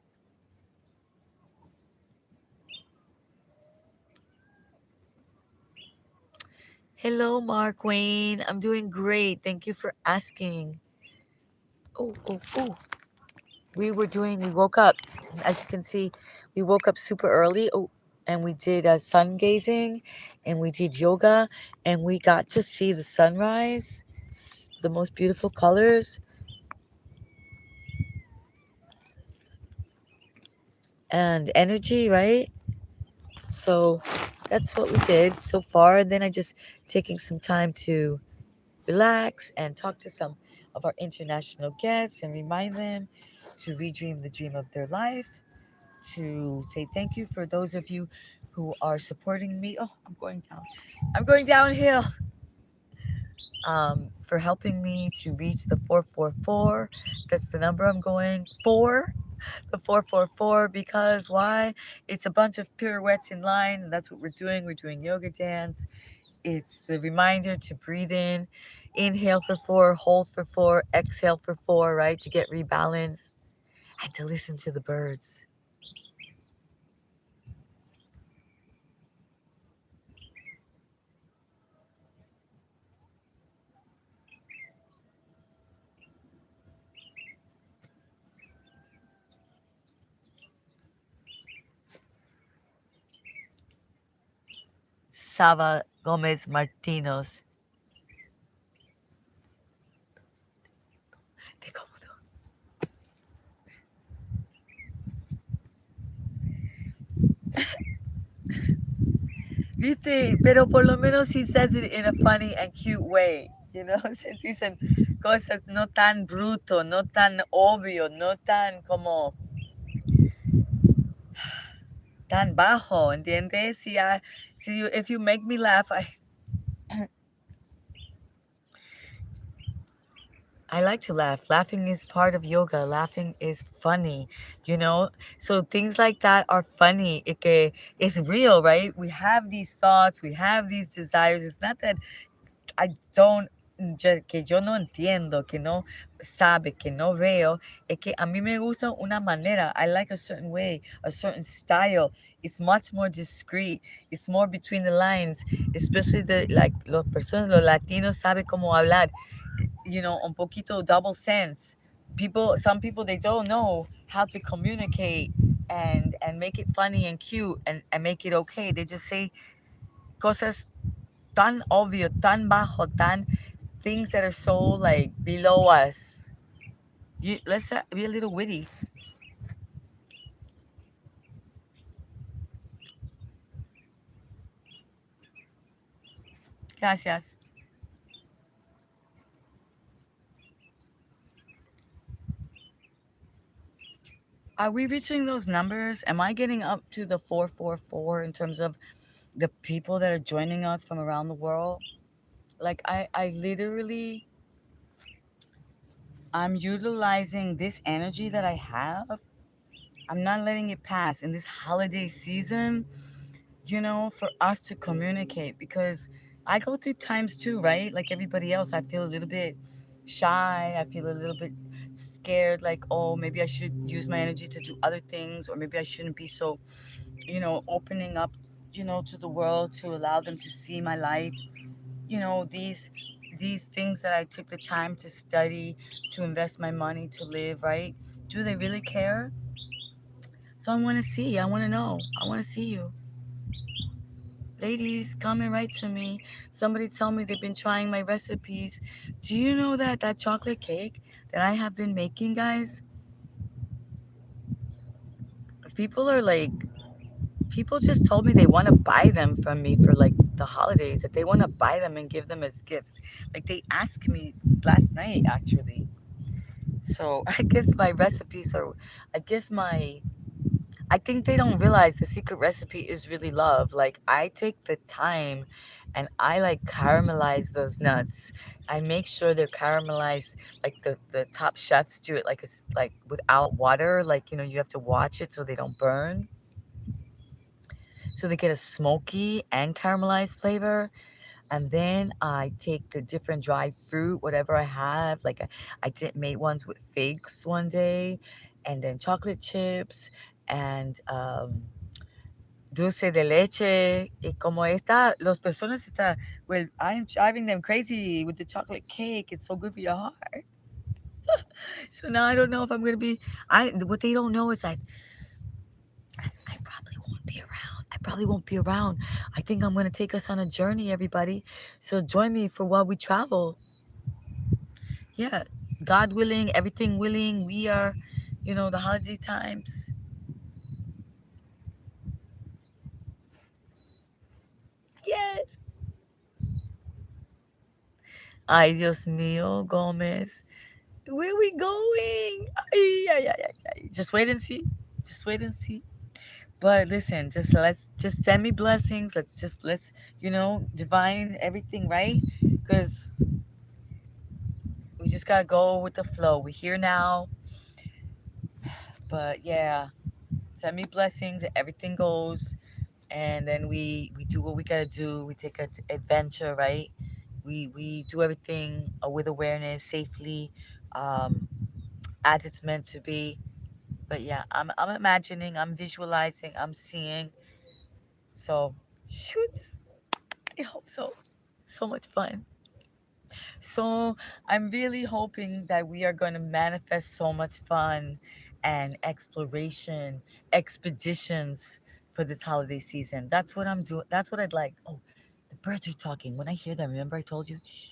Hello, Mark Wayne. I'm doing great. Thank you for asking. Oh, oh, oh. We woke up, as you can see, we woke up super early. Oh, and we did sun gazing and we did yoga and we got to see the sunrise, the most beautiful colors and energy, right? So that's what we did so far. And then I just taking some time to relax and talk to some of our international guests and remind them to redream the dream of their life, to say thank you for those of you who are supporting me. Oh, I'm going down. I'm going downhill. For helping me to reach the 444. That's the number I'm going for. The 444, because why? It's a bunch of pirouettes in line, and that's what we're doing. We're doing yoga dance. It's the reminder to breathe in, inhale for 4, hold for 4, exhale for 4, right? To get rebalanced and to listen to the birds. Sava Gomez Martinos. Qué cómodo. Viste, pero por lo menos he says it in a funny and cute way. You know, se dicen cosas no tan bruto, no tan obvio, no tan como tan bajo, ¿entiendes? If you make me laugh, I like to laugh. Laughing is part of yoga. Laughing is funny, you know? So things like that are funny. It's real, right? We have these thoughts, we have these desires. It's not that I don't, que yo no entiendo, que no sabe, que no veo. Es que a mí me gusta una manera. I like a certain way, a certain style. It's much more discreet. It's more between the lines. Especially los personas, los latinos saben cómo hablar, un poquito double sense. Some people, they don't know how to communicate and make it funny and cute and make it okay. They just say cosas tan obvio, tan bajo, tan things that are so like below us. Let's be a little witty. Gracias. Are we reaching those numbers? Am I getting up to the 444 in terms of the people that are joining us from around the world? Like I literally, I'm utilizing this energy that I have. I'm not letting it pass in this holiday season, for us to communicate, because I go through times too, right? Like everybody else, I feel a little bit shy. I feel a little bit scared, like, oh, maybe I should use my energy to do other things, or maybe I shouldn't be so, opening up, to the world to allow them to see my life. These things that I took the time to study, to invest my money to live, right? Do they really care? So I want to see. I want to know. I want to see you. Ladies, come and write to me. Somebody tell me they've been trying my recipes. Do you know that chocolate cake that I have been making, guys? People are like, people just told me they want to buy them from me for like the holidays, that they want to buy them and give them as gifts. Like they asked me last night, actually. So I guess my recipes are, I guess my I think they don't realize the secret recipe is really love. Like I take the time and I like caramelize those nuts. I make sure they're caramelized, like the top chefs do it, like it's like without water, like you have to watch it so they don't burn. So they get a smoky and caramelized flavor. And then I take the different dried fruit, whatever I have. Like I did made ones with figs one day, and then chocolate chips and dulce de leche. Y como esta, los personas está, well, I'm driving them crazy with the chocolate cake. It's so good for your heart. So now I don't know if I'm gonna be. What they don't know is that I probably won't be around. I probably won't be around. I think I'm gonna take us on a journey, everybody. So join me for while we travel. Yeah, God willing, everything willing. We are, the holiday times. Yes. Ay, Dios mío, Gómez. Where are we going? Ay, ay, ay, ay, ay. Just wait and see. Just wait and see. But listen, just send me blessings. Let's divine everything, right? Because we just gotta go with the flow. We're here now. But yeah, send me blessings. Everything goes, and then we do what we gotta do. We take an adventure, right? We do everything with awareness, safely, um, as it's meant to be. But yeah, I'm imagining, I'm visualizing, I'm seeing. So shoot, I hope so. So much fun. So I'm really hoping that we are going to manifest so much fun and exploration, expeditions for this holiday season. That's what I'm doing. That's what I'd like. Oh, the birds are talking. When I hear them, remember I told you? Shh.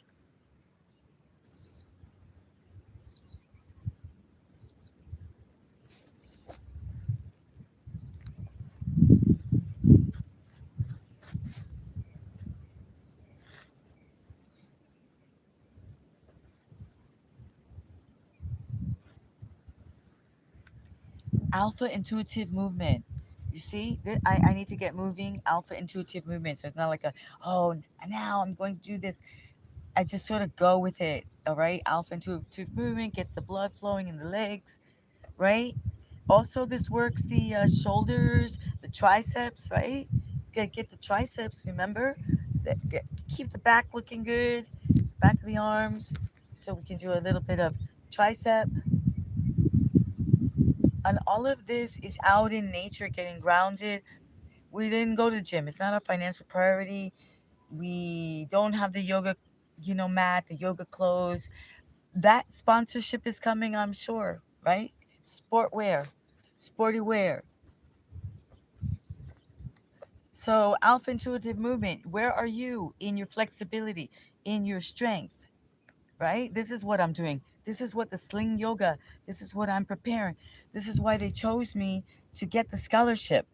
Alpha intuitive movement. You see, I need to get moving. Alpha intuitive movement. So it's not like oh, now I'm going to do this. I just sort of go with it. All right. Alpha intuitive movement gets the blood flowing in the legs, right? Also, this works the shoulders, the triceps, right? Get the triceps, remember? Keep the back looking good, back of the arms. So we can do a little bit of tricep. And all of this is out in nature, getting grounded. We didn't go to the gym. It's not a financial priority. We don't have the yoga, mat, the yoga clothes. That sponsorship is coming, I'm sure, right? Sport wear, sporty wear. So, alpha intuitive movement, where are you in your flexibility, in your strength, right? This is what I'm doing. This is what the sling yoga, this is what I'm preparing. This is why they chose me to get the scholarship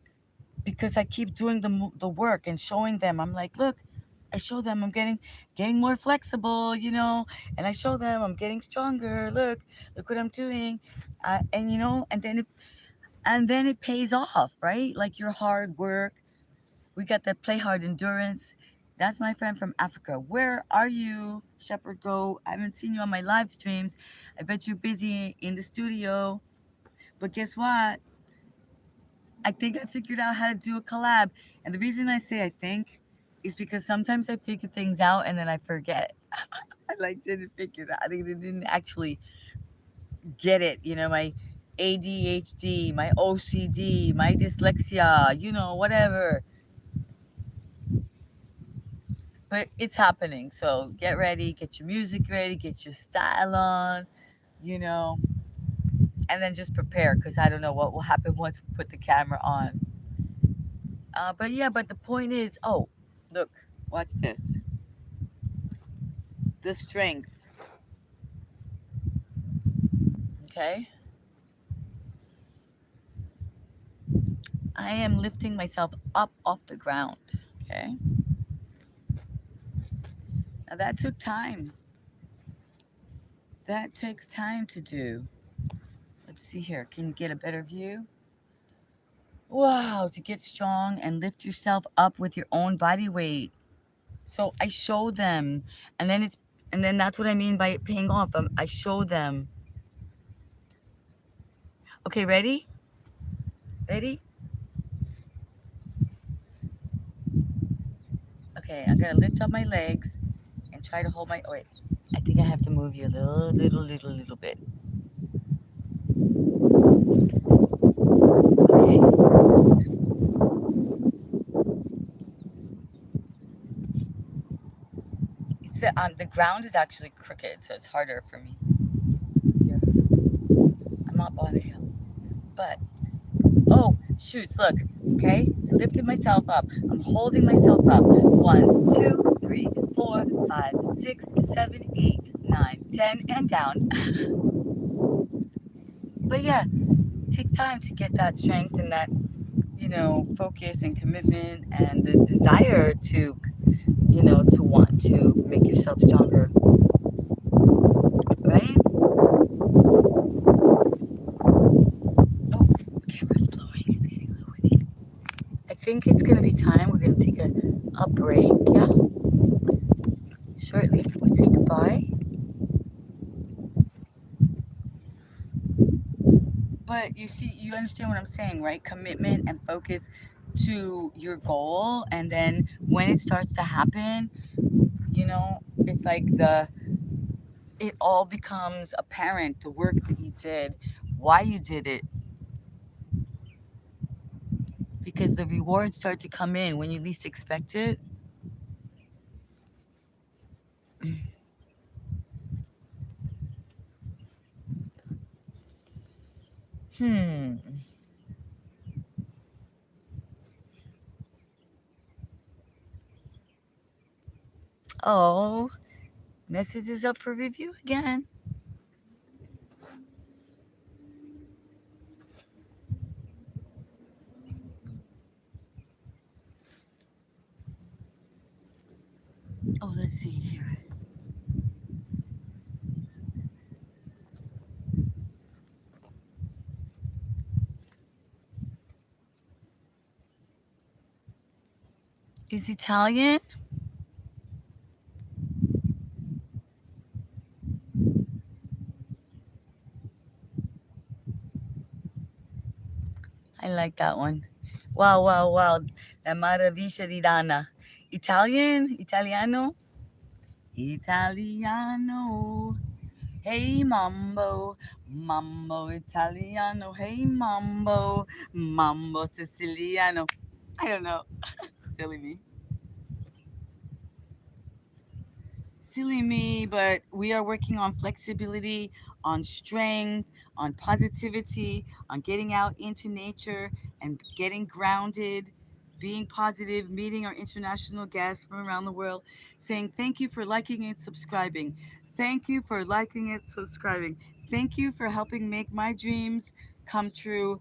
because I keep doing the work and showing them. I'm like, look, I show them I'm getting more flexible, and I show them I'm getting stronger. Look what I'm doing. And then it pays off, right? Like your hard work. We got that play hard endurance. That's my friend from Africa. Where are you, Shepherd Go? I haven't seen you on my live streams. I bet you're busy in the studio. But guess what? I think I figured out how to do a collab. And the reason I say I think is because sometimes I figure things out and then I forget. I like didn't figure it out. I didn't actually get it. My ADHD, my OCD, my dyslexia, whatever. But it's happening. So get ready, get your music ready, get your style on, you know, and then just prepare because I don't know what will happen once we put the camera on. But yeah, but the point is, oh, look, watch this. The strength, okay? I am lifting myself up off the ground, okay? Now that took time. That takes time to do. Let's see here. Can you get a better view? Wow, to get strong and lift yourself up with your own body weight. So I show them, and then that's what I mean by it paying off. I show them. Okay, ready? Ready? Okay, I'm gonna lift up my legs and try to hold my. Oh, wait, I think I have to move you a little bit. Okay. The ground is actually crooked, so it's harder for me. Here, I'm up on a hill, but oh, shoots, look. Okay, I lifted myself up. I'm holding myself up. 1, 2, 3, 4, 5, 6, 7, 8, 9, 10, and down. But yeah, it takes time to get that strength and that, focus and commitment and the desire to want to make yourself stronger, right? think it's going to be time. We're going to take a break. Yeah. Shortly, we say goodbye. But you see, you understand what I'm saying, right? Commitment and focus to your goal. And then when it starts to happen, it's like it all becomes apparent, the work that you did, why you did it, because the rewards start to come in when you least expect it. Hmm. Oh, message is up for review again. Oh, let's see here. Is Italian? I like that one. Wow, wow, wow. La maravilla di Dana. Italian? Italiano? Italiano. Hey mambo, mambo Italiano. Hey mambo, mambo Siciliano. I don't know. Silly me. Silly me, but we are working on flexibility, on strength, on positivity, on getting out into nature and getting grounded, being positive, meeting our international guests from around the world, saying thank you for liking and subscribing. Thank you for liking and subscribing. Thank you for helping make my dreams come true,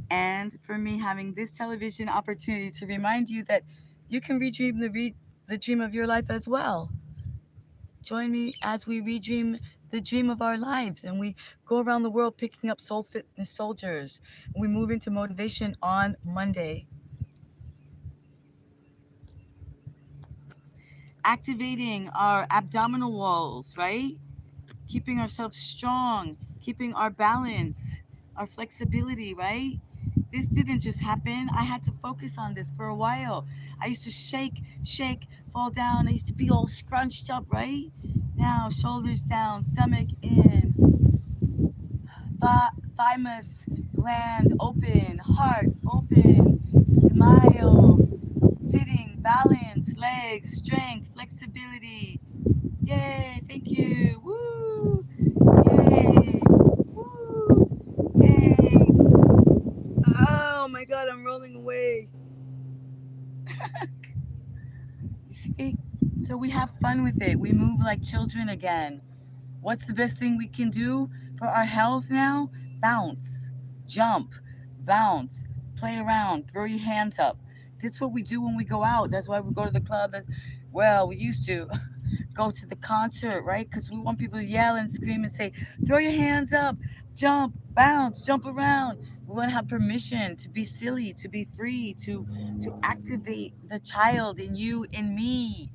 and for me having this television opportunity to remind you that you can redream the dream of your life as well. Join me as we redream the dream of our lives and we go around the world picking up soul fitness soldiers. We move into motivation on Monday. Activating our abdominal walls, right? Keeping ourselves strong, keeping our balance, our flexibility, right? This didn't just happen. I had to focus on this for a while. I used to shake, shake, fall down. I used to be all scrunched up, right? Now, shoulders down, stomach in, thymus gland open, heart open, smile, sitting, balance, legs, strength, flexibility. Yay, thank you. Woo! Yay! Woo! Yay! Oh my god, I'm rolling away. You see? So we have fun with it. We move like children again. What's the best thing we can do for our health now? Bounce, jump, bounce, play around, throw your hands up. That's what we do when we go out. That's why we go to the club. Well, we used to go to the concert, right? Because we want people to yell and scream and say, throw your hands up, jump, bounce, jump around. We want to have permission to be silly, to be free, to activate the child in you, in me,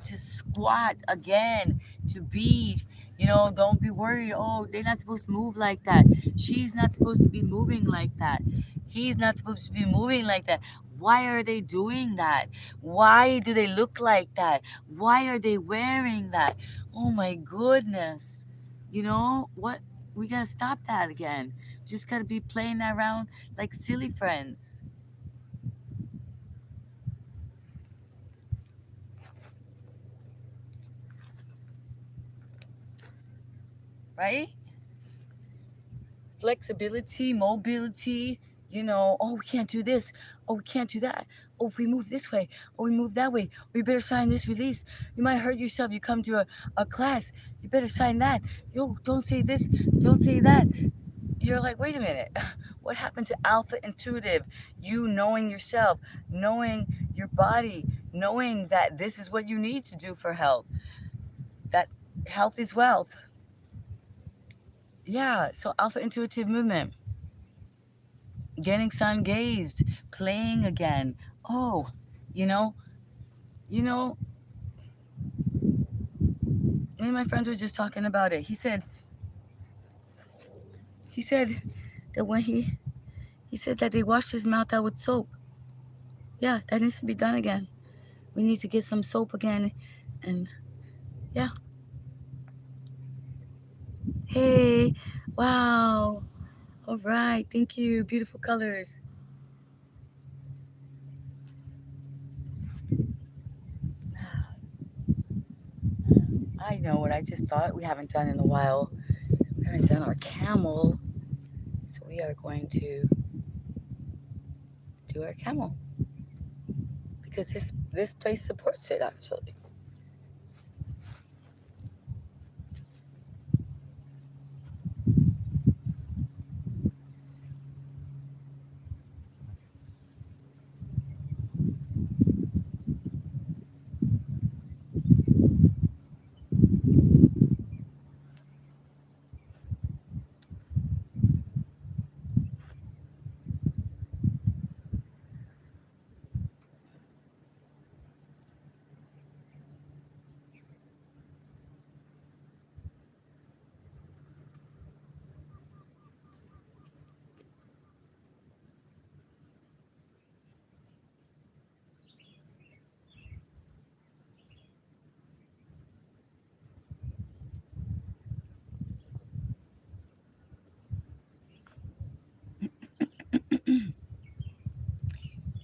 to squat again, to be. Don't be worried. Oh, they're not supposed to move like that. She's not supposed to be moving like that. He's not supposed to be moving like that. Why are they doing that? Why do they look like that? Why are they wearing that? Oh my goodness. You know what? We gotta stop that again. Just gotta be playing around like silly friends, right? Flexibility, mobility. Oh, we can't do this. Oh, we can't do that. Oh, if we move this way. Oh, we move that way. We better sign this release. You might hurt yourself. You come to a class. You better sign that. Yo, don't say this. Don't say that. You're like, wait a minute. What happened to alpha intuitive? You knowing yourself, knowing your body, knowing that this is what you need to do for health. That health is wealth. Yeah, so alpha intuitive movement, getting sun gazed, playing again. Oh, you know, you know, me and my friends were just talking about it. He said that when he said that they washed his mouth out with soap. Yeah, that needs to be done again. We need to get some soap again, and yeah. Hey, wow. All right, thank you. Beautiful colors. I know what I just thought we haven't done in a while. We haven't done our camel, so we are going to do our camel because this place supports it actually.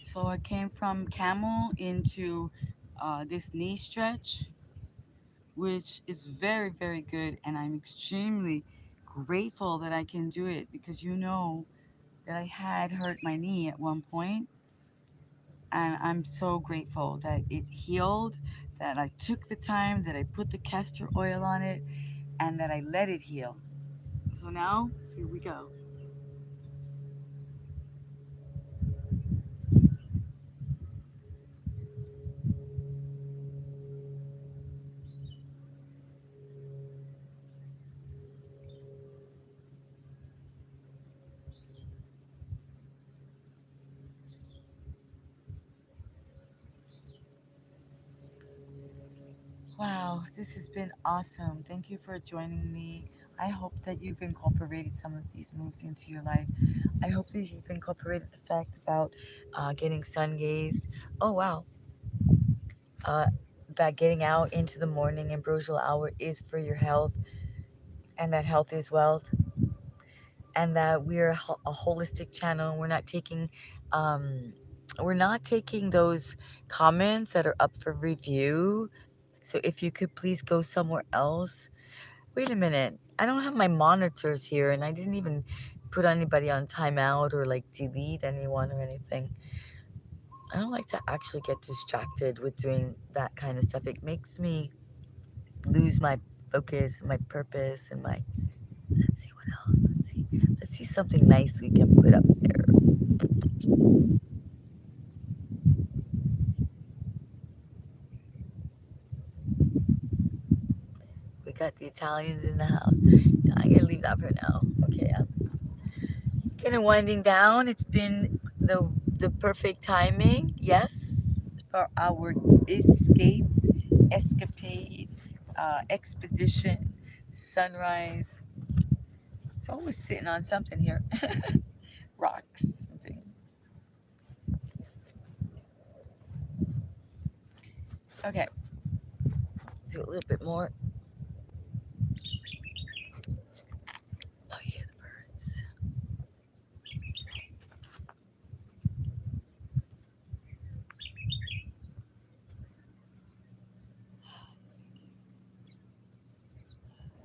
So I came from camel into this knee stretch, which is very, very good. And I'm extremely grateful that I can do it because you know that I had hurt my knee at one point, and I'm so grateful that it healed, that I took the time, that I put the castor oil on it, and that I let it heal. So now, here we go. Wow, this has been awesome. Thank you for joining me. I hope that you've incorporated some of these moves into your life. I hope that you've incorporated the fact about getting sun gazed. Oh, wow. Uh, that getting out into the morning ambrosial hour is for your health, and that health is wealth, and that we're a holistic channel. And um, we're not taking those comments that are up for review. So if you could please go somewhere else. Wait a minute. I don't have my monitors here, and I didn't even put anybody on timeout or like delete anyone or anything. I don't like to actually get distracted with doing that kind of stuff. It makes me lose my focus, my purpose, and my. Let's see what else. Let's see. Let's see something nice we can put up there. We got the Italians in the house. I'm gonna leave that for now. Okay, I'm kind of winding down. It's been the perfect timing. Yes, for our escapade, expedition, sunrise. It's always sitting on something here. Rocks and things. Okay, do a little bit more. Oh, yeah, the birds.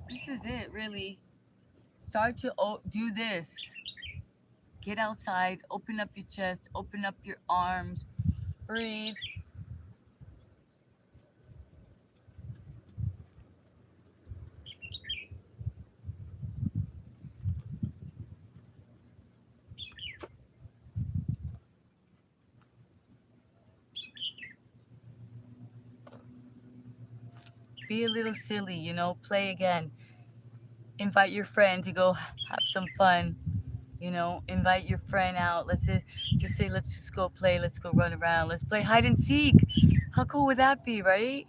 This is it, really. Start to do this. Get outside, open up your chest, open up your arms, breathe. Be a little silly, play again. Invite your friend to go have some fun, invite your friend out. Let's Just say, let's just go play, let's go run around, let's play hide and seek. How cool would that be, right?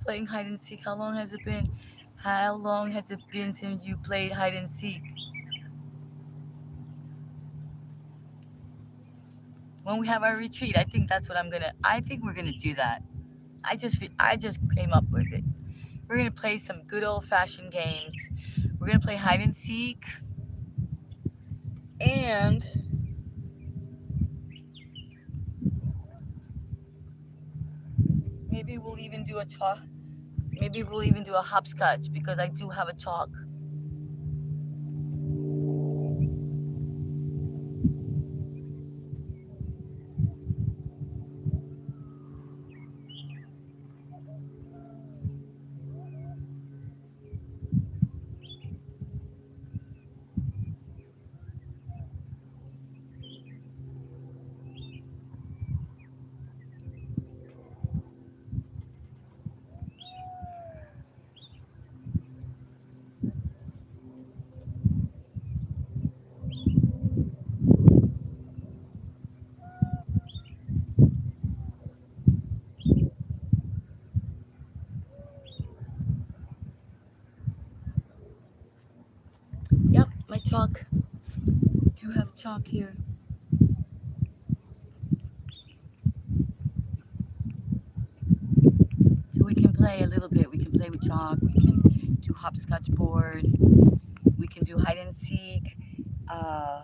Playing hide and seek. How long has it been? How long has it been since you played hide and seek? When we have our retreat, I think that's what I think we're gonna do that. I just came up with it. We're gonna play some good old fashioned games. We're gonna play hide and seek, and maybe we'll even do a chalk. Maybe we'll even do a hopscotch because I do have a chalk. Yep, my chalk. I do have chalk here. So we can play a little bit. We can play with chalk. We can do hopscotch board. We can do hide and seek. Uh,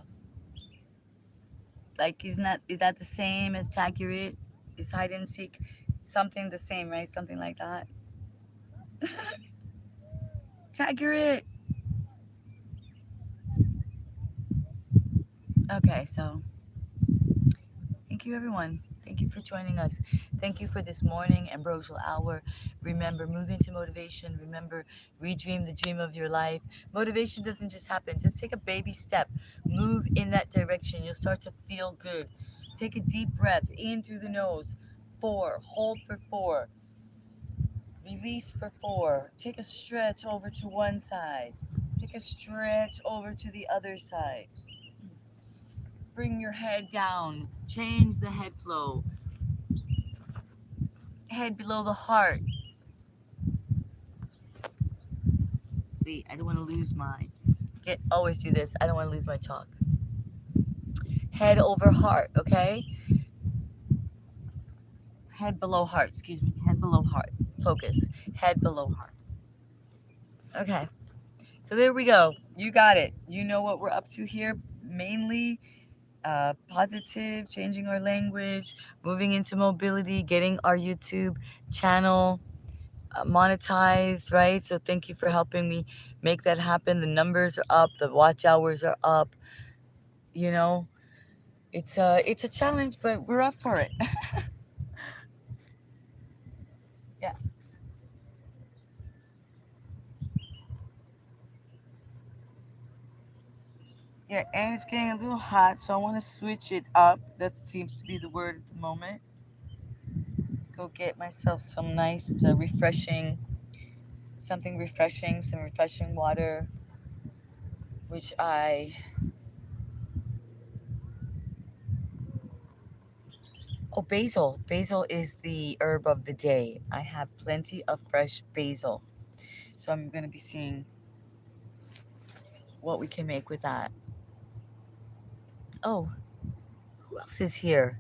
like, is that the same as tag your it? Is hide and seek something the same, right? Something like that. Tag your it. Okay, so thank you, everyone. Thank you for joining us. Thank you for this morning ambrosial hour. Remember, move into motivation. Remember, redream the dream of your life. Motivation doesn't just happen. Just take a baby step. Move in that direction. You'll start to feel good. Take a deep breath in through the nose. 4. Hold for 4. Release for 4. Take a stretch over to one side. Take a stretch over to the other side. Bring your head down. Change the head flow. Head below the heart. Wait, I don't want to lose my. Always do this. I don't want to lose my chalk. Head over heart, okay? Head below heart, excuse me. Head below heart. Focus. Head below heart. Okay. So there we go. You got it. You know what we're up to here. Mainly positive, changing our language, moving into mobility, getting our YouTube channel monetized, right? So thank you for helping me make that happen. The numbers are up, the watch hours are up. You know, it's a challenge, but we're up for it. Yeah. Yeah, and it's getting a little hot, so I want to switch it up. That seems to be the word at the moment. Go get myself some nice, refreshing, something refreshing, some refreshing water, which I. Oh, basil. Basil is the herb of the day. I have plenty of fresh basil. So I'm going to be seeing what we can make with that. Oh, who else is here?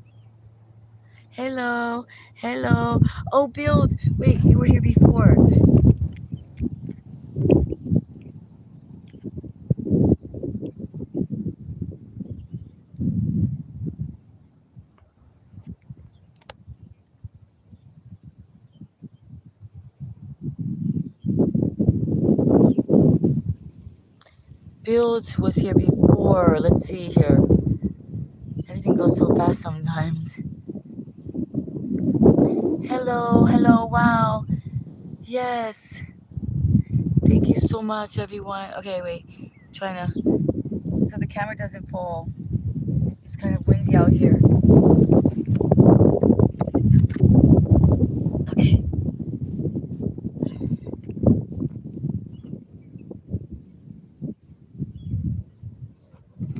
Hello. Hello. Oh, Build. Wait, you were here before. Build was here before. Let's see here. Everything goes so fast sometimes. Hello. Hello. Wow. Yes. Thank you so much, everyone. Okay, wait. Trying to. So the camera doesn't fall. It's kind of windy out here. Okay.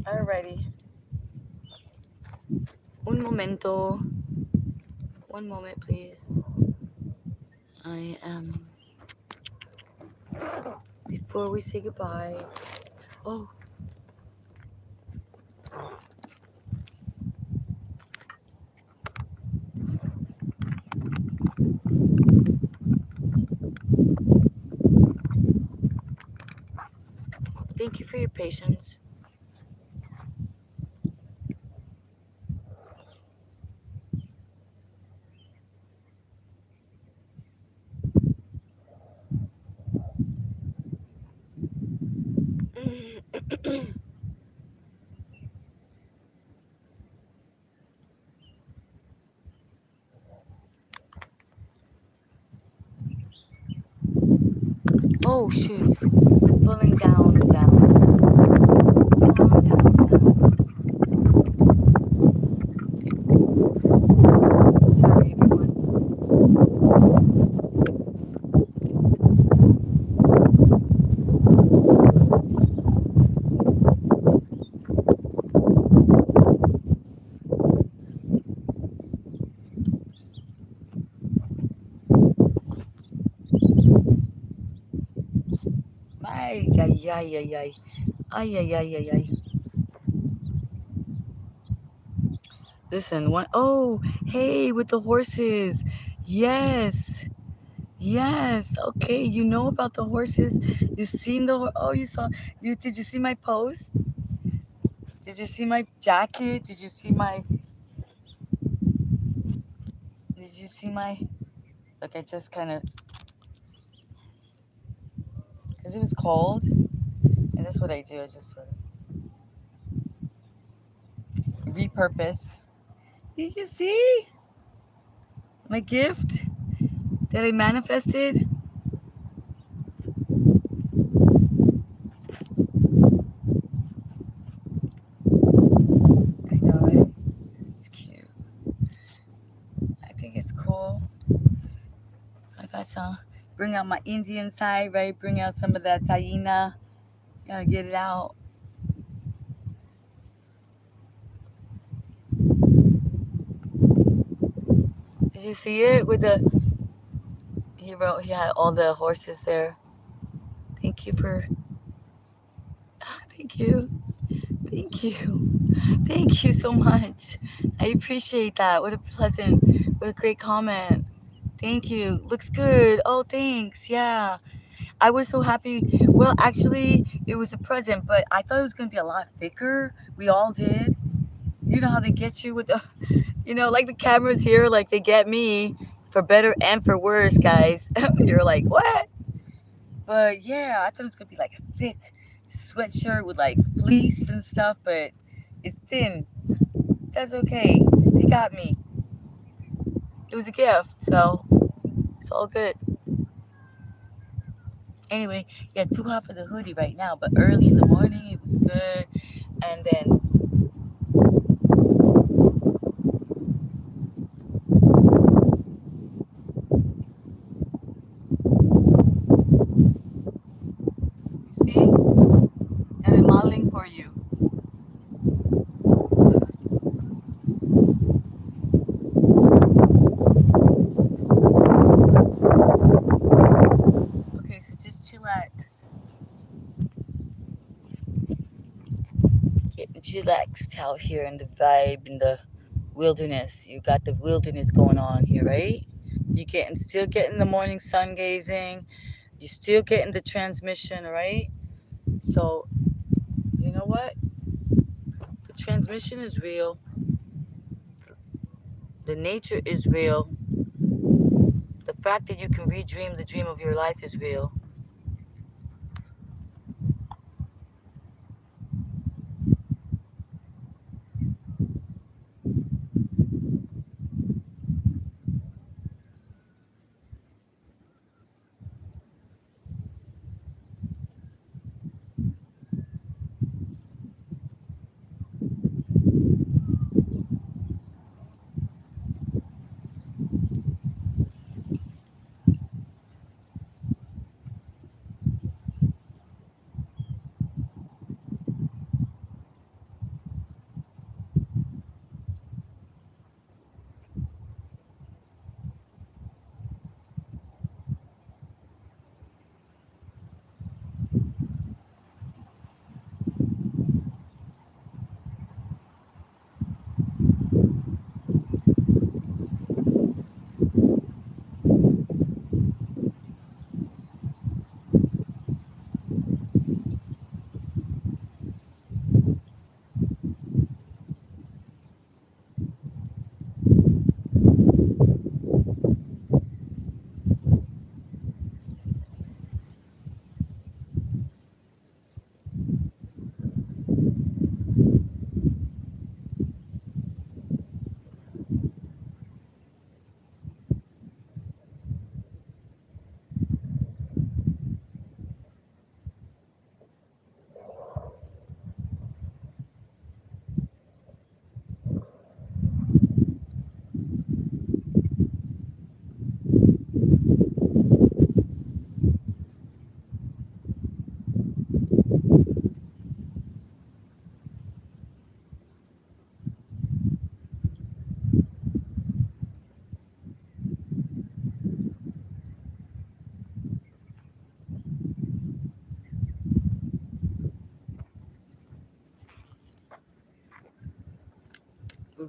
Alrighty. momento. One moment, please. I am. Before we say goodbye. Oh. Thank you for your patience. Oh, shoot. Falling down, down. Sorry, everyone. Ay, ay, ay, ay, ay. Ay, ay, ay, ay, ay. Listen, one. Oh, hey, with the horses. Yes. Yes. Okay. You know about the horses. You seen the. Oh, you saw. You did you see my post? Did you see my jacket? Did you see my? Did you see my? Look, I just kind of because it was cold, and that's what I do. I just sort of repurpose. Did you see my gift that I manifested? I know, right? It's cute. I think it's cool. I got some. Bring out my Indian side, right? Bring out some of that taina. Gotta get it out. Did you see it with the? He wrote. He had all the horses there. Thank you for. Thank you. Thank you. Thank you so much. I appreciate that. What a pleasant. What a great comment. Thank you. Looks good. Oh, thanks. Yeah. I was so happy. Well, actually, it was a present, but I thought it was going to be a lot thicker. We all did. You know how they get you with the, like the cameras here, like they get me for better and for worse, guys. You're like, what? But yeah, I thought it was going to be like a thick sweatshirt with like fleece and stuff, but it's thin. That's okay. They got me. It was a gift, so it's all good. Anyway, yeah, too hot for the hoodie right now, but early in the morning it was good. And then, see, and I'm modeling for you. Okay, so just chillax. Getting chillaxed out here in the vibe in the wilderness. You got the wilderness going on here, right? You still getting the morning sun gazing. You still getting the transmission, right? So you know what? The transmission is real. The nature is real. The fact that you can redream the dream of your life is real.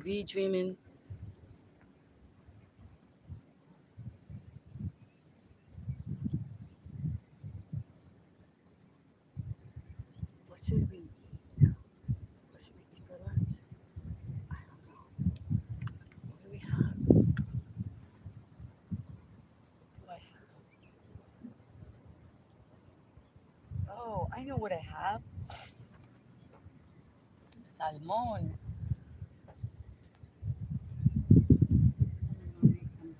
be dreaming. What should we eat? What should we eat for lunch? I don't know. What do we have? What do I have? Oh, I know what I have. Salmon. I'm gonna make some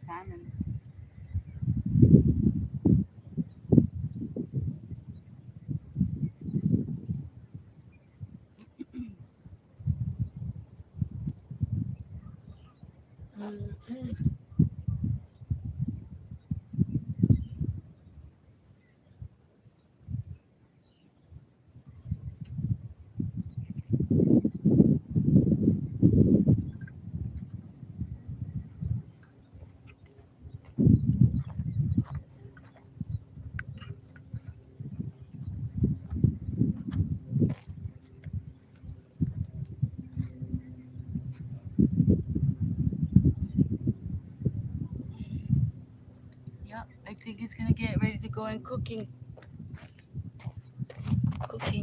salmon. Yep, I think it's gonna get ready to go and cooking.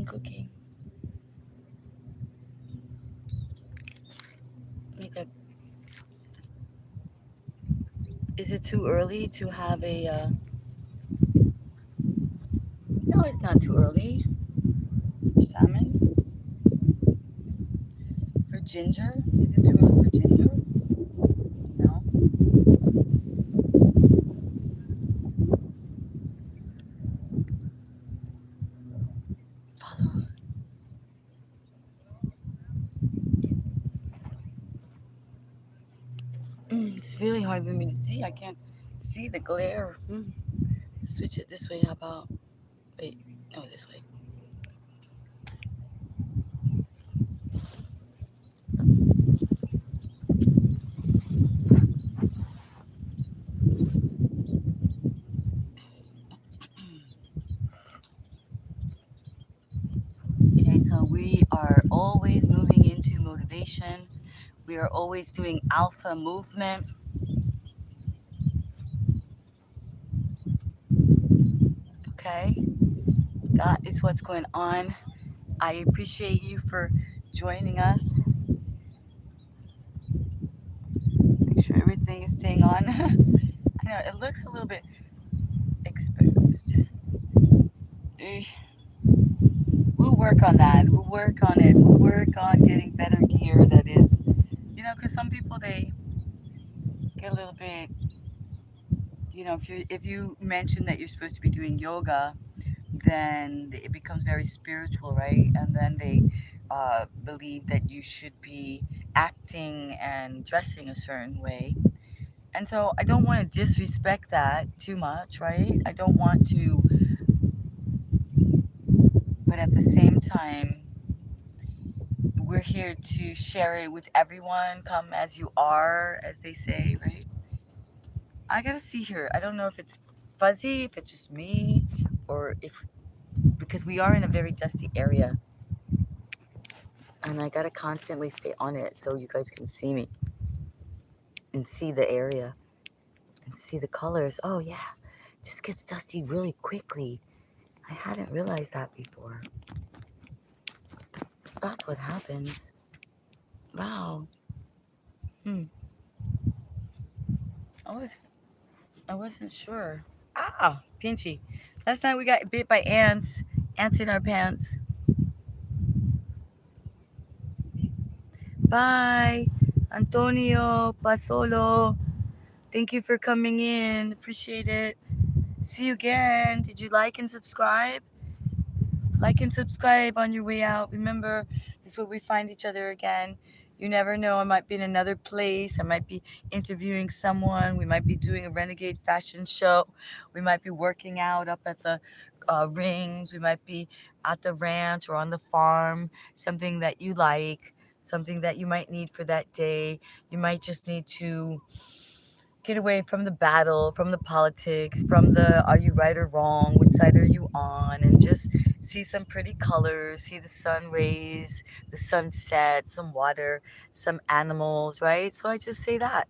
Cooking. Make a. Is it too early to have a? No, it's not too early. Salmon for ginger. Is it too early for ginger? No. Follow. It's really hard for me to see. I can't see the glare. Switch it this way. How about? Wait. No, this way. Okay, so we are always moving into motivation. We are always doing alpha movement. Okay, that is what's going on. I appreciate you for joining us. Make sure everything is staying on. I know it looks a little bit exposed. Eh, we'll work on that. We'll work on it. We'll work on getting better gear that is, because some people they get a little bit, if you mention that you're supposed to be doing yoga, then it becomes very spiritual, right? And then they believe that you should be acting and dressing a certain way. And so I don't want to disrespect that too much, right? I don't want to, but at the same time, we're here to share it with everyone. Come as you are, as they say, right? I gotta see here. I don't know if it's fuzzy, if it's just me, or if because we are in a very dusty area, and I gotta constantly stay on it so you guys can see me and see the area and see the colors. Oh yeah, it just gets dusty really quickly. I hadn't realized that before. That's what happens. Wow. Hmm. I was I wasn't sure. Ah, pinchy. Last night we got bit by ants. Ants in our pants. Bye, Antonio Pasolo. Thank you for coming in. Appreciate it. See you again. Did you like and subscribe? Like and subscribe on your way out. Remember, this is where we find each other again. You never know. I might be in another place. I might be interviewing someone. We might be doing a renegade fashion show. We might be working out up at the rings. We might be at the ranch or on the farm. Something that you like, something that you might need for that day. You might just need to get away from the battle, from the politics, from the are you right or wrong, which side are you on, and just see some pretty colors, see the sun rays, the sunset, some water, some animals, right? So I just say that.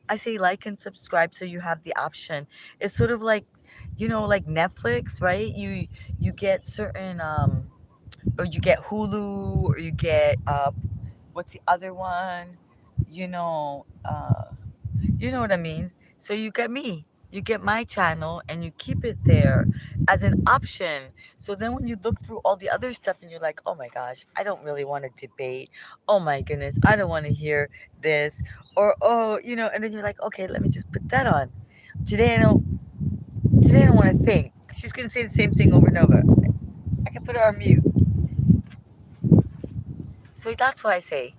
I say like and subscribe so you have the option. It's sort of like, like Netflix, right? You get certain or you get Hulu, or you get what's the other one? You know, you know what I mean? So you get me. You get my channel and you keep it there as an option. So then when you look through all the other stuff and you're like, oh my gosh, I don't really want to debate. Oh my goodness, I don't want to hear this. Or, oh, and then you're like, okay, let me just put that on. Today I don't today I don't want to think. She's gonna say the same thing over and over. I can put her on mute. So that's why I say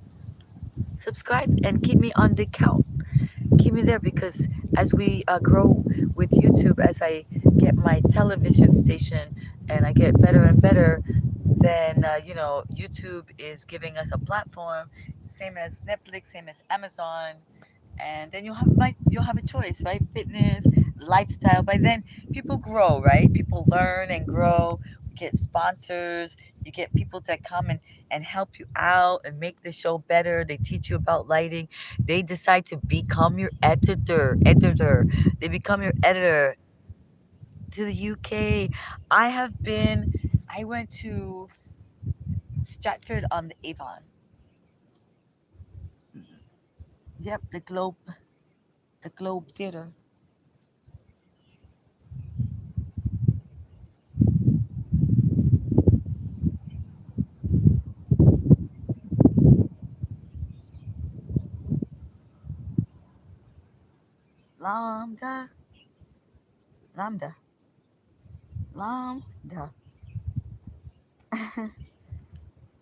subscribe and keep me on the count. Keep me there, because as we grow with YouTube, as I get my television station and I get better and better, then YouTube is giving us a platform, same as Netflix, same as Amazon, and then you'll have a choice, right? Fitness, lifestyle. By then, people grow, right? People learn and grow. You get sponsors. You get people that come and help you out and make the show better. They teach you about lighting. They decide to become your editor. They become your editor. To the UK, I have been. I went to Stratford on the Avon. Yep, the Globe Theater. Lambda, lambda, lambda.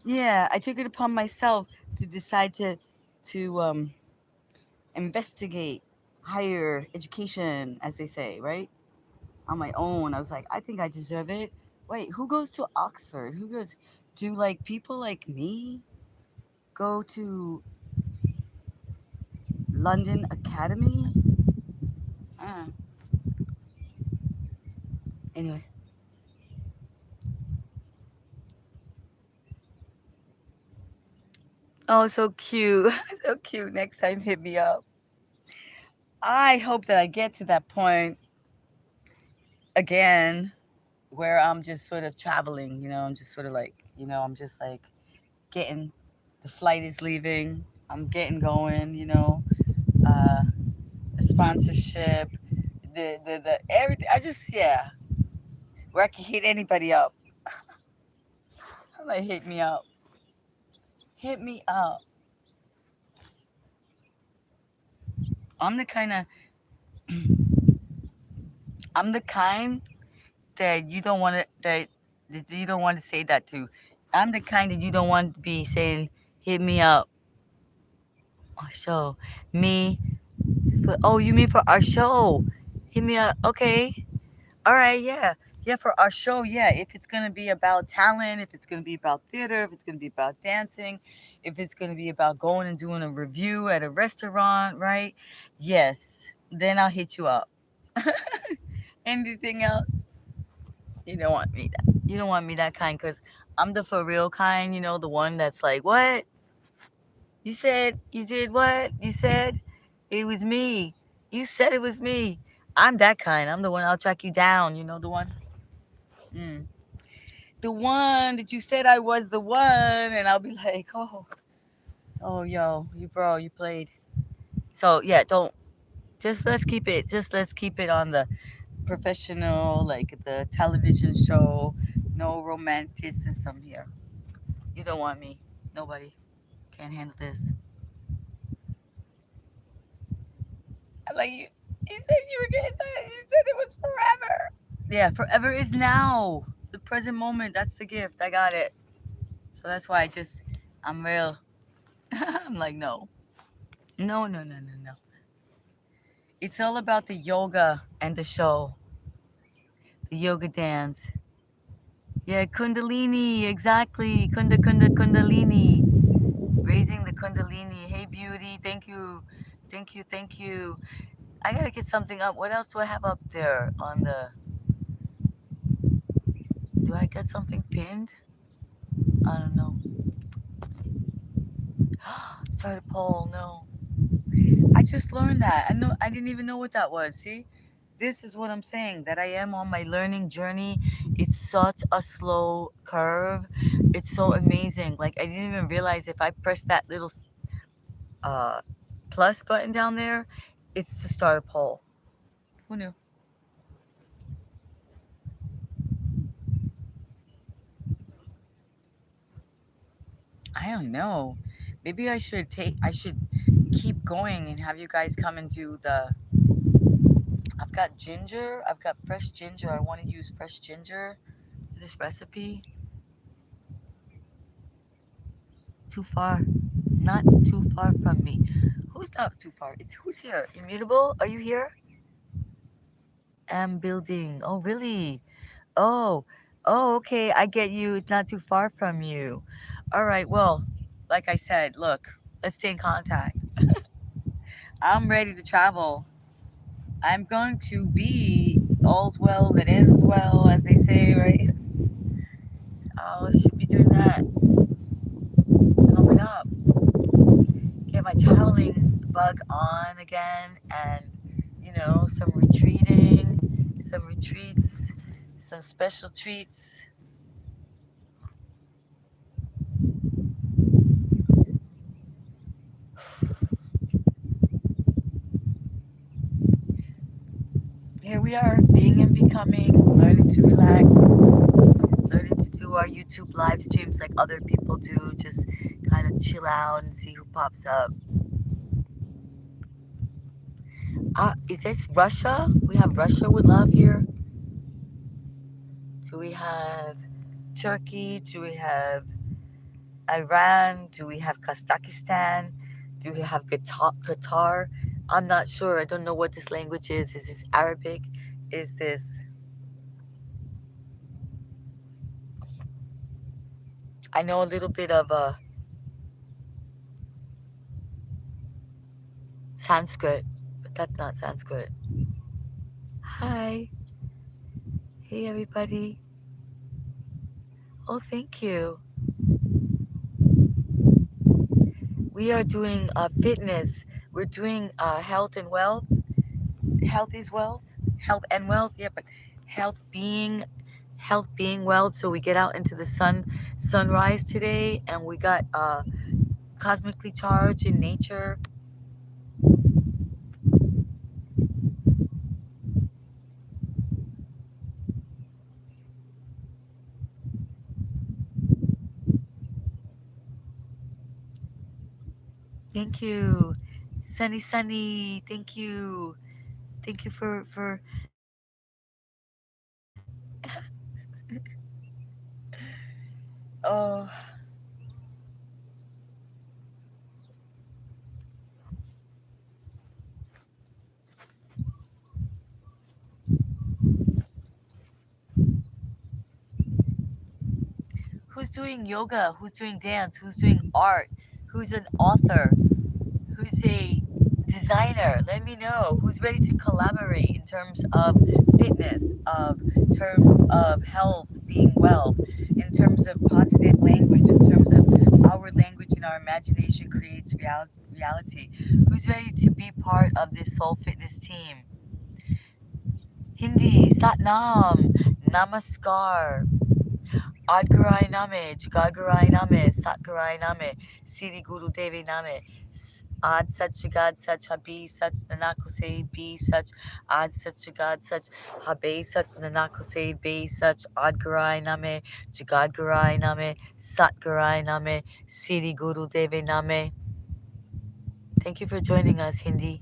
Yeah, I took it upon myself to decide to investigate higher education, as they say, right? On my own, I was like, I think I deserve it. Wait, who goes to Oxford? Who goes? Do like people like me go to London Academy? Uh, anyway. Oh, so cute. So cute. Next time, hit me up. I hope that I get to that point again where I'm just sort of traveling, I'm just sort of like, I'm just like getting, the flight is leaving, I'm getting going, uh, the sponsorship, the everything. I just, yeah, where I can hit anybody up. I'm like, hit me up. Hit me up. I'm the kind of, I'm the kind that you don't want to, that you don't want to say that to. I'm the kind that you don't want to be saying, hit me up. Oh, show. Me, oh, you mean for our show? Hit me up. Okay. All right. Yeah. Yeah. For our show. Yeah. If it's going to be about talent, if it's going to be about theater, if it's going to be about dancing, if it's going to be about going and doing a review at a restaurant, right? Yes. Then I'll hit you up. Anything else? You don't want me that. You don't want me that kind, because I'm the for real kind, the one that's like, what? You said you did what? You said it was me. You said it was me. I'm that kind. I'm the one, I'll track you down. You know the one? Mm. The one that you said I was the one, and I'll be like, oh, yo, you played. So yeah, don't, let's keep it on the professional, like the television show. No romanticism here. You don't want me. Nobody can't handle this. I'm like, you said you were getting that. You said it was forever. Yeah, forever is now. The present moment. That's the gift. I got it. So that's why I'm real. I'm like, no. No, no, no, no, no. It's all about the yoga and the show, the yoga dance. Yeah, Kundalini, exactly. Kundalini. Raising the Kundalini. Hey, beauty. Thank you. Thank you, thank you. I gotta get something up. What else do I have up there on the. Do I get something pinned? I don't know. Start a poll. No. I just learned that. I know. I didn't even know what that was. See, this is what I'm saying. That I am on my learning journey. It's such a slow curve. It's so amazing. Like I didn't even realize if I press that little uh, plus button down there, it's to start a poll. Who knew? I don't know. Maybe I should take. I should keep going and have you guys come and do the. I've got ginger. I've got fresh ginger. I want to use fresh ginger for this recipe. Too far. Not too far from me. Who's not too far? It's who's here? Immutable? Are you here? Am building. Oh, really? Oh, oh, okay. I get you. It's not too far from you. All right. Well, like I said, look, let's stay in contact. I'm ready to travel. I'm going to be all's well that ends well, as they say, right? I should be doing that coming up. Get my traveling bug on again, and some retreating, some retreats, some special treats. Here we are, being and becoming, learning to relax, learning to do our YouTube live streams like other people do, just kind of chill out and see who pops up. Is this Russia? We have Russia with love here. Do we have Turkey? Do we have Iran? Do we have Kazakhstan? Do we have Qatar? I'm not sure. I don't know what this language is. Is this Arabic? Is this. I know a little bit of Sanskrit, but that's not Sanskrit. Hi. Hey, everybody. Oh, thank you. We are doing fitness. We're doing health and wealth. Health is wealth. Health and wealth. Yeah, but health being wealth. So we get out into the sunrise today, and we got cosmically charged in nature. Thank you, sunny. Thank you. Thank you for. Oh, who's doing yoga? Who's doing dance? Who's doing art? Who's an author? Who's a designer? Let me know. Who's ready to collaborate in terms of fitness, of terms of health, being well, in terms of positive language, in terms of our language and our imagination creates reality. Who's ready to be part of this soul fitness team? Hindi, Satnam, Namaskar. Adgarai Name, Jagagarai Name, Satgarai Name, Siri Guru Devi Name, Ad Sach Jagad Sach Habi Sach Nanakose Be Sach Ad Sach Jagad Sach Habe Sach Nanakose Be Sach Adgarai Name, Jagadgarai Name, Satgarai Name, Siri Guru Devi Name. Thank you for joining us, Hindi.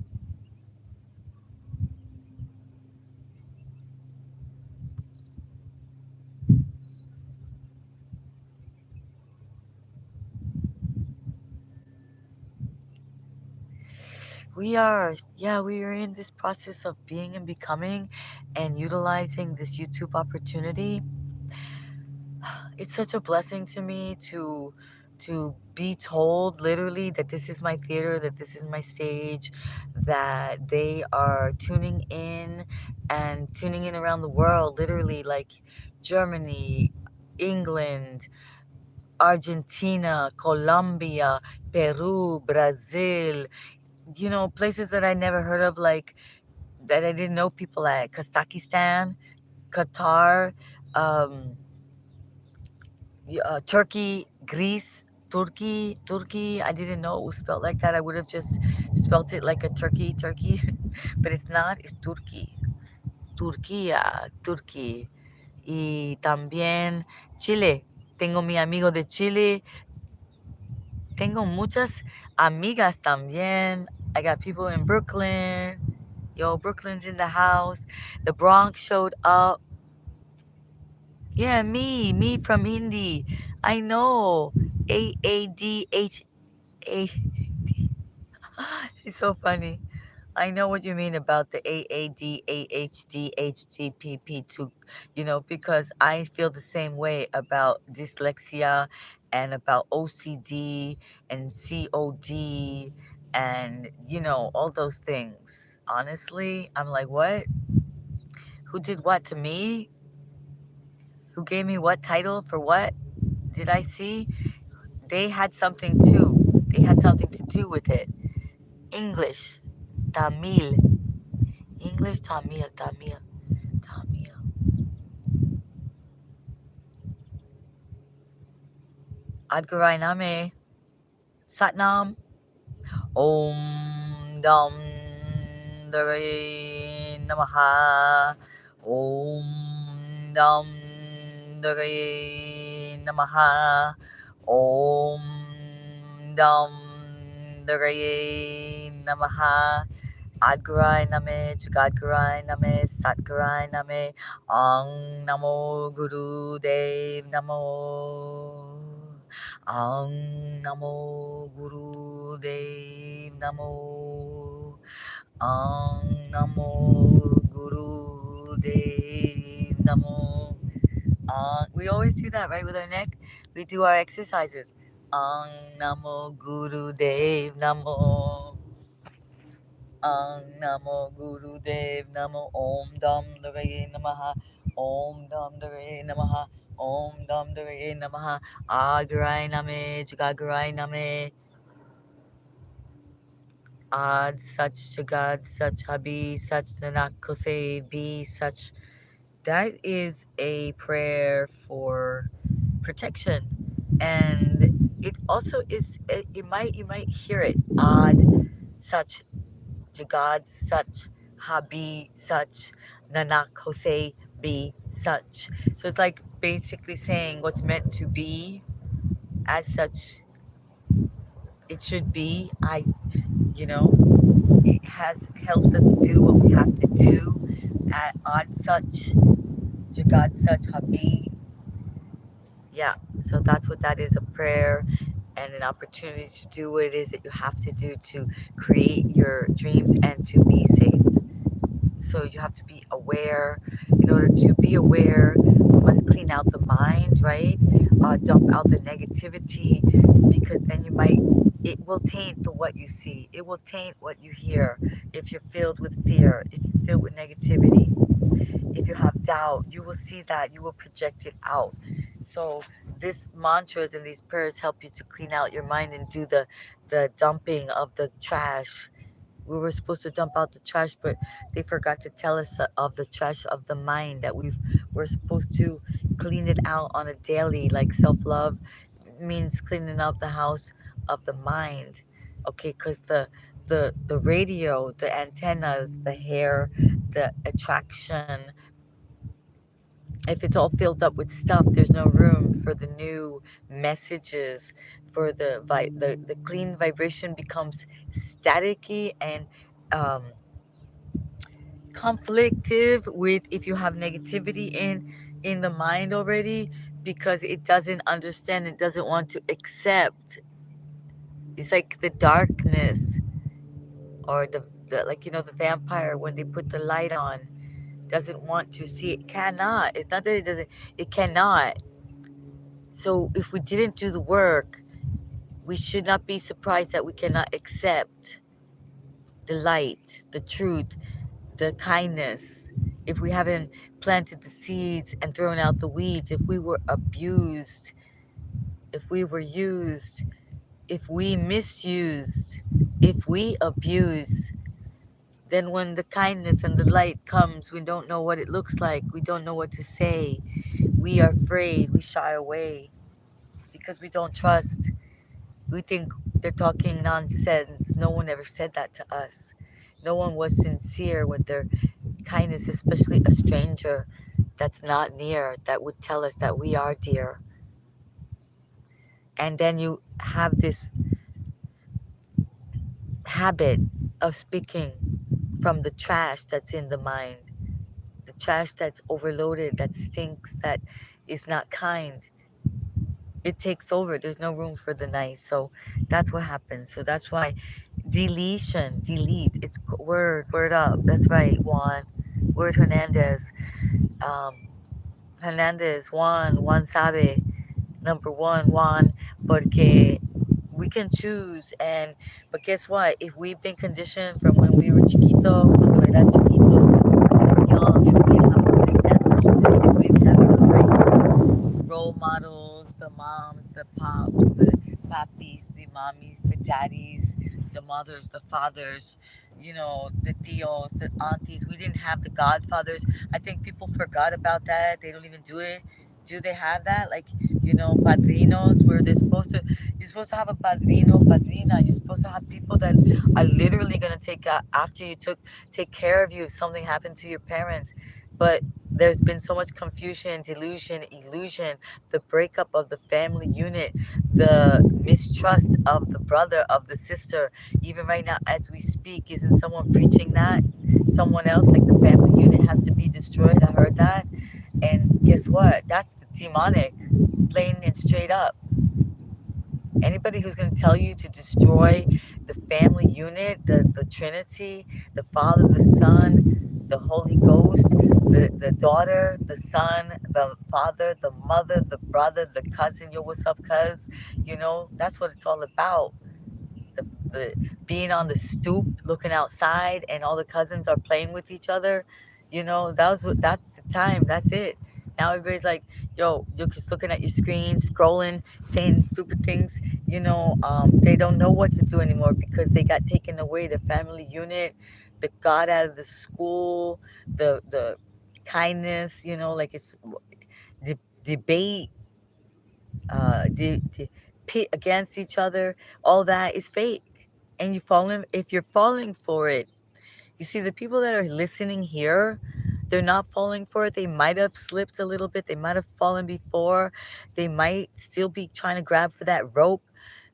We are in this process of being and becoming and utilizing this YouTube opportunity. It's such a blessing to me to to be told literally that this is my theater, that this is my stage, that they are tuning in and tuning in around the world, literally, like Germany, England, Argentina, Colombia, Peru, Brazil, places that I never heard of, like that I didn't know people at, Kazakhstan, Qatar, um, Turkey, Greece, Turkey. I didn't know it was spelled like that. I would have just spelt it like a turkey, but it's not. It's Turkey, Turquía, Turkey. Y también Chile. Tengo mi amigo de Chile. Tengo muchas amigas también. I got people in Brooklyn. Yo, Brooklyn's in the house. The Bronx showed up. Yeah, me from Hindi. I know. A. It's so funny. I know what you mean about the AAD, AHD, HDPP2, because I feel the same way about dyslexia and about OCD and COD and, all those things. Honestly, I'm like, what? Who did what to me? Who gave me what title for what? Did I see? They had something too. They had something to do with it. English, Tamil, English, Tamil. Adgarai Name, Satnam, Om Dam Dare Namaha, Om Dam Dare Namaha, Om Dam Dare Namaha. Adgarai Name, Jagadgarai Name, Satgarai Name, Ang Namo Guru Dev Namo. Ang Namo Guru Dev Namo. Ang Namo Guru Dev Namo. We always do that, right, with our neck? We do our exercises. Ang Namo Guru Dev Namo. Ang Namo Guru Dev Namo. Om Dam Dare Namaha. Om Dam Dare Namaha. Om Dam Dare Namaha. Agarai Name, Jagagarai Name. Ad Sach Jagad Sach Habi Sach Nanak Kose Be Such. That is a prayer for protection. And it also is, you might hear it. Ad Sach Jagad Such, Habi Such, Nanak Hosei Be Such. So it's like basically saying what's meant to be as such it should be. It helps us to do what we have to do at on such Jagad Such Habi. Yeah, so that's what that is, a prayer and an opportunity to do what it is that you have to do to create your dreams and to be safe. So you have to be aware. In order to be aware, you must clean out the mind, right? Dump out the negativity, because then it will taint what you see. It will taint what you hear. If you're filled with fear, if you're filled with negativity, if you have doubt, you will see that. You will project it out. So these mantras and these prayers help you to clean out your mind and do the dumping of the trash. We were supposed to dump out the trash, but they forgot to tell us of the trash of the mind that we're supposed to clean it out on a daily. Like self-love means cleaning out the house of the mind. Okay, because the radio, the antennas, the hair, the attraction, if it's all filled up with stuff, there's no room for the new messages, for the clean vibration becomes staticky and um, conflictive with if you have negativity in the mind already, because it doesn't understand, it doesn't want to accept. It's like the darkness, or the like, the vampire when they put the light on doesn't want to see it. Cannot. It's not that it doesn't, it cannot. So if we didn't do the work, We should not be surprised that we cannot accept the light, the truth, the kindness. If we haven't planted the seeds and thrown out the weeds, if we were abused, if we were used, if we misused, if we abuse, then when the kindness and the light comes, we don't know what it looks like. We don't know what to say. We are afraid. We shy away because we don't trust. We think they're talking nonsense. No one ever said that to us. No one was sincere with their kindness, especially a stranger that's not near, that would tell us that we are dear. And then you have this habit of speaking from the trash that's in the mind, the trash that's overloaded, that stinks, that is not kind. It takes over. There's no room for the nice. So that's what happens. So that's why deletion, delete. It's word up. That's right, Juan. Word Hernandez. Um, Hernandez, Juan sabe. Number one, Juan, porque we can choose. And but guess what? If we've been conditioned from when we were chiquito, cuando era chiquito, when we were young, if we didn't have a good example, if we didn't have the right role models, the moms, the pops, the papis, the mommies, the daddies, the mothers, the fathers, the tios, the aunties. We didn't have the godfathers. I think people forgot about that. They don't even do it. Do they have that? Like, padrinos, where you're supposed to have a padrino, padrina. You're supposed to have people that are literally going to take after you, take care of you if something happened to your parents. But there's been so much confusion, delusion, illusion, the breakup of the family unit, the mistrust of the brother, of the sister. Even right now, as we speak, isn't someone preaching that? Someone else, like the family unit has to be destroyed. I heard that. And guess what? That's demonic, plain and straight up. Anybody who's going to tell you to destroy the family unit, the Trinity, the Father, the Son, the Holy Ghost, the daughter, the son, the father, the mother, the brother, the cousin, yo, what's up, cuz? That's what it's all about. The being on the stoop, looking outside, and all the cousins are playing with each other. That's the time. That's it. Now everybody's like, yo, you're just looking at your screen, scrolling, saying stupid things. They don't know what to do anymore because they got taken away. The family unit, the God out of the school, the kindness. Like it's debate, pit against each other. All that is fake. And if you're falling for it, you see the people that are listening here, they're not falling for it. They might have slipped a little bit. They might have fallen before. They might still be trying to grab for that rope.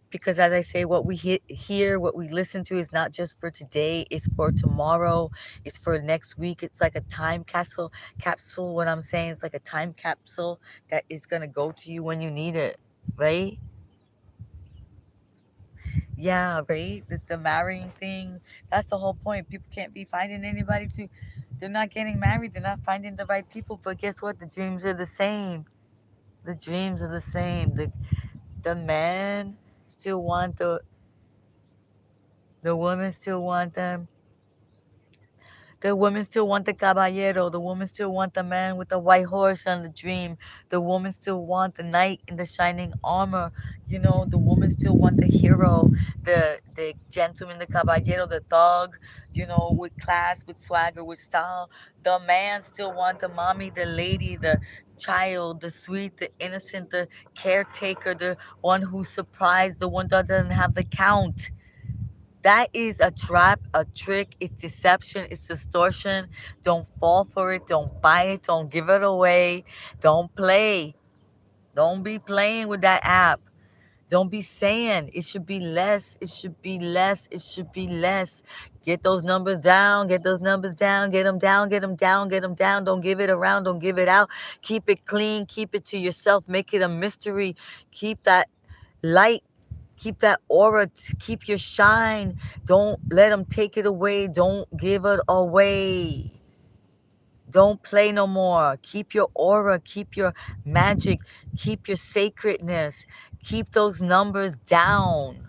Because as I say, what we hear, what we listen to is not just for today, it's for tomorrow, it's for next week. It's like a time capsule. What I'm saying is like a time capsule that is going to go to you when you need it, right? Yeah, right. The marrying thing. That's the whole point. People can't be finding anybody to. They're not getting married. They're not finding the right people. But guess what? The dreams are the same. The dreams are the same. The men still want the women still want them. The women still want the caballero. The women still want the man with the white horse and the dream. The women still want the knight in the shining armor. The women still want the hero, the gentleman, the caballero, the thug, with class, with swagger, with style. The man still want the mommy, the lady, the child, the sweet, the innocent, the caretaker, the one who's surprised, the one that doesn't have the count. That is a trap, a trick. It's deception. It's distortion. Don't fall for it. Don't buy it. Don't give it away. Don't play. Don't be playing with that app. Don't be saying it should be less. It should be less. It should be less. Get those numbers down. Get those numbers down. Get them down. Get them down. Get them down. Don't give it around. Don't give it out. Keep it clean. Keep it to yourself. Make it a mystery. Keep that light. Keep that aura. Keep your shine. Don't let them take it away. Don't give it away. Don't play no more. Keep your aura. Keep your magic. Keep your sacredness. Keep those numbers down.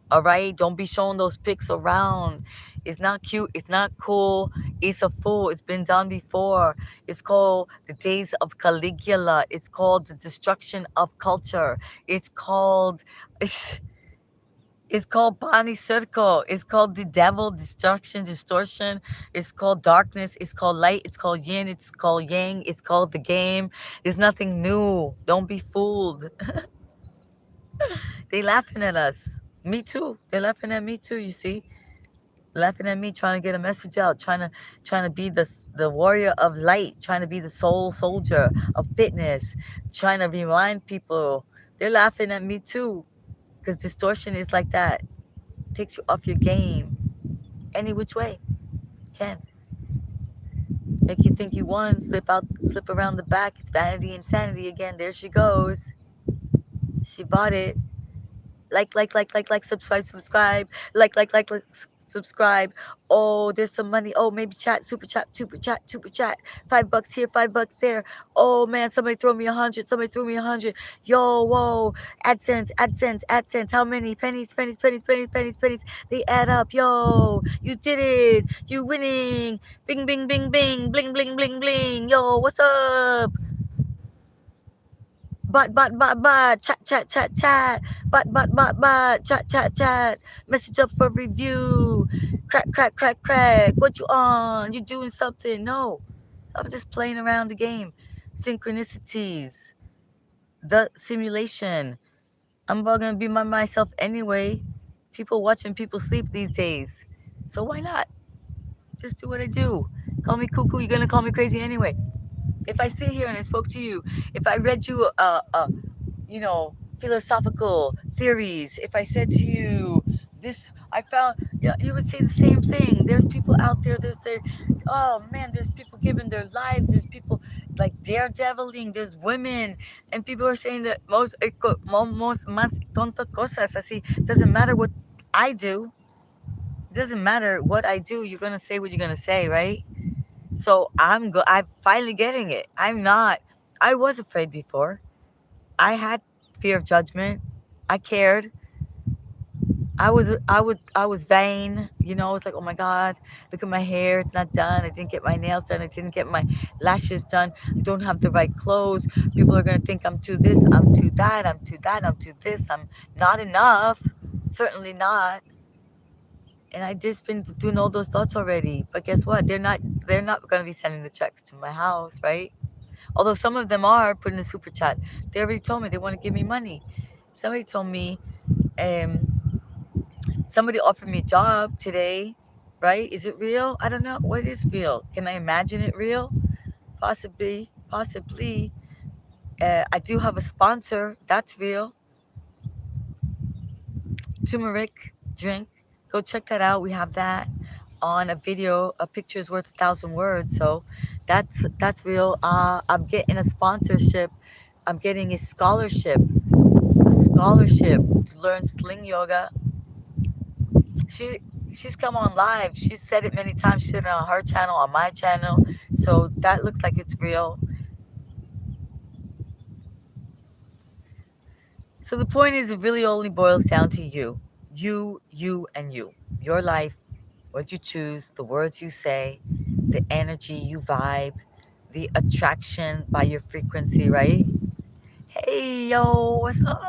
All right, don't be showing those pics around. It's not cute. It's not cool. It's a fool. It's been done before. It's called the days of Caligula. It's called the destruction of culture. It's called it's called Pani Circle. It's called the devil, destruction, distortion. It's called darkness. It's called light. It's called yin. It's called yang. It's called the game. There's nothing new. Don't be fooled. They laughing at us. Me too. They're laughing at me too. You see, laughing at me, trying to get a message out, trying to be the warrior of light, trying to be the soul soldier of fitness, trying to remind people. They're laughing at me too, because distortion is like that. Takes you off your game any which way. Can make you think you won, slip out, slip around the back. It's vanity, insanity again. There she goes. She bought it. Like, subscribe, subscribe. Oh, there's some money. Oh, maybe chat, super chat, super chat, super chat. $5 here, $5 there. Oh man, somebody throw me 100. Somebody threw me 100. Yo, whoa, AdSense, AdSense, AdSense. How many pennies, pennies, pennies, pennies, pennies, pennies? They add up. Yo, you did it. You winning. Bing, bing, bing, bing, bling, bling, bling, bling. Yo, what's up? Chat, chat, chat, chat. Chat, chat, chat. Message up for review. Crack, crack, crack, crack. What you on? You doing something? No, I'm just playing around the game. Synchronicities, the simulation. I'm about gonna be myself anyway. People watching people sleep these days, so why not? Just do what I do. Call me cuckoo. You're gonna call me crazy anyway. If I sit here and I spoke to you, if I read you philosophical theories, if I said to you, this, I found, yeah, you would say the same thing. There's people out there, oh man, there's people giving their lives, there's people like daredeviling, there's women, and people are saying that most, más tonto cosas, así, doesn't matter what I do, doesn't matter what I do, you're gonna say what you're gonna say, right? So I'm finally getting it. I'm not, I was afraid before. I had fear of judgment. I cared. I was vain. I was like, oh my god, look at my hair. It's not done. I didn't get my nails done. I didn't get my lashes done. I don't have the right clothes. People are gonna think I'm too this. I'm too that. I'm too that. I'm too this. I'm not enough. Certainly not. And I just been doing all those thoughts already. But guess what? They're not gonna be sending the checks to my house, right? Although some of them are putting a super chat. They already told me they want to give me money. Somebody told me, um, somebody offered me a job today, right? Is it real? I don't know. What is real? Can I imagine it real? Possibly, possibly. I do have a sponsor. That's real. Turmeric drink. Go check that out. We have that on a video. A picture is worth 1,000 words. So that's real. I'm getting a sponsorship. I'm getting a scholarship to learn sling yoga. She she's come on live. She's said it many times. She said it on her channel, on my channel. So that looks like it's real. So the point is, it really only boils down to you, and you. Your life, what you choose, the words you say, the energy you vibe, the attraction by your frequency, right? Hey yo, what's up?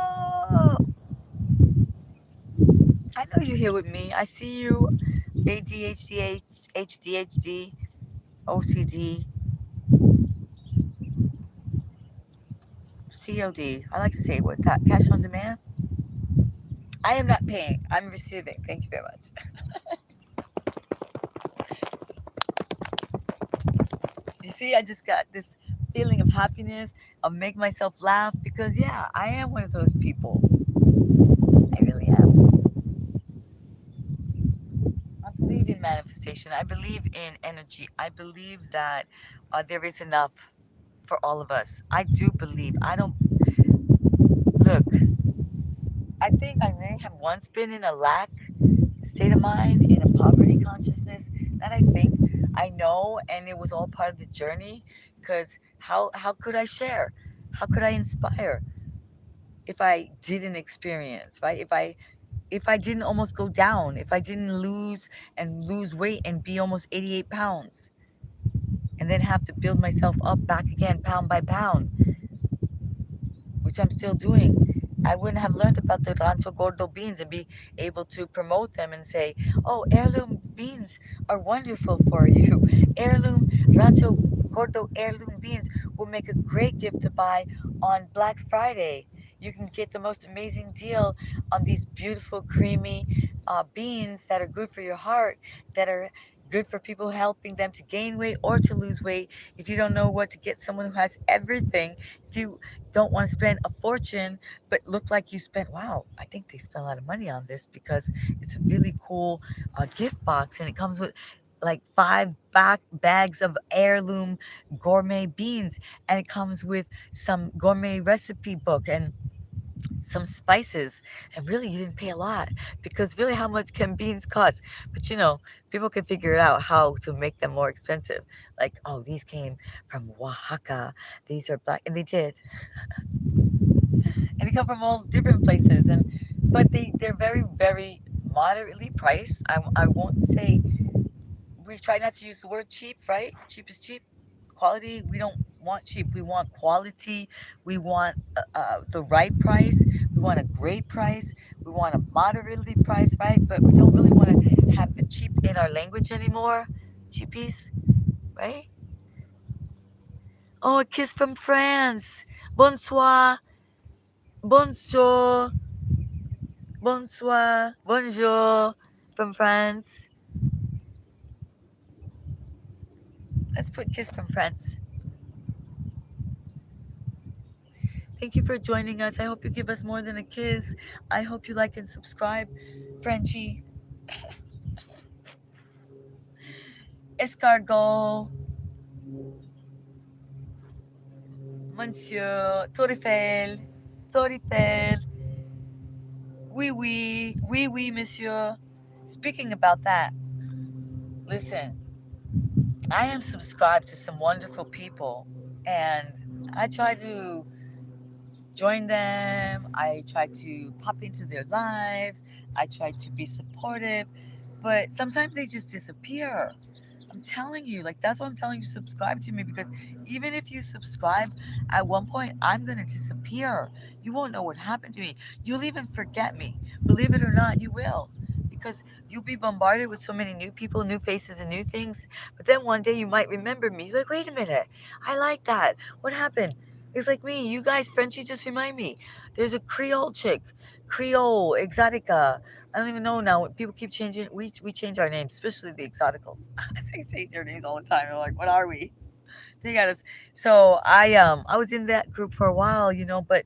I know you're here with me. I see you. ADHD, HDHD, OCD, COD. I like to say what that cash on demand. I am not paying. I'm receiving. Thank you very much. You see, I just got this feeling of happiness, of make myself laugh because yeah, I am one of those people. I really am. I believe in manifestation. I believe in energy. I believe that there is enough for all of us. I do believe. I don't look. I think I may have once been in a lack state of mind, in a poverty consciousness. That I think I know, and it was all part of the journey. Because how could I share? How could I inspire? if I didn't experience, right? If I didn't almost go down, if I didn't lose weight and be almost 88 pounds and then have to build myself up back again pound by pound, which I'm still doing, I wouldn't have learned about the Rancho Gordo beans and be able to promote them and say, oh, heirloom beans are wonderful for you. Heirloom, Rancho Gordo heirloom beans will make a great gift to buy on Black Friday. You can get the most amazing deal on these beautiful, creamy beans that are good for your heart, that are good for people, helping them to gain weight or to lose weight. If you don't know what to get someone who has everything, if you don't want to spend a fortune but look like you spent, wow, I think they spent a lot of money on this because it's a really cool gift box and it comes with like five bags of heirloom gourmet beans, and it comes with some gourmet recipe book and some spices. And really, you didn't pay a lot, because really, how much can beans cost? But people can figure it out how to make them more expensive. Like, oh, these came from Oaxaca, these are black, and they did, and they come from all different places. And but they're very, very moderately priced. I won't say, we try not to use the word cheap, right? Cheap is cheap. Quality, we don't want cheap. We want quality. We want the right price. We want a great price. We want a moderately price, right? But we don't really want to have the cheap in our language anymore. Cheapies, right? Oh, a kiss from France. Bonsoir. Bonjour. Bonsoir. Bonjour from France. Let's put kiss from France. Thank you for joining us. I hope you give us more than a kiss. I hope you like and subscribe. Frenchie, escargot, monsieur, Torifel, Torifel, oui, oui, oui, oui, monsieur. Speaking about that, listen, I am subscribed to some wonderful people, and I try to join them. I try to pop into their lives. I try to be supportive, but sometimes they just disappear. I'm telling you, like, that's why I'm telling you, subscribe to me, because even if you subscribe, at one point I'm gonna disappear. You won't know what happened to me. You'll even forget me. Believe it or not, you will. Because you'll be bombarded with so many new people, new faces, and new things. But then one day you might remember me. You're like, wait a minute, I like that. What happened? It's like me. You guys, Frenchie, just remind me. There's a Creole chick, Creole, Exotica. I don't even know now. People keep changing. We change our names, especially the exoticals. They change their names all the time. They're like, what are we? They got us. So I was in that group for a while, but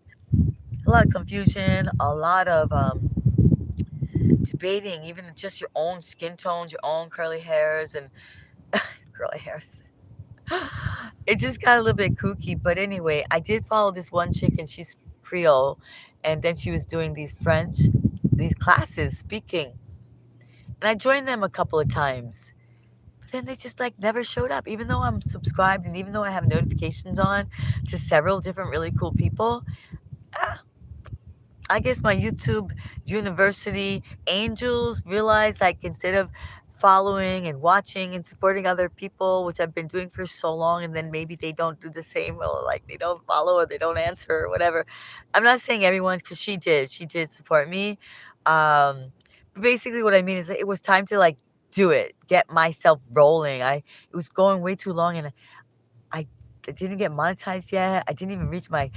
a lot of confusion, a lot of debating, even just your own skin tones, your own curly hairs and curly hairs. It just got a little bit kooky, but anyway, I did follow this one chick, and she's Creole, and then she was doing these classes speaking, and I joined them a couple of times. But then they just like never showed up, even though I'm subscribed and even though I have notifications on to several different really cool people. ah, I guess my YouTube university angels realized, like, instead of following and watching and supporting other people, which I've been doing for so long, and then maybe they don't do the same, or like they don't follow or they don't answer or whatever. I'm not saying everyone, because she did support me. Um, but basically, what I mean is that it was time to like do it, get myself rolling. It was going way too long, and I I didn't get monetized yet. I didn't even reach my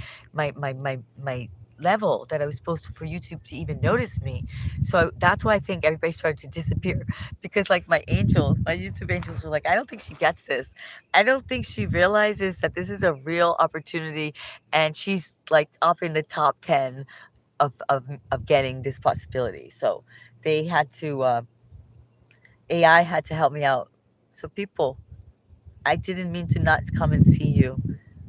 level that I was supposed to for YouTube to even notice me. So that's why I think everybody started to disappear, because like my angels, my YouTube angels were like, I don't think she gets this. I don't think she realizes that this is a real opportunity, and she's like up in the top 10 of getting this possibility. So they had to AI had to help me out. So people, I didn't mean to not come and see you.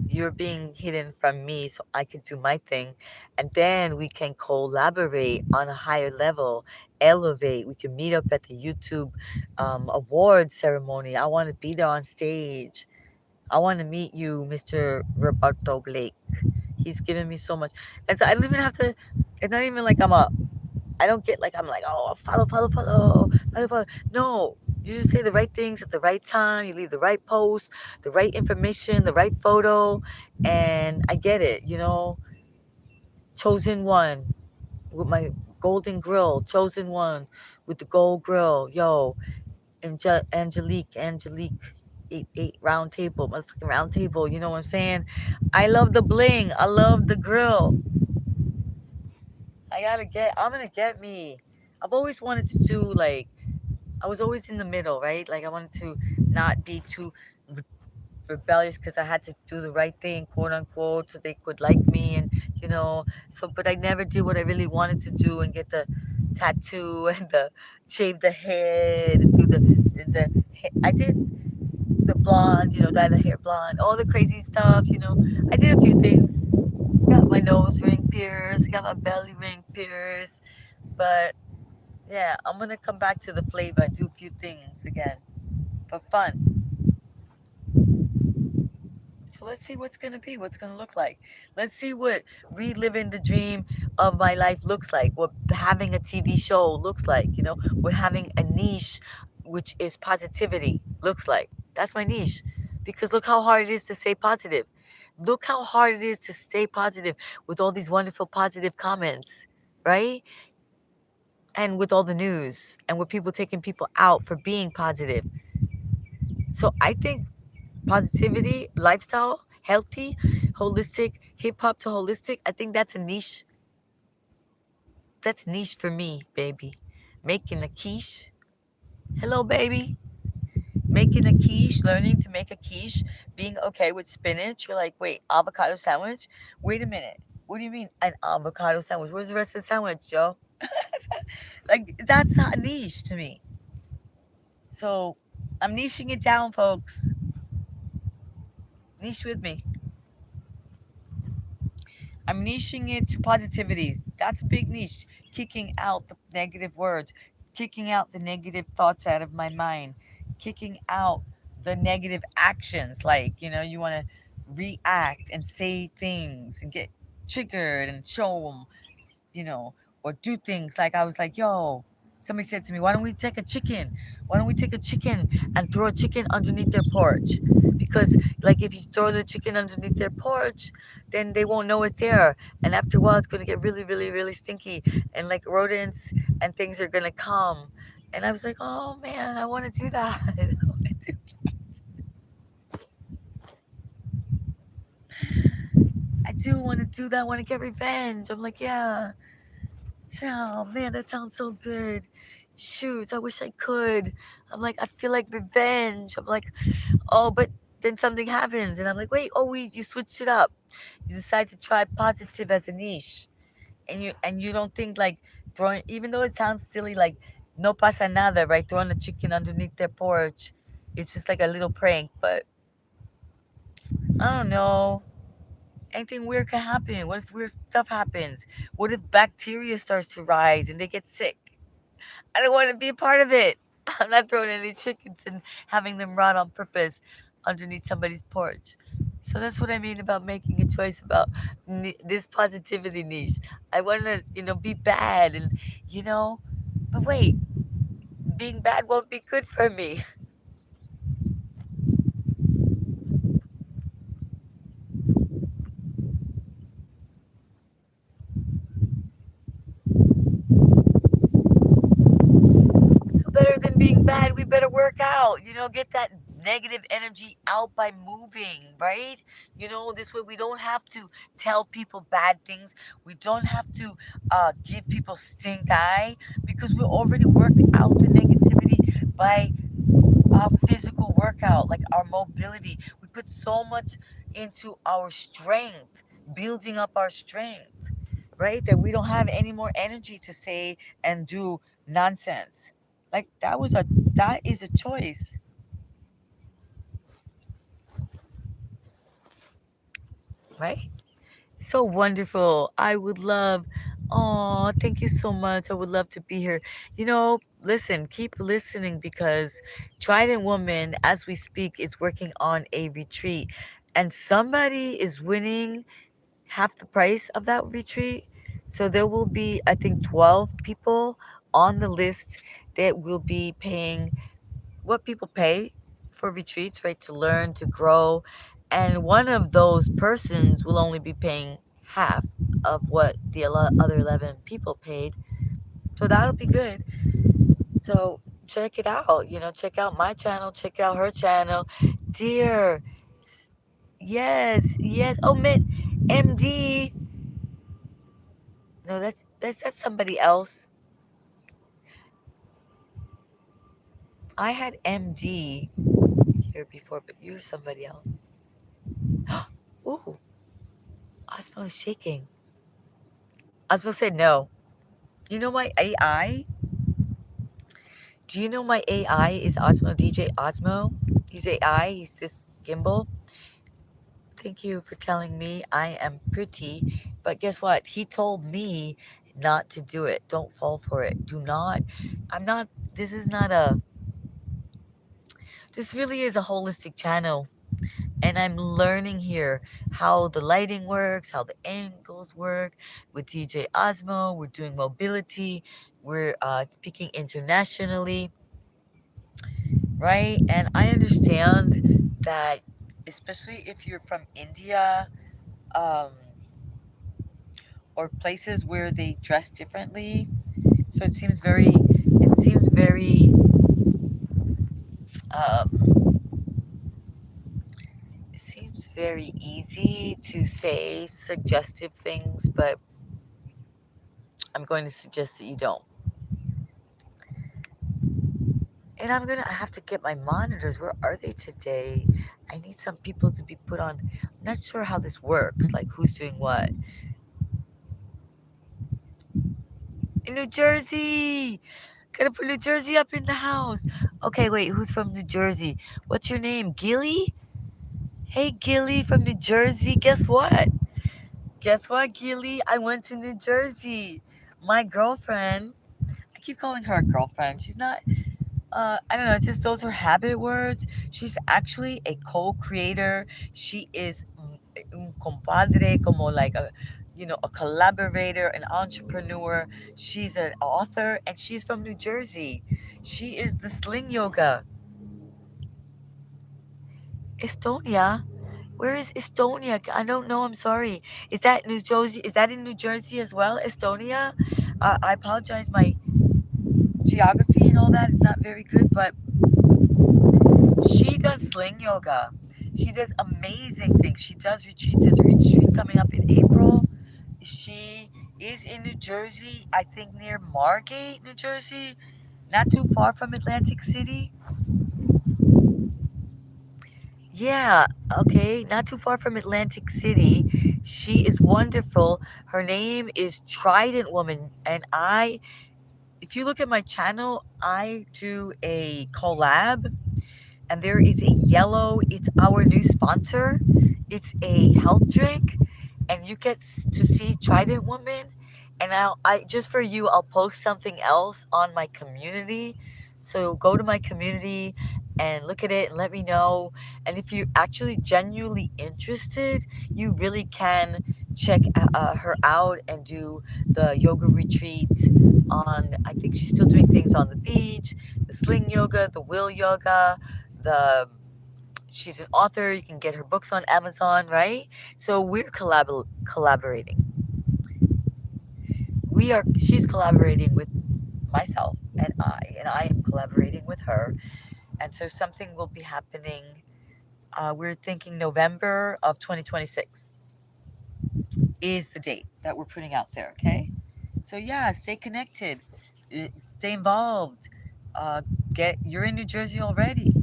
You're being hidden from me so I can do my thing. And then we can collaborate on a higher level, elevate. We can meet up at the YouTube award ceremony. I want to be there on stage. I want to meet you, Mr. Roberto Blake. He's given me so much. And so I don't even have to, it's not even like I don't get like, I'm like, oh, follow, follow, follow, follow, follow. No, you just say the right things at the right time. You leave the right post, the right information, the right photo. And I get it, chosen one with my golden grill, chosen one with the gold grill. Yo, Angelique, eight round table, motherfucking round table. You know what I'm saying? I love the bling. I love the grill. I'm gonna get me. I've always wanted to do like, I was always in the middle, right? Like I wanted to not be too re- rebellious because I had to do the right thing, quote unquote, so they could like me, and but I never did what I really wanted to do and get the tattoo and the shave the head and do I did the blonde, dye the hair blonde, all the crazy stuff. I did a few things. Got my nose ring pierced, got my belly ring pierced, but yeah, I'm gonna come back to the flavor and do a few things again for fun. So let's see what's gonna be, what's gonna look like. Let's see what reliving the dream of my life looks like, what having a TV show looks like, what having a niche, which is positivity, looks like. That's my niche. Because look how hard it is to stay positive. Look how hard it is to stay positive with all these wonderful positive comments, right? And with all the news and with people taking people out for being positive. So I think positivity, lifestyle, healthy, holistic, hip hop to holistic, I think that's a niche. That's niche for me, baby. Making a quiche. Hello, baby. Making a quiche, learning to make a quiche, being okay with spinach. You're like, wait, avocado sandwich? Wait a minute. What do you mean an avocado sandwich? Where's the rest of the sandwich, Joe? Like, that's not niche to me. So I'm niching it down, folks. Niche with me. I'm niching it to positivity. That's a big niche. Kicking out the negative words, kicking out the negative thoughts out of my mind, kicking out the negative actions. Like, you want to react and say things and get triggered and show them, you know, or do things like I was like, yo, somebody said to me, why don't we take a chicken? Why don't we take a chicken and throw a chicken underneath their porch? Because, like, if you throw the chicken underneath their porch, then they won't know it's there. And after a while, it's going to get really, really, really stinky. And, like, rodents and things are going to come. And I was like, oh, man, I want to do that. I do want to do that. I want to get revenge. I'm like, yeah. Oh man, that sounds so good. Shoot, I wish I could. I'm like, I feel like revenge. I'm like, oh, but then something happens, and I'm like, wait, oh, you switched it up. You decide to try positive as a niche, and you don't think like throwing, even though it sounds silly, like no pasa nada, right? Throwing a chicken underneath their porch, it's just like a little prank. But I don't know. Anything weird can happen. What if weird stuff happens? What if bacteria starts to rise and they get sick? I don't want to be a part of it. I'm not throwing any chickens and having them rot on purpose underneath somebody's porch. So that's what I mean about making a choice about this positivity niche. I want to, be bad you know, but wait, being bad won't be good for me. So better than being bad, we better work out. Get that negative energy out by moving, right? This way we don't have to tell people bad things. We don't have to give people stink eye because we already worked out the negativity by our physical workout, like our mobility. We put so much into our strength, building up our strength, right? That we don't have any more energy to say and do nonsense. Like that is a choice, right? So wonderful. I would love, oh, thank you so much. I would love to be here. Listen, keep listening because Trident Woman, as we speak, is working on a retreat and somebody is winning half the price of that retreat. So there will be, I think, 12 people on the list that will be paying what people pay for retreats, right? To learn, to grow. And one of those persons will only be paying half of what the other 11 people paid. So that'll be good. So check it out. Check out my channel, check out her channel. Dear, yes, yes. Oh, man, MD. No, that's somebody else. I had MD here before, but you're somebody else. Ooh, Osmo is shaking. Osmo said no. You know my AI? Do you know my AI is Osmo DJ Osmo? He's AI. He's this gimbal. Thank you for telling me I am pretty. But guess what? He told me not to do it. Don't fall for it. Do not. I'm not. This is not a. This really is a holistic channel. And I'm learning here how the lighting works, how the angles work. With DJ Osmo, we're doing mobility. We're speaking internationally, right? And I understand that, especially if you're from India, um, or places where they dress differently. So um, it seems very easy to say suggestive things, but I'm going to suggest that you don't. And I have to get my monitors. Where are they today? I need some people to be put on. I'm not sure how this works, like who's doing what. In New Jersey! Gotta put New Jersey up in the house. Okay, wait, who's from New Jersey? What's your name? Gilly? Hey, Gilly from New Jersey. Guess what? Guess what, Gilly? I went to New Jersey. My girlfriend, I keep calling her a girlfriend. She's not, I don't know, it's just those are habit words. She's actually a co-creator. She is un compadre, como like a collaborator, an entrepreneur. She's an author, and she's from New Jersey. She is the Sling Yoga. Estonia? Where is Estonia? I don't know. I'm sorry. Is that New Jersey? Is that in New Jersey as well? Estonia? I apologize. My geography and all that is not very good, but she does sling yoga. She does amazing things. She does retreats. There's a retreat coming up in April. She is in New Jersey, I think near Margate, New Jersey, not too far from Atlantic City. Yeah, okay, not too far from Atlantic City. She is wonderful. Her name is Trident Woman, and if you look at my channel, I do a collab, and there is a yellow. It's our new sponsor. It's a health drink, and you get to see Trident Woman. And I just for you, I'll post something else on my community. So go to my community and look at it and let me know. And if you're actually genuinely interested, you really can check her out and do the yoga retreat on. I think she's still doing things on the beach, the sling yoga, the will yoga, the she's an author. You can get her books on Amazon, right? So we're collaborating. She's collaborating with myself and I am collaborating with her. And so something will be happening. We're thinking November of 2026 is the date that we're putting out there. Okay. So yeah, stay connected, stay involved. Uh, you're in New Jersey already.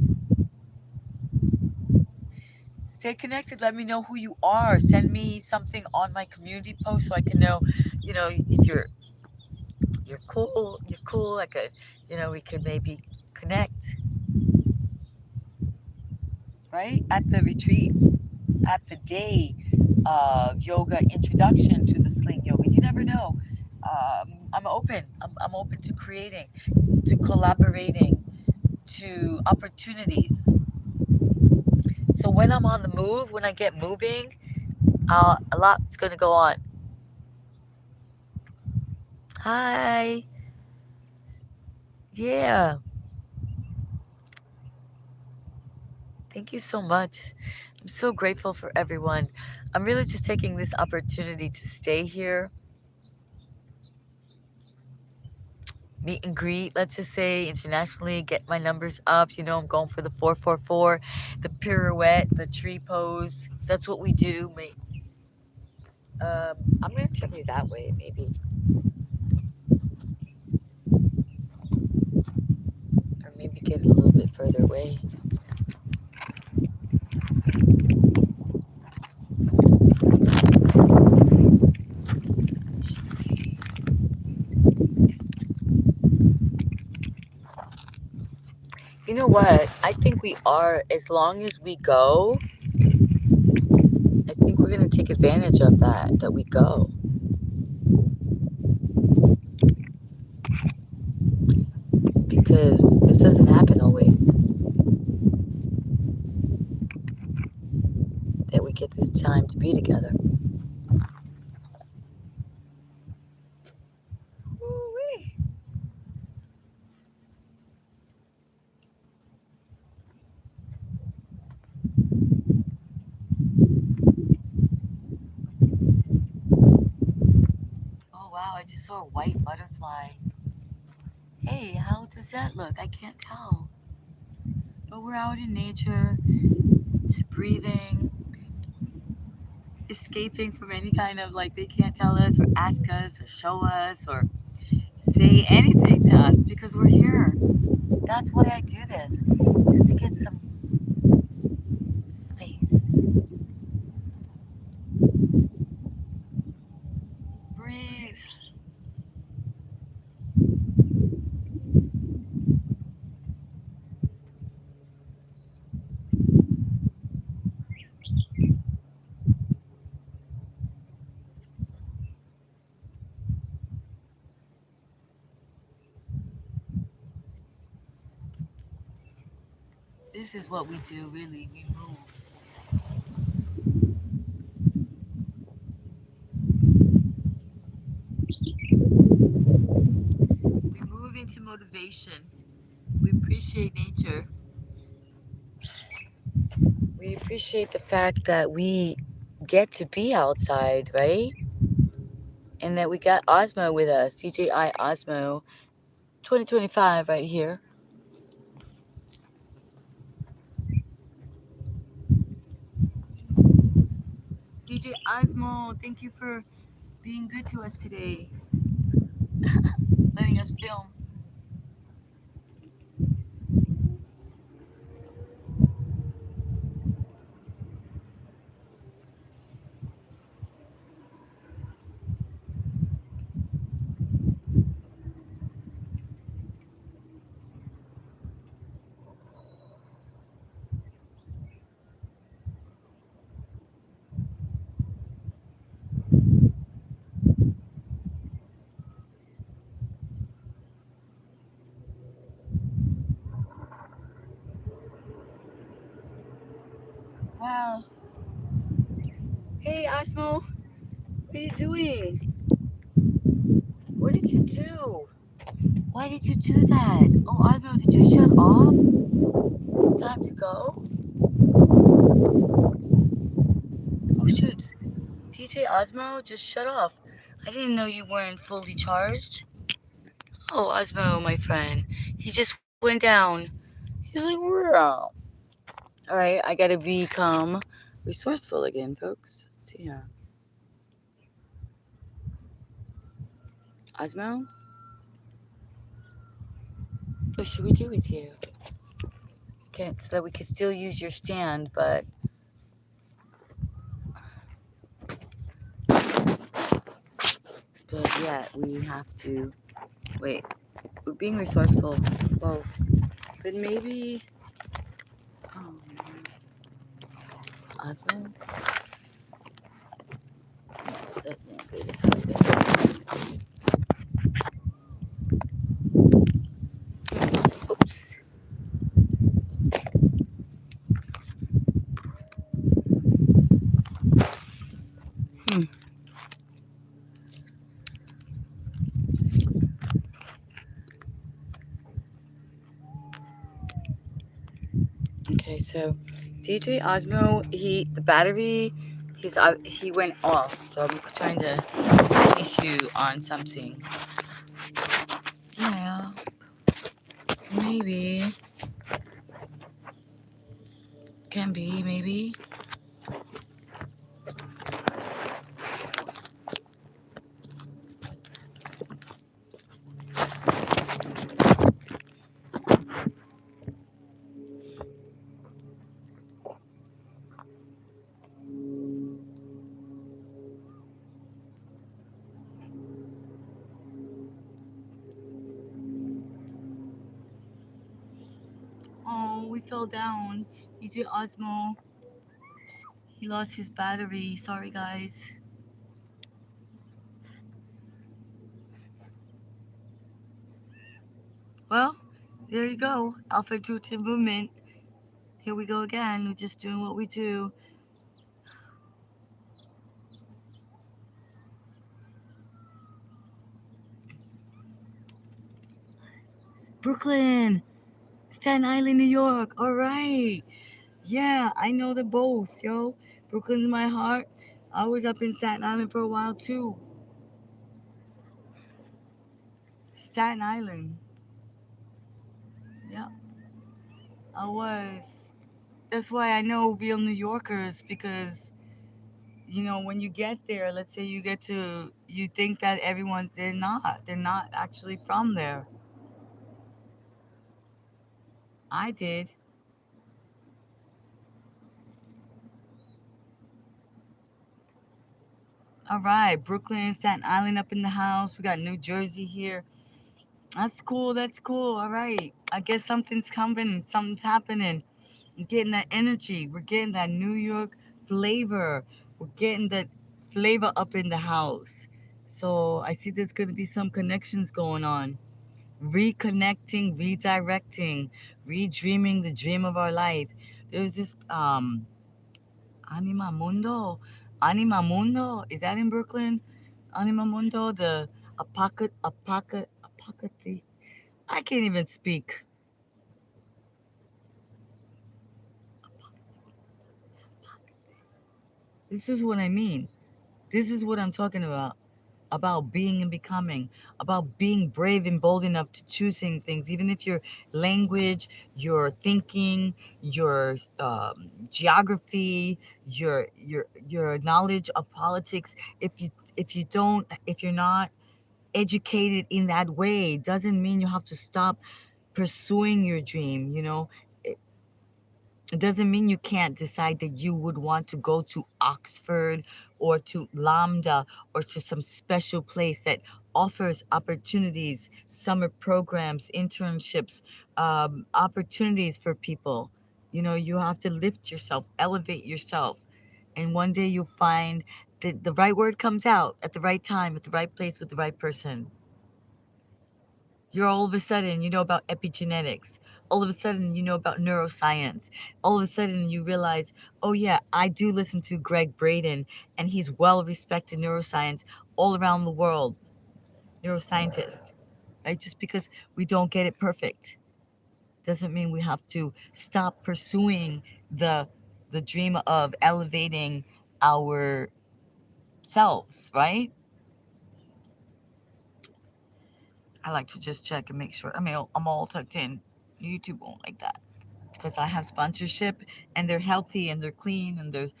Stay connected. Let me know who you are. Send me something on my community post so I can know, if you're cool. You're cool. I could, we could maybe connect, right? At the retreat, at the day of yoga introduction to the sling yoga. You never know. I'm open. I'm open to creating, to collaborating, to opportunities. So when I'm on the move, when I get moving, A lot's gonna go on. Hi. Yeah. Thank you so much. I'm so grateful for everyone. I'm really just taking this opportunity to stay here, meet and greet, let's just say internationally, get my numbers up. You know, I'm going for the 444, the pirouette, the tree pose. That's what we do. I'm going to turn you that way, maybe, or maybe get a little bit further away. You know what? I think we are, as long as we go, I think we're going to take advantage of that we go. Because this doesn't happen always, that we get this time to be together. Woo-wee. Oh, wow, I just saw a white butterfly. Hey, how does that look? I can't tell. But we're out in nature, breathing, escaping from any kind of like they can't tell us or ask us or show us or say anything to us because we're here. That's why I do this, just to get some space. Breathe. This is what we do, really. We move. We move into motivation. We appreciate nature. We appreciate the fact that we get to be outside, right? And that we got Osmo with us, DJI Osmo 2025 right here. DJ Osmo, thank you for being good to us today, letting us film. Wow. Hey Osmo, what are you doing? What did you do? Why did you do that? Oh Osmo, did you shut off? Is it time to go? Oh shoot. DJ Osmo just shut off. I didn't know you weren't fully charged. Oh, Osmo, my friend. He just went down. He's like, wow. Alright, I gotta become resourceful again, folks. Let's see here. Osmo, what should we do with you? Okay, so that we could still use your stand, but yeah, we have to wait. We're being resourceful. Well, but maybe. Oh, Osmo. That's not good. Oops. So DJ Osmo, the battery, he went off. So I'm trying to issue on something. Yeah, maybe can be maybe. Oh, we fell down. DJ Osmo, he lost his battery. Sorry, guys. Well, there you go. Alpha intuitive movement. Here we go again. We're just doing what we do. Brooklyn, Staten Island, New York. All right. Yeah, I know them both, yo. Brooklyn's my heart. I was up in Staten Island for a while too. Staten Island. Yeah, I was. That's why I know real New Yorkers because when you get there, let's say you think that everyone they're not actually from there. I did. All right, Brooklyn, Staten Island up in the house. We got New Jersey here. That's cool. That's cool. All right. I guess something's coming. Something's happening. We're getting that energy. We're getting that New York flavor. We're getting that flavor up in the house. So I see there's going to be some connections going on. Reconnecting, redirecting, redreaming the dream of our life. There's this Anima Mundo. Anima Mundo. Is that in Brooklyn? Anima Mundo, the apocryphy. I can't even speak. This is what I mean. This is what I'm talking about being and becoming, about being brave and bold enough to choosing things, even if your language, your thinking, your geography, your knowledge of politics, if you're not educated in that way, doesn't mean you have to stop pursuing your dream. It doesn't mean you can't decide that you would want to go to Oxford or to Lambda or to some special place that offers opportunities, summer programs, internships, opportunities for people. You have to lift yourself, elevate yourself. And one day you'll find that the right word comes out at the right time, at the right place, with the right person. You're all of a sudden you know about epigenetics. All of a sudden you know about neuroscience. All of a sudden you realize, oh yeah, I do listen to Greg Braden, and he's well respected neuroscience all around the world. Neuroscientist, right? Just because we don't get it perfect doesn't mean we have to stop pursuing the the dream of elevating ourselves, right? I like to just check and make sure. I mean, I'm all tucked in. YouTube won't like that, because I have sponsorship and they're healthy and they're clean and they're,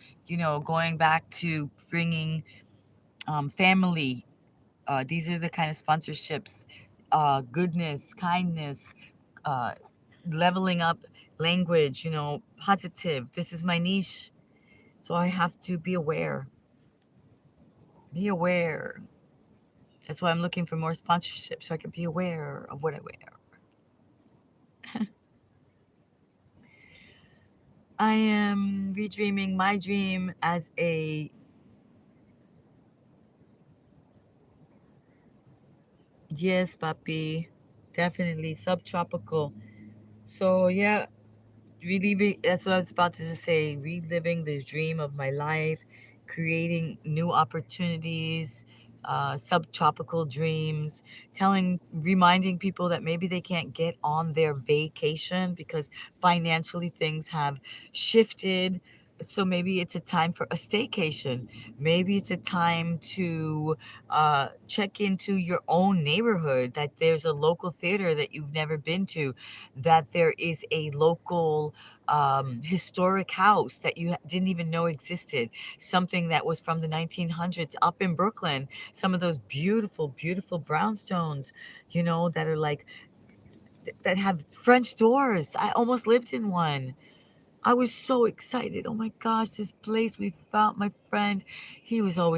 going back to bringing family. These are the kind of sponsorships, goodness, kindness, uh, leveling up language, positive. This is my niche. So I have to be aware. Be aware. That's why I'm looking for more sponsorship so I can be aware of what I wear. I am redreaming my dream as a yes, papi. Definitely subtropical. So yeah, that's what I was about to just say. Reliving the dream of my life, creating new opportunities, subtropical dreams, reminding people that maybe they can't get on their vacation because financially things have shifted. So maybe it's a time for a staycation. Maybe it's a time to check into your own neighborhood, that there's a local theater that you've never been to, that there is a local historic house that you didn't even know existed, something that was from the 1900s up in Brooklyn, some of those beautiful, beautiful brownstones, that are like, that have French doors. I almost lived in one. I was so excited. Oh my gosh, this place we found, my friend. He was so,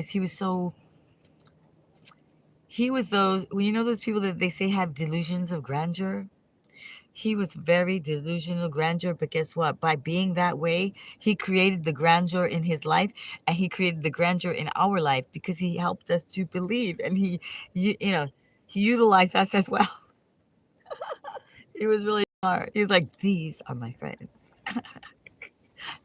he was those, well, those people that they say have delusions of grandeur? He was very delusional grandeur, but guess what? By being that way, he created the grandeur in his life, and he created the grandeur in our life because he helped us to believe, and you, you know, he utilized us as well. He was really smart. He was like, "These are my friends."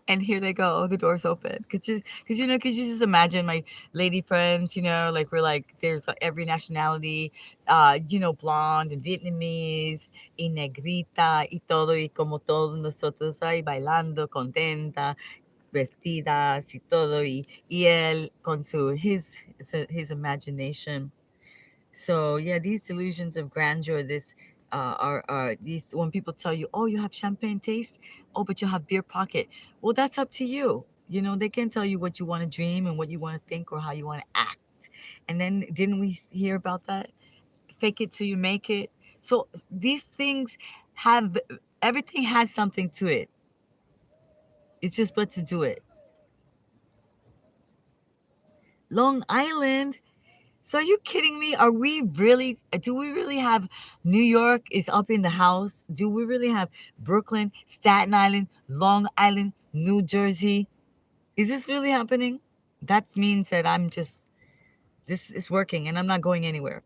And here they go. The door's open. Could you just imagine my lady friends? Like we're like there's every nationality, blonde and Vietnamese y negrita y todo y como todos nosotros ahí bailando contenta, vestidas y todo y él con his imagination. So yeah, these delusions of grandeur, this are these when people tell you, oh, you have champagne taste, oh, but you have beer pocket. Well, that's up to you. They can tell you what you want to dream and what you want to think or how you want to act. And then didn't we hear about that? Fake it till you make it. So these things have everything has something to it. It's just what to do it. Long Island. So are you kidding me? Do we really have New York is up in the house? Do we really have Brooklyn, Staten Island, Long Island, New Jersey? Is this really happening? That means that this is working and I'm not going anywhere.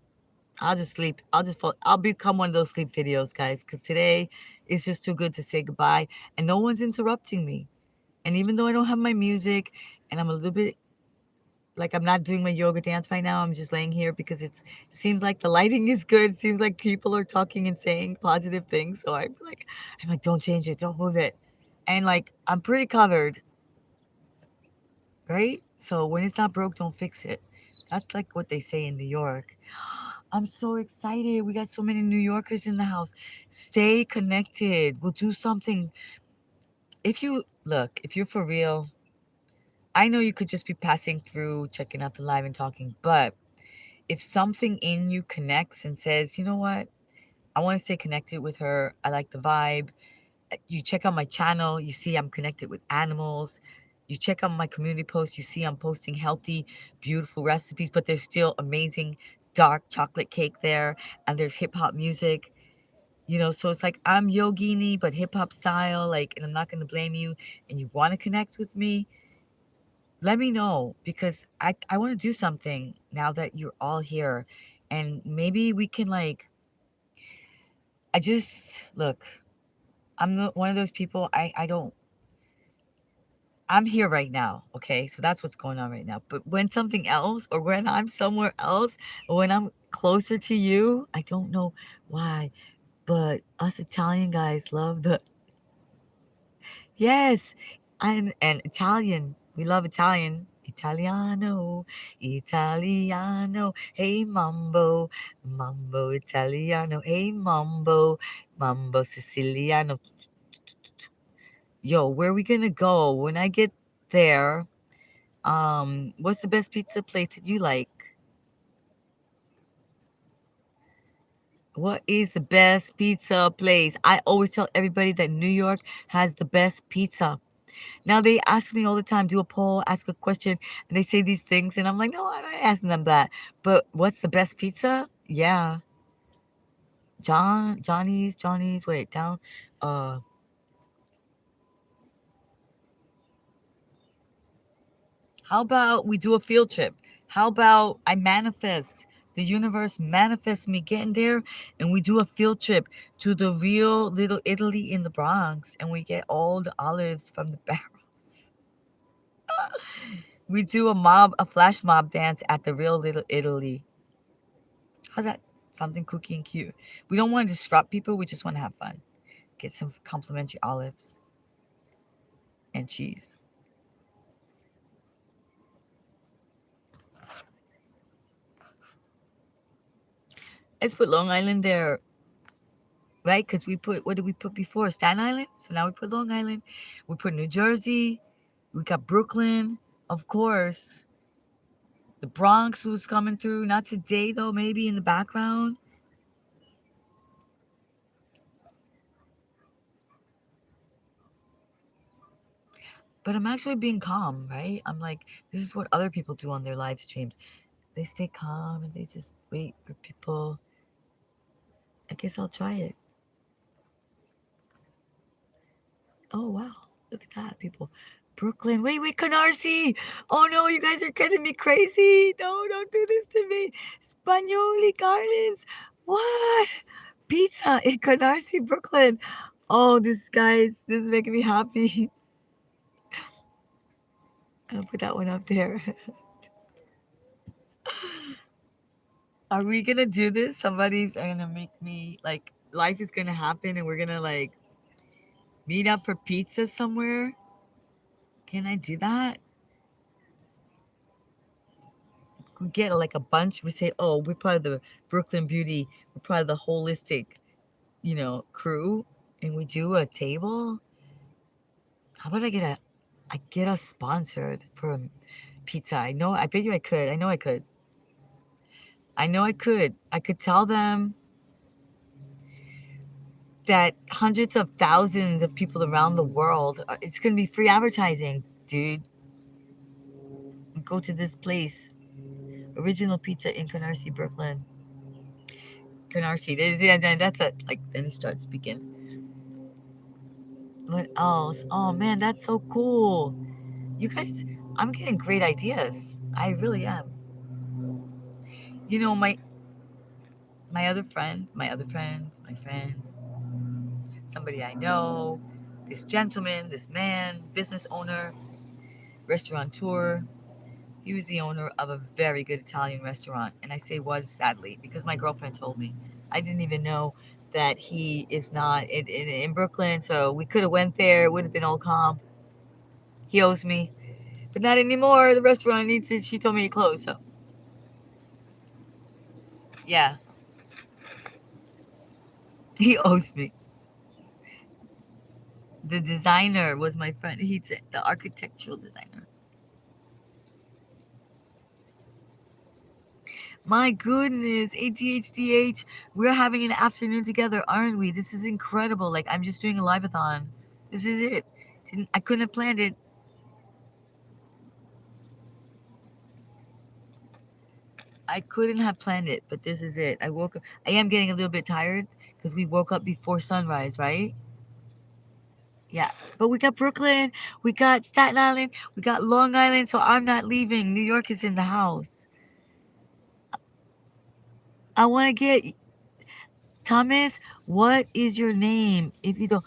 I'll just sleep. I'll just fall. I'll become one of those sleep videos, guys, because today is just too good to say goodbye and no one's interrupting me. And even though I don't have my music and I'm a little bit like I'm not doing my yoga dance right now. I'm just laying here because it seems like the lighting is good. It seems like people are talking and saying positive things. So I'm like, don't change it, don't move it. And like I'm pretty covered, right? So when it's not broke, don't fix it. That's like what they say in New York. I'm so excited. We got so many New Yorkers in the house. Stay connected. We'll do something. If you're for real, I know you could just be passing through, checking out the live and talking, but if something in you connects and says, you know what, I want to stay connected with her, I like the vibe. You check out my channel, you see I'm connected with animals. You check out my community post, you see I'm posting healthy, beautiful recipes, but there's still amazing dark chocolate cake there, and there's hip hop music. So it's like I'm yogini, but hip hop style, like, and I'm not gonna blame you. And you want to connect with me, let me know because I want to do something now that you're all here, and maybe we can like I just look. One of those people. I don't. I'm here right now. Okay, so that's what's going on right now. But when something else, or when I'm somewhere else, or when I'm closer to you, I don't know why, but us Italian guys love the yes, and Italian. We love Italian. Italiano, Italiano, hey mambo, mambo Italiano, hey mambo, mambo Siciliano. Yo, where are we gonna go when I get there? What's the best pizza place that you like? What is the best pizza place? I always tell everybody that New York has the best pizza. Now they ask me all the time, do a poll, ask a question, and they say these things, and I'm like, no, I'm not asking them that. But what's the best pizza? Yeah, Johnny's. Wait, down. Uh, how about we do a field trip? How about I manifest? The universe manifests me getting there, and we do a field trip to the real Little Italy in the Bronx, and we get all the olives from the barrels. We do a flash mob dance at the Real Little Italy. How's that? Something kooky and cute. We don't want to disrupt people. We just want to have fun. Get some complimentary olives and cheese. Let's put Long Island there, right? Because we put, what did we put before? Staten Island. So now we put Long Island. We put New Jersey. We got Brooklyn, of course. The Bronx was coming through. Not today though. Maybe in the background. But I'm actually being calm, right? I'm like, this is what other people do on their live streams. They stay calm and they just wait for people. I guess I'll try it. Oh wow, look at that, people. Brooklyn. Wait, Canarsie. Oh no, you guys are getting me crazy. No, don't do this to me. Spagnoli Gardens. What? Pizza in Canarsie, Brooklyn. Oh, this is making me happy. I'll put that one up there. Are we gonna do this? Somebody's gonna make me like life is gonna happen and we're gonna like meet up for pizza somewhere. Can I do that? We get like a bunch. We say, oh, we're part of the Brooklyn Beauty. We're part of the holistic, crew, and we do a table. How about I get us sponsored for a pizza? I know. I bet you I could. I know I could. I know I could. I could tell them that hundreds of thousands of people around the world, it's gonna be free advertising, dude. We go to this place, Original Pizza in Canarsie, Brooklyn. Canarsie. That's it. Like then he starts speaking. What else? Oh man, that's so cool. You guys, I'm getting great ideas. I really am. You know, my friend, somebody I know, this gentleman, this man, business owner, restaurateur. He was the owner of a very good Italian restaurant, and I say was sadly because my girlfriend told me. I didn't even know that he is not in Brooklyn, so we could have went there. It would have been all calm. He owes me, but not anymore. The restaurant needs it. She told me to close, so yeah, he owes me. The designer was my friend. He's the architectural designer. My goodness, ADHDH, we're having an afternoon together, aren't we? This is incredible. Like I'm just doing a live-a-thon. This is it. I couldn't have planned it. I couldn't have planned it, but this is it. I woke up. I am getting a little bit tired because we woke up before sunrise, right? Yeah. But we got Brooklyn, we got Staten Island, we got Long Island, so I'm not leaving. New York is in the house. I want to get Thomas. What is your name? If you don't,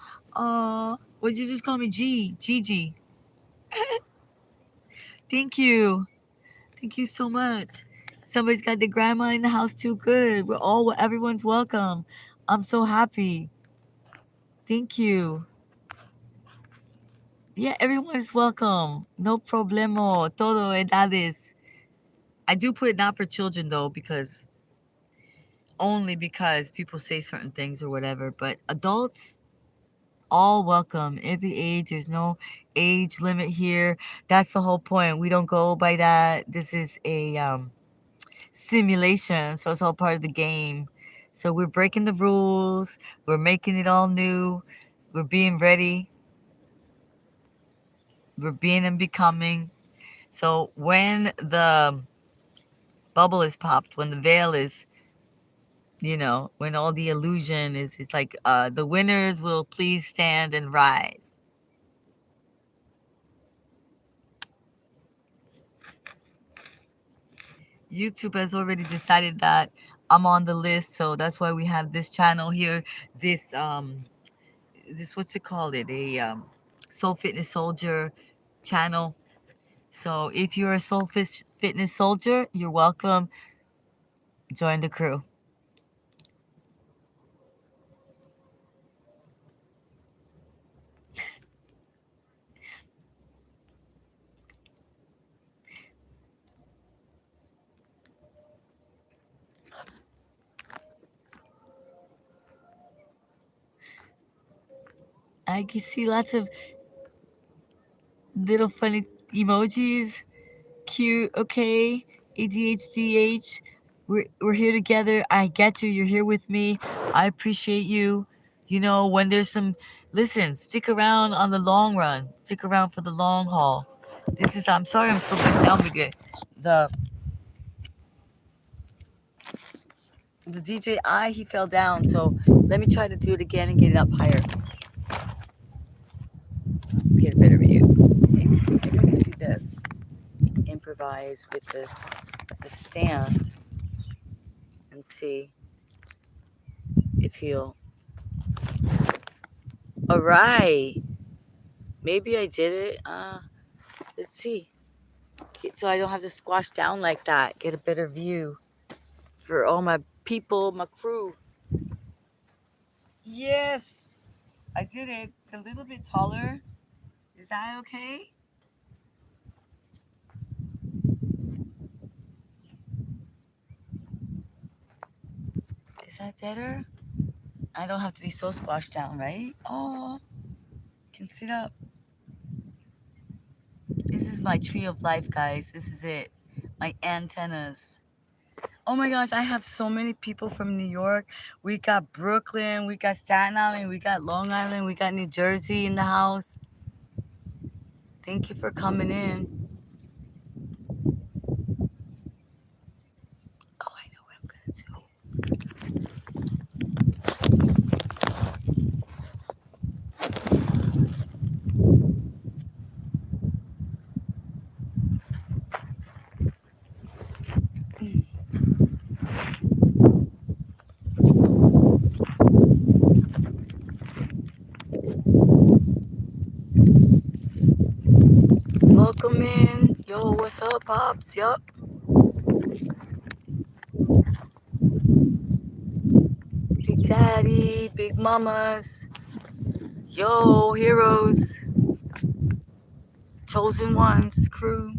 would you just call me Gigi? Thank you. Thank you so much. Somebody's got the grandma in the house too. Good. Everyone's welcome. I'm so happy. Thank you. Yeah, everyone is welcome. No problemo. Todo edades. I do put it not for children though, because only because people say certain things or whatever. But adults, all welcome. Every age. There's no age limit here. That's the whole point. We don't go by that. This is a simulation, so it's all part of the game. So we're breaking the rules. We're making it all new. We're being ready. We're being and becoming. So when the bubble is popped, when the veil is, when all the illusion is, it's like the winners will please stand and rise. YouTube has already decided that I'm on the list, so that's why we have this channel here. This what's it called? A Soul Fitness Soldier channel. So if you're a fitness soldier, you're welcome. Join the crew. I can see lots of little funny emojis. Cute, okay. ADHDH. We're here together. I get you. You're here with me. I appreciate you. You know, when there's some, listen, stick around on the long run. Stick around for the long haul. This is, I'm sorry I'm so bent down because the the DJI, he fell down. So let me try to do it again and get it up higher. Get a better view. Maybe I can do this. Improvise with the stand and see if he'll. All right. Maybe I did it. Let's see. So I don't have to squash down like that. Get a better view for all my people, my crew. Yes, I did it. It's a little bit taller. Is that okay? Is that better? I don't have to be so squashed down, right? Oh, can sit up. This is my tree of life, guys. This is it. My antennas. Oh my gosh, I have so many people from New York. We got Brooklyn, we got Staten Island, we got Long Island, we got New Jersey in the house. Thank you for coming in. Oh, I know what I'm gonna do. Welcome in. Yo, what's up, Pops? Yup. Big Daddy, Big Mamas. Yo, heroes. Chosen Ones crew.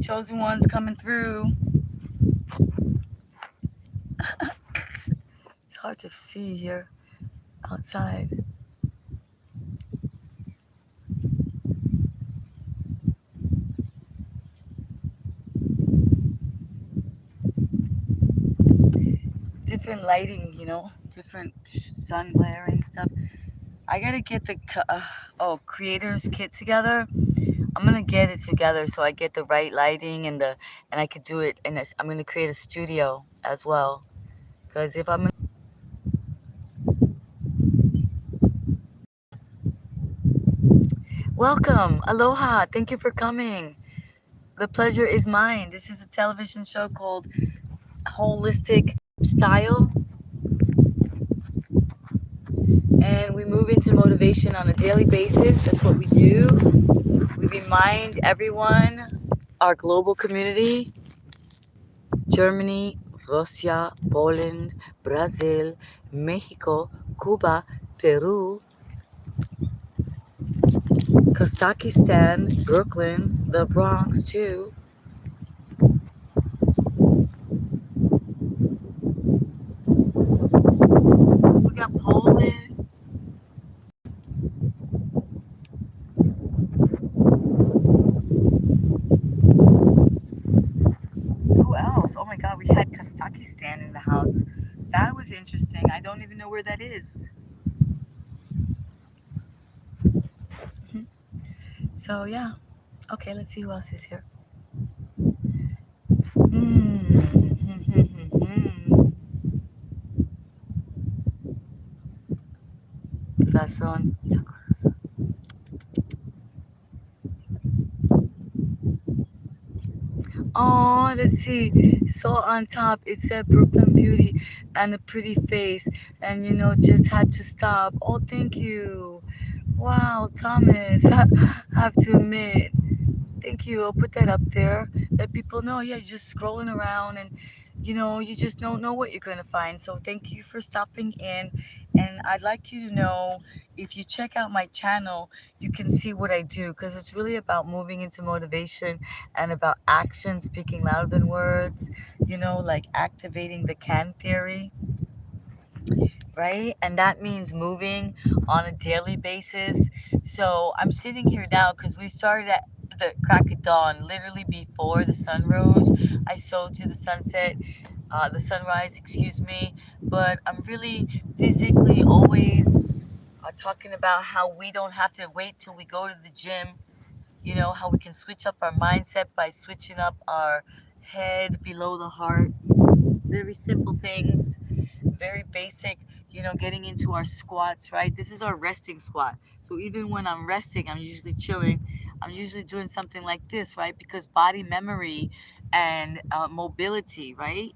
Chosen Ones coming through. It's hard to see here outside. Different lighting, you know, different sun glare and stuff. I gotta get the creators kit together. I'm gonna get it together so I get the right lighting and I could do it. And I'm gonna create a studio as well. Cause if I'm welcome, aloha, thank you for coming. The pleasure is mine. This is a television show called Holistic Style, and we move into motivation on a daily basis. That's what we do. We remind everyone, our global community, Germany, Russia, Poland, Brazil, Mexico, Cuba, Peru, Kazakhstan, Brooklyn, the Bronx too. We got Poland. Who else? Oh my God, we had Kazakhstan in the house. That was interesting. I don't even know where that is. So yeah. Okay, let's see who else is here. Razón. Oh, let's see. So on top it said Brooklyn Beauty and a pretty face, and you know, just had to stop. Oh, thank you. Wow, Thomas, I have to admit, thank you. I'll put that up there. Let people know. Yeah, you're just scrolling around and you just don't know what you're going to find. So thank you for stopping in. And I'd like you to know if you check out my channel, you can see what I do because it's really about moving into motivation and about action speaking louder than words, like activating the can theory, right? And that means moving on a daily basis. So I'm sitting here now because we started at the crack of dawn, literally before the sun rose. I showed you the sunset, the sunrise, excuse me. But I'm really physically always talking about how we don't have to wait till we go to the gym. How we can switch up our mindset by switching up our head below the heart. Very simple things, very basic, getting into our squats, right? This is our resting squat. So even when I'm resting, I'm usually chilling. I'm usually doing something like this, right? Because body memory and mobility, right?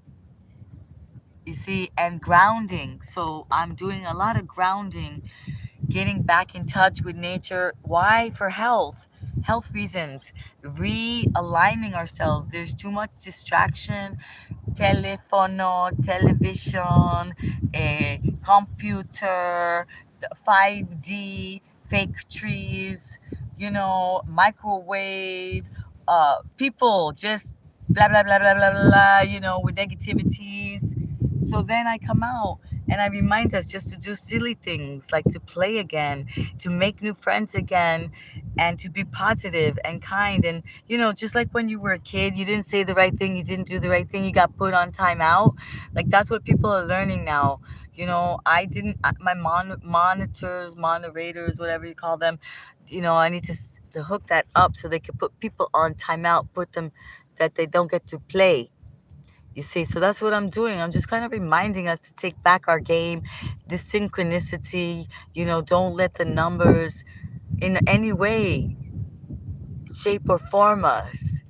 You see, and grounding. So I'm doing a lot of grounding, getting back in touch with nature. Why? For health reasons, realigning ourselves. There's too much distraction, telephone, television, computer, 5D, fake trees, microwave, people just blah, blah, blah, blah, blah, blah, with negativities. So then I come out and I remind us just to do silly things like to play again, to make new friends again, and to be positive and kind. And just like when you were a kid, you didn't say the right thing, you didn't do the right thing, you got put on timeout. Like that's what people are learning now. I didn't, my monitors, moderators, whatever you call them, I need to hook that up so they can put people on timeout, put them that they don't get to play. You see, so that's what I'm doing. I'm just kind of reminding us to take back our game, this synchronicity, don't let the numbers in any way, shape, or form us.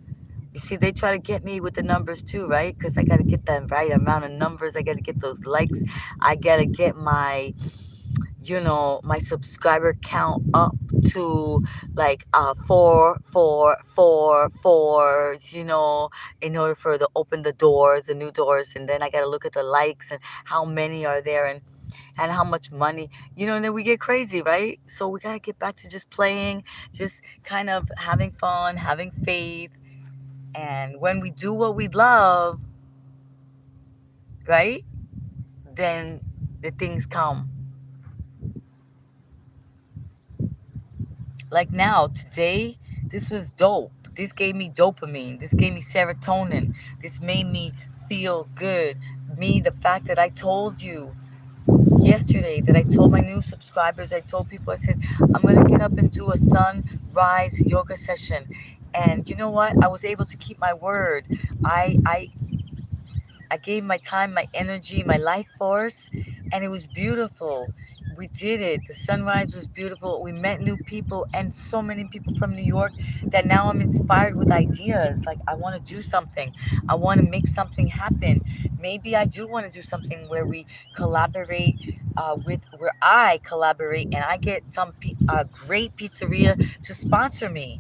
You see, they try to get me with the numbers too, right? Because I got to get the right amount of numbers. I got to get those likes. I got to get my subscriber count up to like 4 4 4 4, in order for to open the doors, the new doors. And then I got to look at the likes and how many are there and how much money, and then we get crazy, right? So we got to get back to just playing, just kind of having fun, having faith. And when we do what we love, right, then the things come. Like now, today, this was dope. This gave me dopamine. This gave me serotonin. This made me feel good. Me, the fact that I told you yesterday, that I told my new subscribers, I told people, I said, I'm going to get up and do a sunrise yoga session. And you know what? I was able to keep my word. I gave my time, my energy, my life force, and it was beautiful. We did it. The sunrise was beautiful. We met new people and so many people from New York that now I'm inspired with ideas. Like, I want to do something, I want to make something happen. Maybe I do want to do something where we collaborate, where I collaborate and I get a great pizzeria to sponsor me.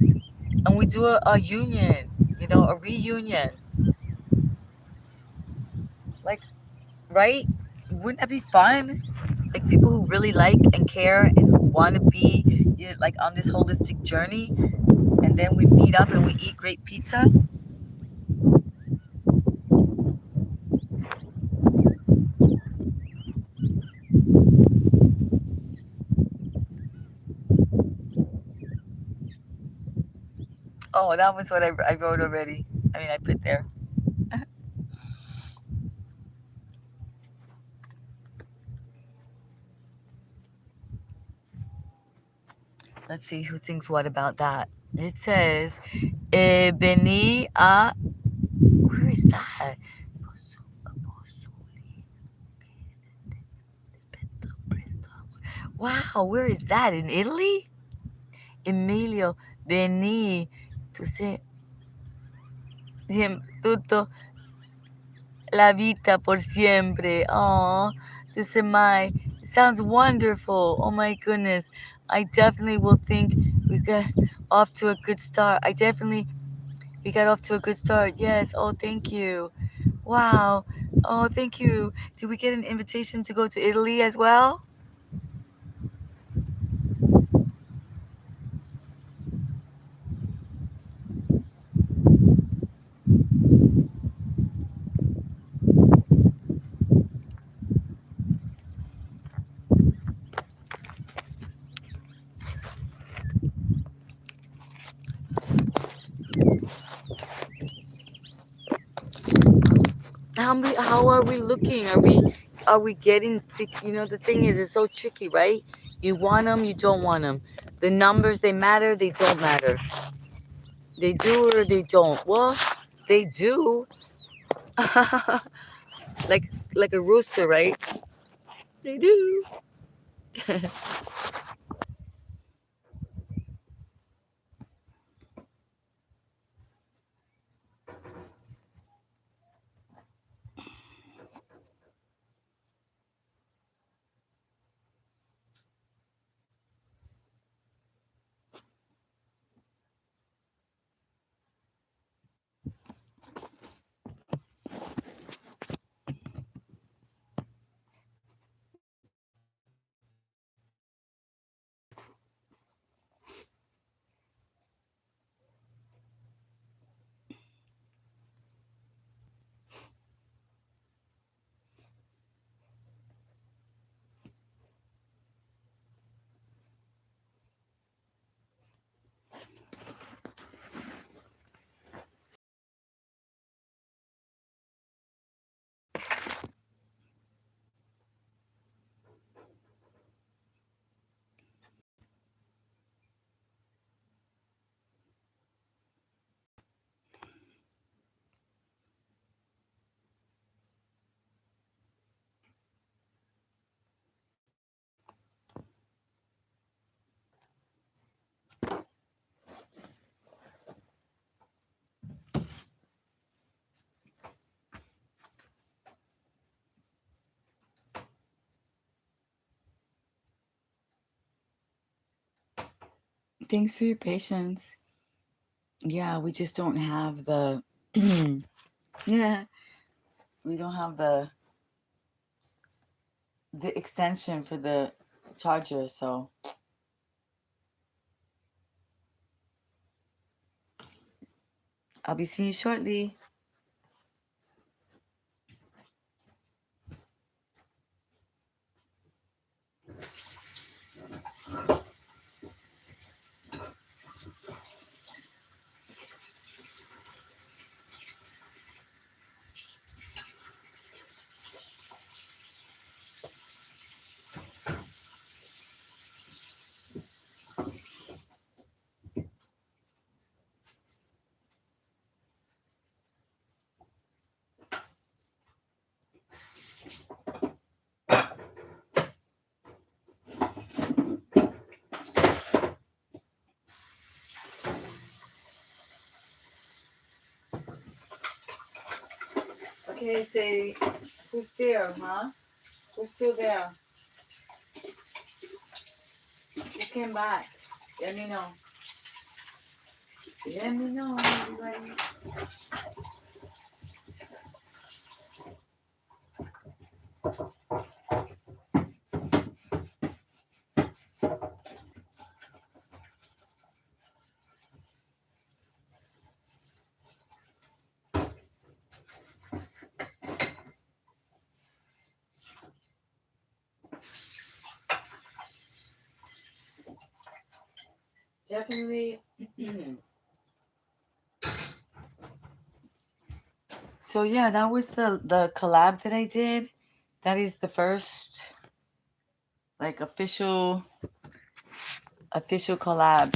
And we do a union, a reunion. Like, right? Wouldn't that be fun? Like people who really like and care and who want to be, like on this holistic journey, and then we meet up and we eat great pizza. Oh, that was what I wrote already. I mean, I put there. Let's see who thinks what about that. It says, Beni a. Where is that? Wow, where is that? In Italy? Emilio, Beni. Tu sei. Tutto la vita por siempre. Oh, tu sei mai Sounds wonderful. Oh my goodness. I definitely will think we got off to a good start. We got off to a good start. Yes. Oh, thank you. Wow. Oh, thank you. Did we get an invitation to go to Italy as well? How are we looking? Are we getting the thing is it's so tricky, right? You want them, you don't want them. The numbers, they matter, they don't matter. They do or they don't. Well, they do. like like a rooster, right? They do. Thanks for your patience. Yeah, we just don't have the yeah, we don't have the extension for the charger, so I'll be seeing you shortly. Okay, say who's there, huh? Who's still there? Who came back? Let me know. Let me know, everybody. Definitely. So yeah, that was the collab that I did. That is the first like official collab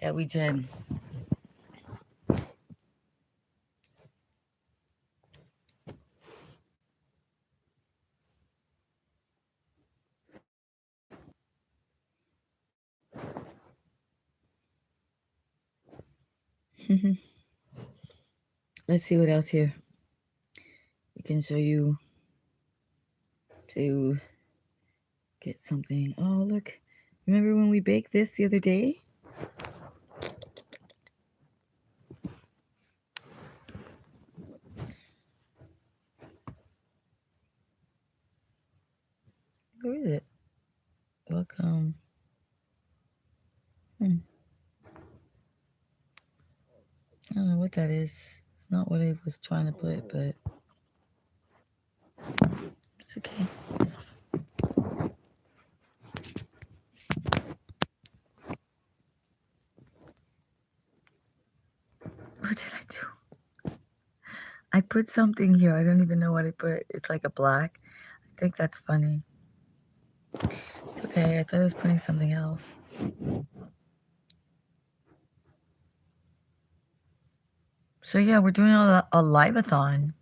that we did. Let's see what else here we can show you. to get something. Oh, look. Remember when we baked this the other day? Where is it? Welcome. Hmm. I don't know what that is. It's not what I was trying to put, but it's okay. What did I do? I put something here. I don't even know what I put. It's like a black. I think that's funny. It's okay. I thought I was putting something else. So yeah, we're doing a live-a-thon,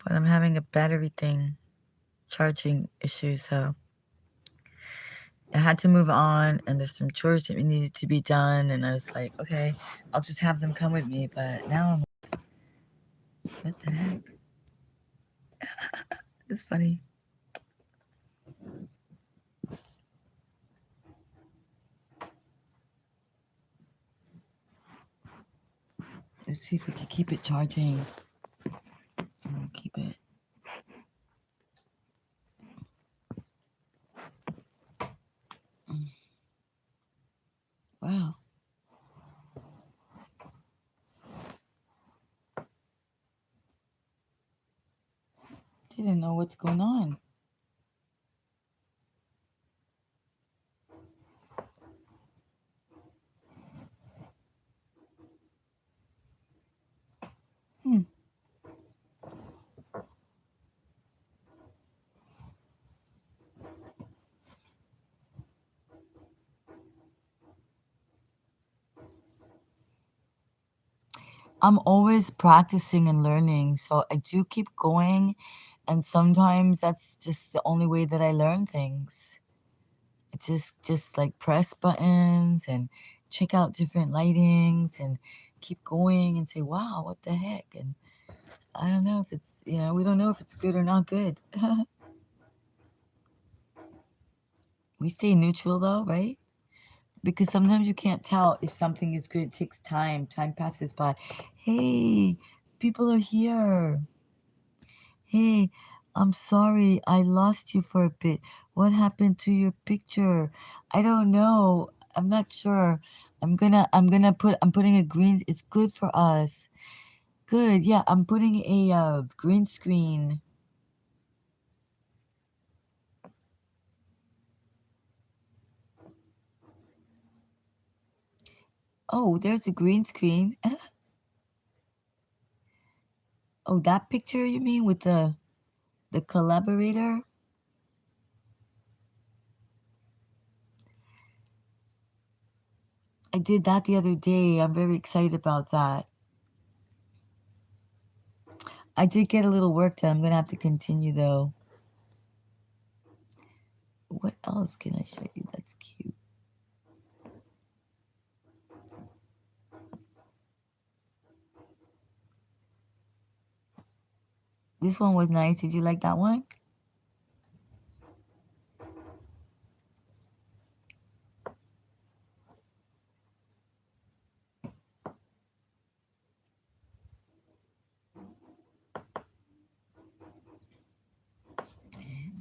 but I'm having a battery thing, charging issue. So I had to move on, and there's some chores that needed to be done, and I was like, okay, I'll just have them come with me. But now I'm like, what the heck? It's funny. Let's see if we can keep it charging. I'll keep it. Wow. Didn't know what's going on. Hmm. I'm always practicing and learning, so I do keep going, and sometimes that's just the only way that I learn things. I just like press buttons and check out different lightings and keep going and say, "Wow, what the heck?" And I don't know if it's, we don't know if it's good or not good. We stay neutral though, right? Because sometimes you can't tell if something is good. It takes time. Time passes by. Hey, people are here. Hey, I'm sorry. I lost you for a bit. What happened to your picture? I don't know. I'm not sure. I'm putting a green. It's good for us. Good. Yeah, I'm putting a green screen. Oh, there's a green screen. Oh, that picture you mean with the collaborator? I did that the other day. I'm very excited about that. I did get a little work done. I'm gonna have to continue though. What else can I show you that's cute? This one was nice. Did you like that one?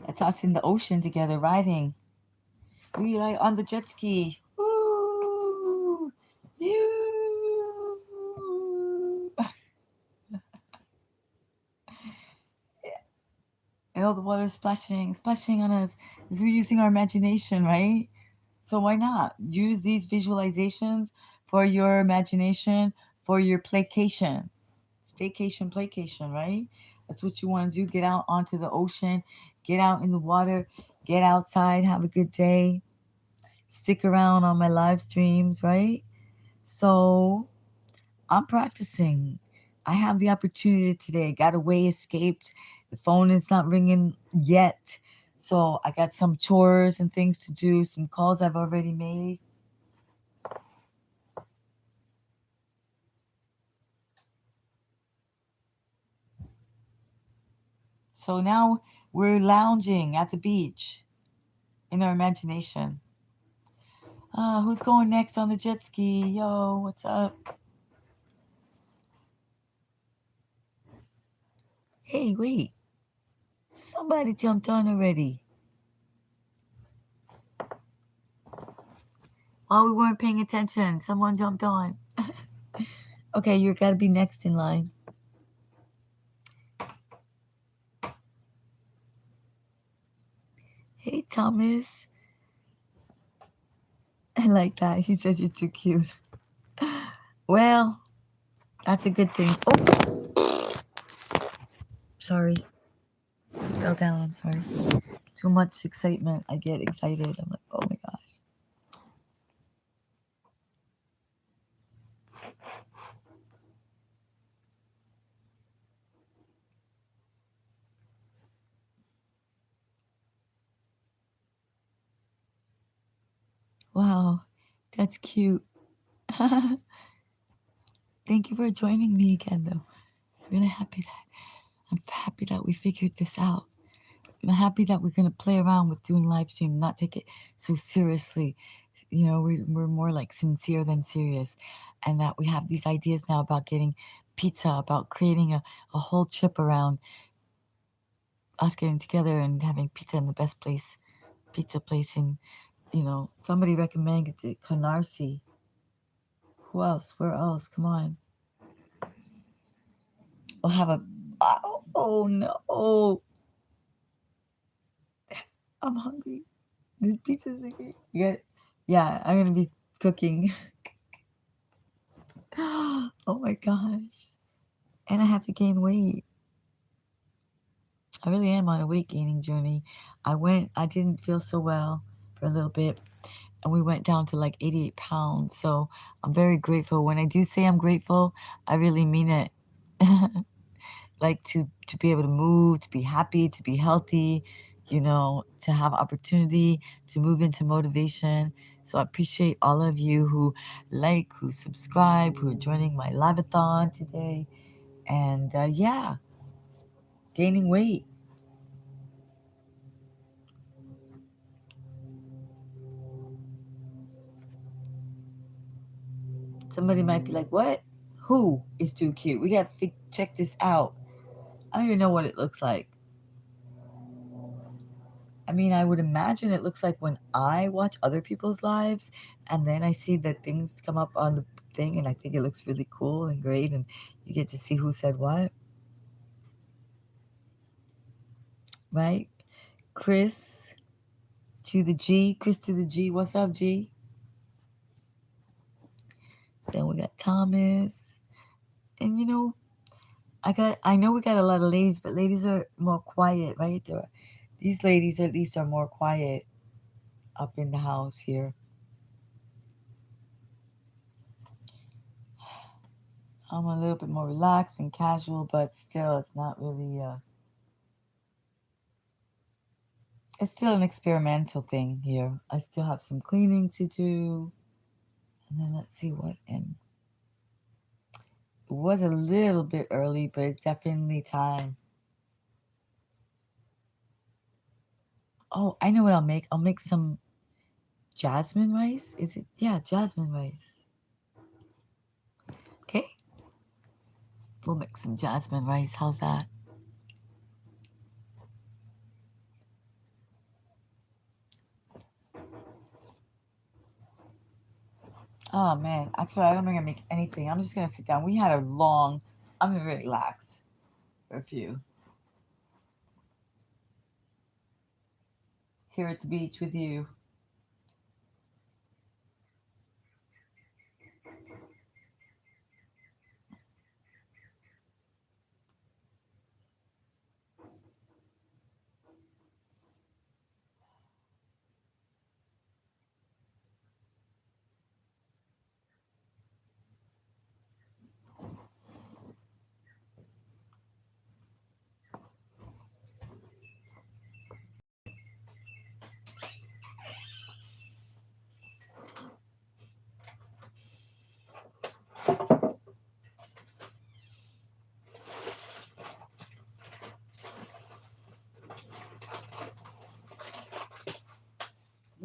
That's us in the ocean together riding. We like on the jet ski. Woo! You. And all the water splashing, splashing on us. Is we're using our imagination, right? So why not use these visualizations for your imagination, for your playcation, staycation, playcation, right? That's what you want to do. Get out onto the ocean, get out in the water, get outside, have a good day, stick around on my live streams, right? So I'm practicing. I have the opportunity today. Got away, escaped. The phone is not ringing yet. So I got some chores and things to do, some calls I've already made. So now we're lounging at the beach in our imagination. Who's going next on the jet ski? Yo, what's up? Hey, wait. Somebody jumped on already. While we weren't paying attention, someone jumped on. Okay, you gotta be next in line. Hey, Thomas. I like that. He says you're too cute. Well, that's a good thing. Oh, sorry. I fell down. I'm sorry. Too much excitement. I get excited. I'm like, oh my gosh. Wow, that's cute. Thank you for joining me again, though. I'm happy that we figured this out. I'm happy that we're gonna play around with doing live stream, not take it so seriously. You know, we're more like sincere than serious, and that we have these ideas now about getting pizza, about creating a whole trip around us getting together and having pizza in the best pizza place in, somebody recommended it, Canarsie. Who else? Where else? Come on. We'll have a. Oh no! I'm hungry. This pizza's okay. Yeah, I'm gonna be cooking. Oh my gosh! And I have to gain weight. I really am on a weight gaining journey. I didn't feel so well for a little bit, and we went down to like 88 pounds. So I'm very grateful. When I do say I'm grateful, I really mean it. Like to be able to move, to be happy, to be healthy, to have opportunity, to move into motivation. So I appreciate all of you who like, who subscribe, who are joining my live-a-thon today. And yeah, gaining weight. Somebody might be like, what? Who is too cute? We got to check this out. I don't even know what it looks like. I mean, I would imagine it looks like when I watch other people's lives and then I see that things come up on the thing and I think it looks really cool and great and you get to see who said what. Right? Chris to the G. Chris to the G. What's up, G? Then we got Thomas. And I know we got a lot of ladies, but ladies are more quiet, right? These ladies at least are more quiet up in the house here. I'm a little bit more relaxed and casual, but still, it's not really. It's still an experimental thing here. I still have some cleaning to do, and then let's see what. And it was a little bit early, but it's definitely time. Oh, I know what I'll make. I'll make some jasmine rice. Is it? Yeah, jasmine rice. Okay, we'll make some jasmine rice. How's that? Oh man, actually, I don't think I make anything. I'm just gonna sit down. We had a long. I'm gonna relax for a few. Here at the beach with you.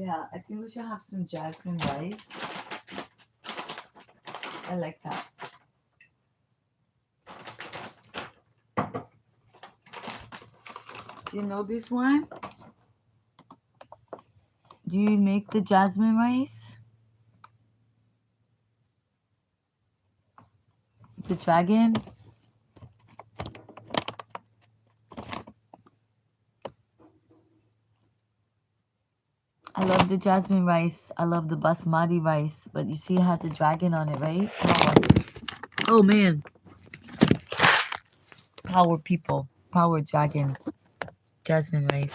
Yeah, I think we should have some jasmine rice. I like that. Do you know this one? Do you make the jasmine rice? The dragon? I love the jasmine rice. I love the basmati rice. But you see it had the dragon on it, right? Oh man. Power people. Power dragon. Jasmine rice.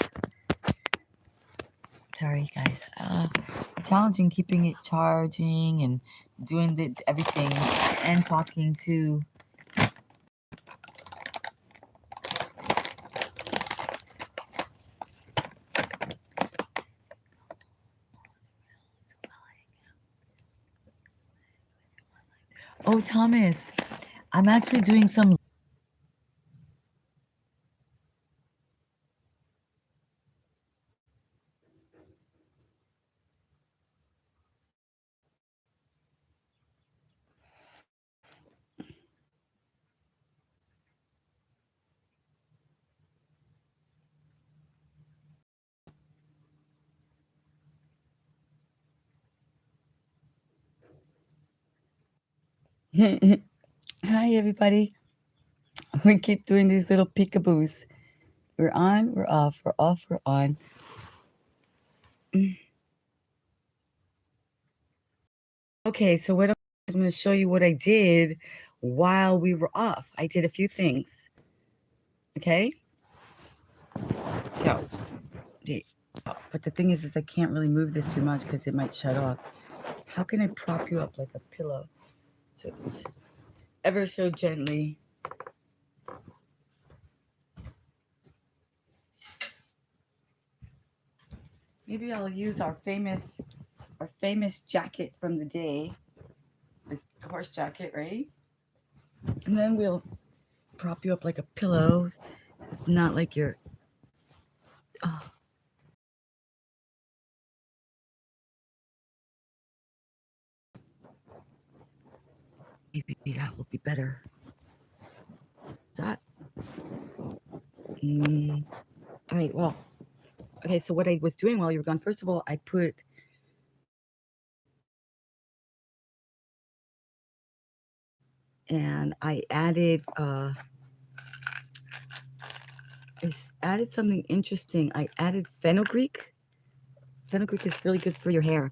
Sorry guys. Challenging keeping it charging and doing everything and talking to. Oh Thomas, I'm actually doing some. Hi everybody. We keep doing these little peekaboos. We're on, we're off, we're off, we're on. Okay, so what I'm going to show you what I did while we were off. I did a few things. Okay? So, but the thing is I can't really move this too much because it might shut off. How can I prop you up like a pillow? So it's ever so gently. Maybe I'll use our famous jacket from the day, the horse jacket, right? And then we'll prop you up like a pillow. It's not like you're. Oh, maybe that will be better. That. All right. Well. Okay. So what I was doing while you were gone, first of all, I put. And I added something interesting. I added fenugreek. Fenugreek is really good for your hair.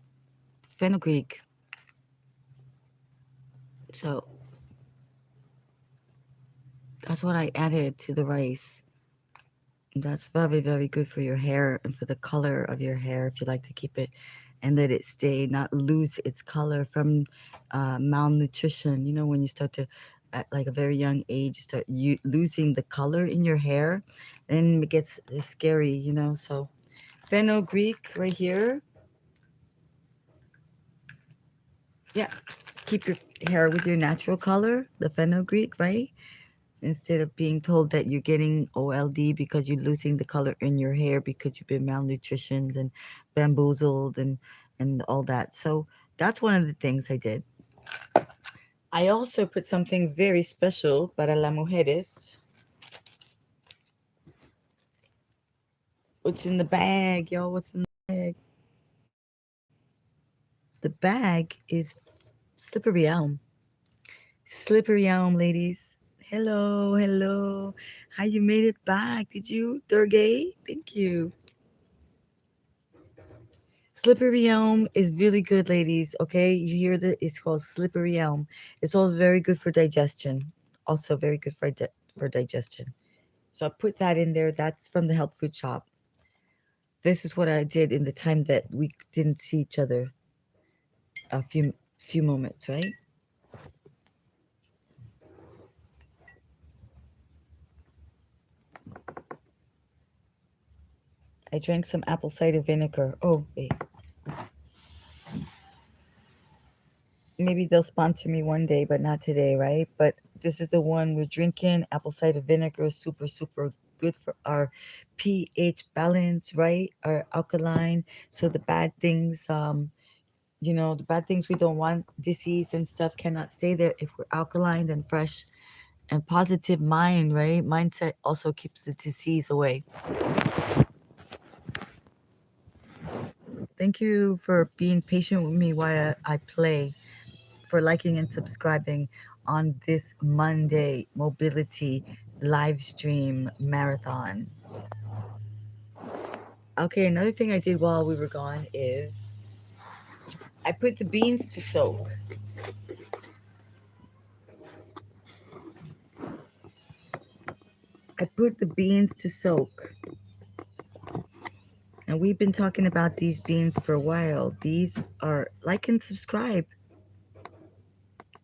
Fenugreek. So that's what I added to the rice. That's very, very good for your hair and for the color of your hair if you like to keep it and let it stay, not lose its color from malnutrition. You know, when you start to, at like a very young age, you start losing the color in your hair, and it gets scary, you know. So, fenugreek right here. Yeah, keep your hair with your natural color, the fenugreek, right? Instead of being told that you're getting OLD because you're losing the color in your hair because you've been malnutritioned and bamboozled and all that. So that's one of the things I did. I also put something very special para las mujeres. What's in the bag, yo? What's in the bag? The bag is slippery elm. Slippery elm, ladies. Hello, hello. How you made it back? Did you, Durgay? Thank you. Slippery elm is really good, ladies. Okay, you hear that? It's called slippery elm. It's all very good for digestion. Also very good for digestion. So I put that in there. That's from the health food shop. This is what I did in the time that we didn't see each other. A few moments, right? I drank some apple cider vinegar. Oh wait, maybe they'll sponsor me one day, but not today, right? But this is the one we're drinking. Apple cider vinegar, super, super good for our pH balance, right? Our alkaline. So the bad things, the bad things we don't want, disease and stuff cannot stay there if we're alkaline and fresh and positive mind, right? Mindset also keeps the disease away. Thank you for being patient with me while I play, for liking and subscribing on this Monday mobility live stream marathon. Okay, another thing I did while we were gone is I put the beans to soak. I put the beans to soak. And we've been talking about these beans for a while. These are like and subscribe.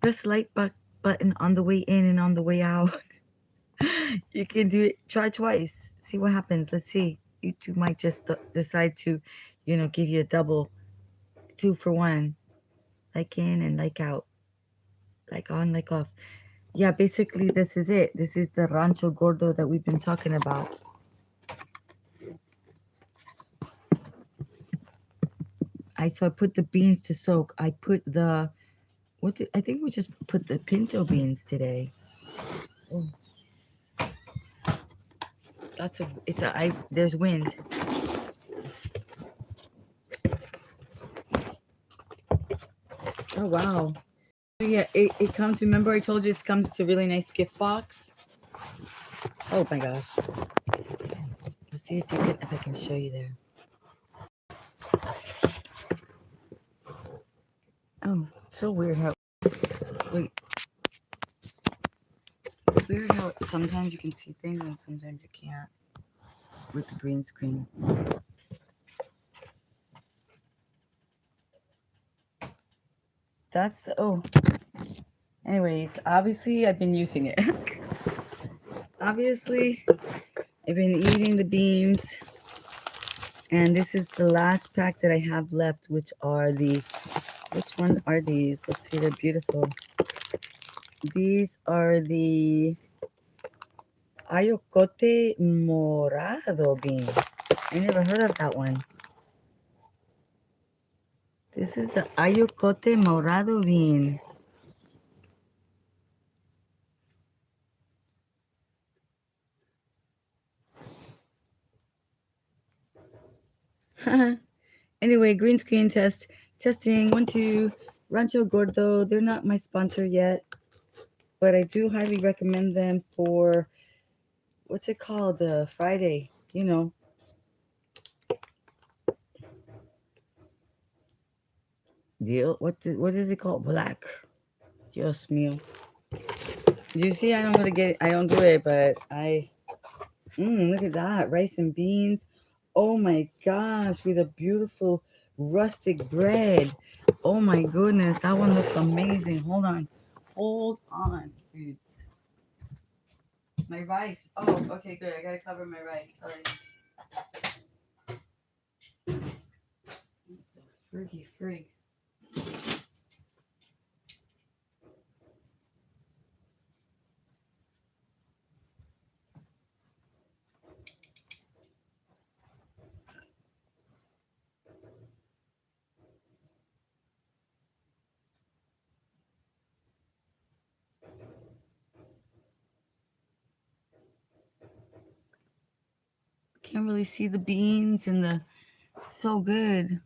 Press the button on the way in and on the way out. You can do it. Try twice. See what happens. Let's see. YouTube might just decide to, give you a double, 2 for 1. Like in and like out. Like on, like off. Yeah, basically, this is it. This is the Rancho Gordo that we've been talking about. I put the beans to soak. I put the I think we just put the pinto beans today. Oh, there's wind. Oh wow. Yeah, it comes. Remember, I told you it comes to a really nice gift box. Oh my gosh. Let's see if I can show you there. Oh, so weird how. Wait. It's weird how sometimes you can see things and sometimes you can't with the green screen. That's the oh. Anyways, obviously I've been using it. Obviously, I've been eating the beans, and this is the last pack that I have left, which are the. Which one are these? Let's see, they're beautiful. These are the Ayocote Morado bean. I never heard of that one. This is the Ayocote Morado bean. Anyway, green screen testing 1 2. Rancho Gordo. They're not my sponsor yet, but I do highly recommend them for what's it called? Friday. Deal. What is it called? Black. Just meal. You see, I don't really get it. I don't do it, but look at that. Rice and beans. Oh my gosh, with a beautiful rustic bread. Oh my goodness, that one looks amazing. Hold on. Hold on, dude. My rice. Oh, okay, good. I gotta cover my rice. Sorry. Friggy frig. Can't really see the beans and the so good.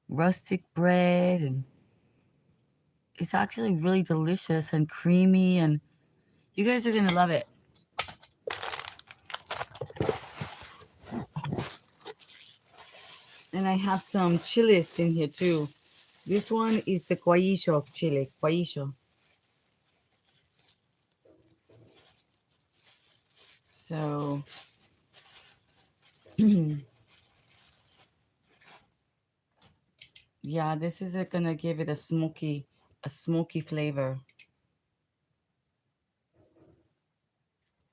Rustic bread, and it's actually really delicious and creamy, and you guys are gonna love it. And I have some chiles in here too. This one is the guaisho chile, guaisho. So, yeah, this is gonna give it a smoky flavor.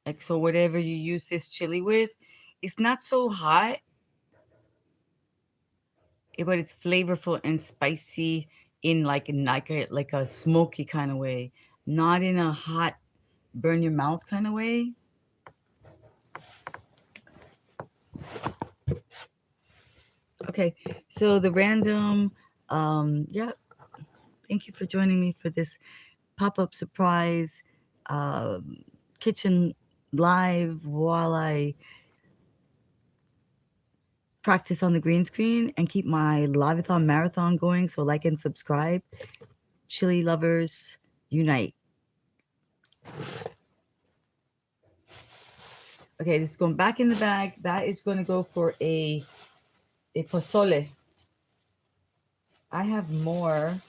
Like so, whatever you use this chili with, it's not so hot, but it's flavorful and spicy in like a smoky kind of way, not in a hot burn your mouth kind of way. Okay, so the random, yeah. Thank you for joining me for this pop-up surprise um, kitchen live while I practice on the green screen and keep my live-a-thon marathon going. So like and subscribe. Chili lovers unite. Okay, this is going back in the bag. That is going to go for a pozole. I have more.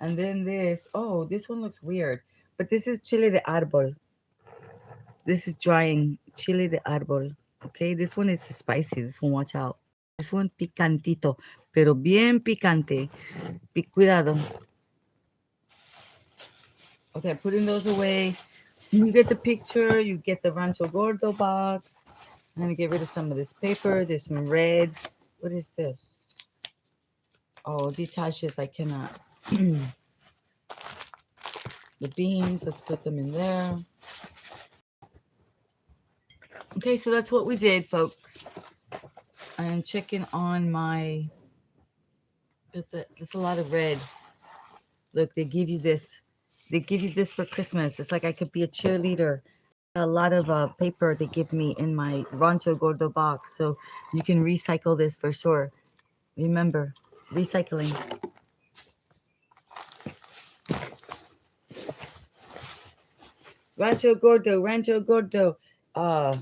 And then this. Oh, this one looks weird. But this is chile de árbol. This is drying chile de árbol. Okay, this one is spicy. This one, watch out. This one picantito, pero bien picante. Cuidado. Okay, putting those away. You get the picture. You get the Rancho Gordo box. I'm gonna get rid of some of this paper. There's some red. What is this? Oh, detaches. I cannot. The beans. Let's put them in there. Okay, so that's what we did, folks. I am checking on my. There's a lot of red. Look, they give you this. They give you this for Christmas. It's like I could be a cheerleader. A lot of paper they give me in my Rancho Gordo box, so you can recycle this for sure. Remember, recycling. Rancho Gordo, Rancho Gordo. Uh,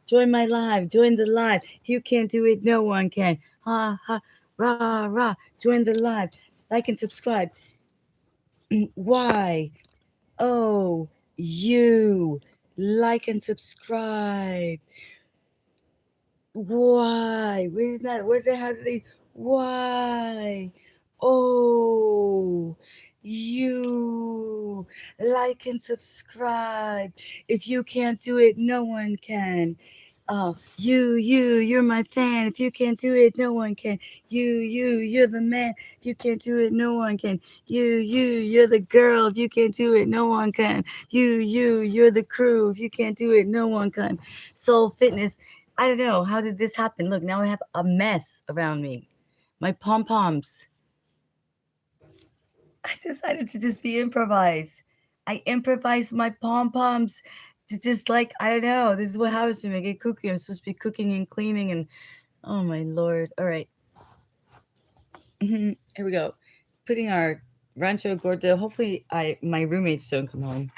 join my live. Join the live. If you can't do it, no one can. Ha ha, rah rah. Join the live. Like and subscribe. Why? Oh, you like and subscribe. Why? Where's that? Where the hell did they? Why? Oh, you like and subscribe. If you can't do it, no one can. You're my fan. If you can't do it, no one can. You're the man. If you can't do it, no one can. You're the girl. If you can't do it, no one can. You're the crew. If you can't do it, no one can. Soul Fitness. I don't know. How did this happen? Look, now I have a mess around me. My pom poms. I decided to just be improvised. I improvised my pom poms to just like I don't know. This is what happens to me. I get cookie. I'm supposed to be cooking and cleaning and oh my lord. All right. Here we go. Putting our Rancho Gordo. Hopefully, my roommates don't come home.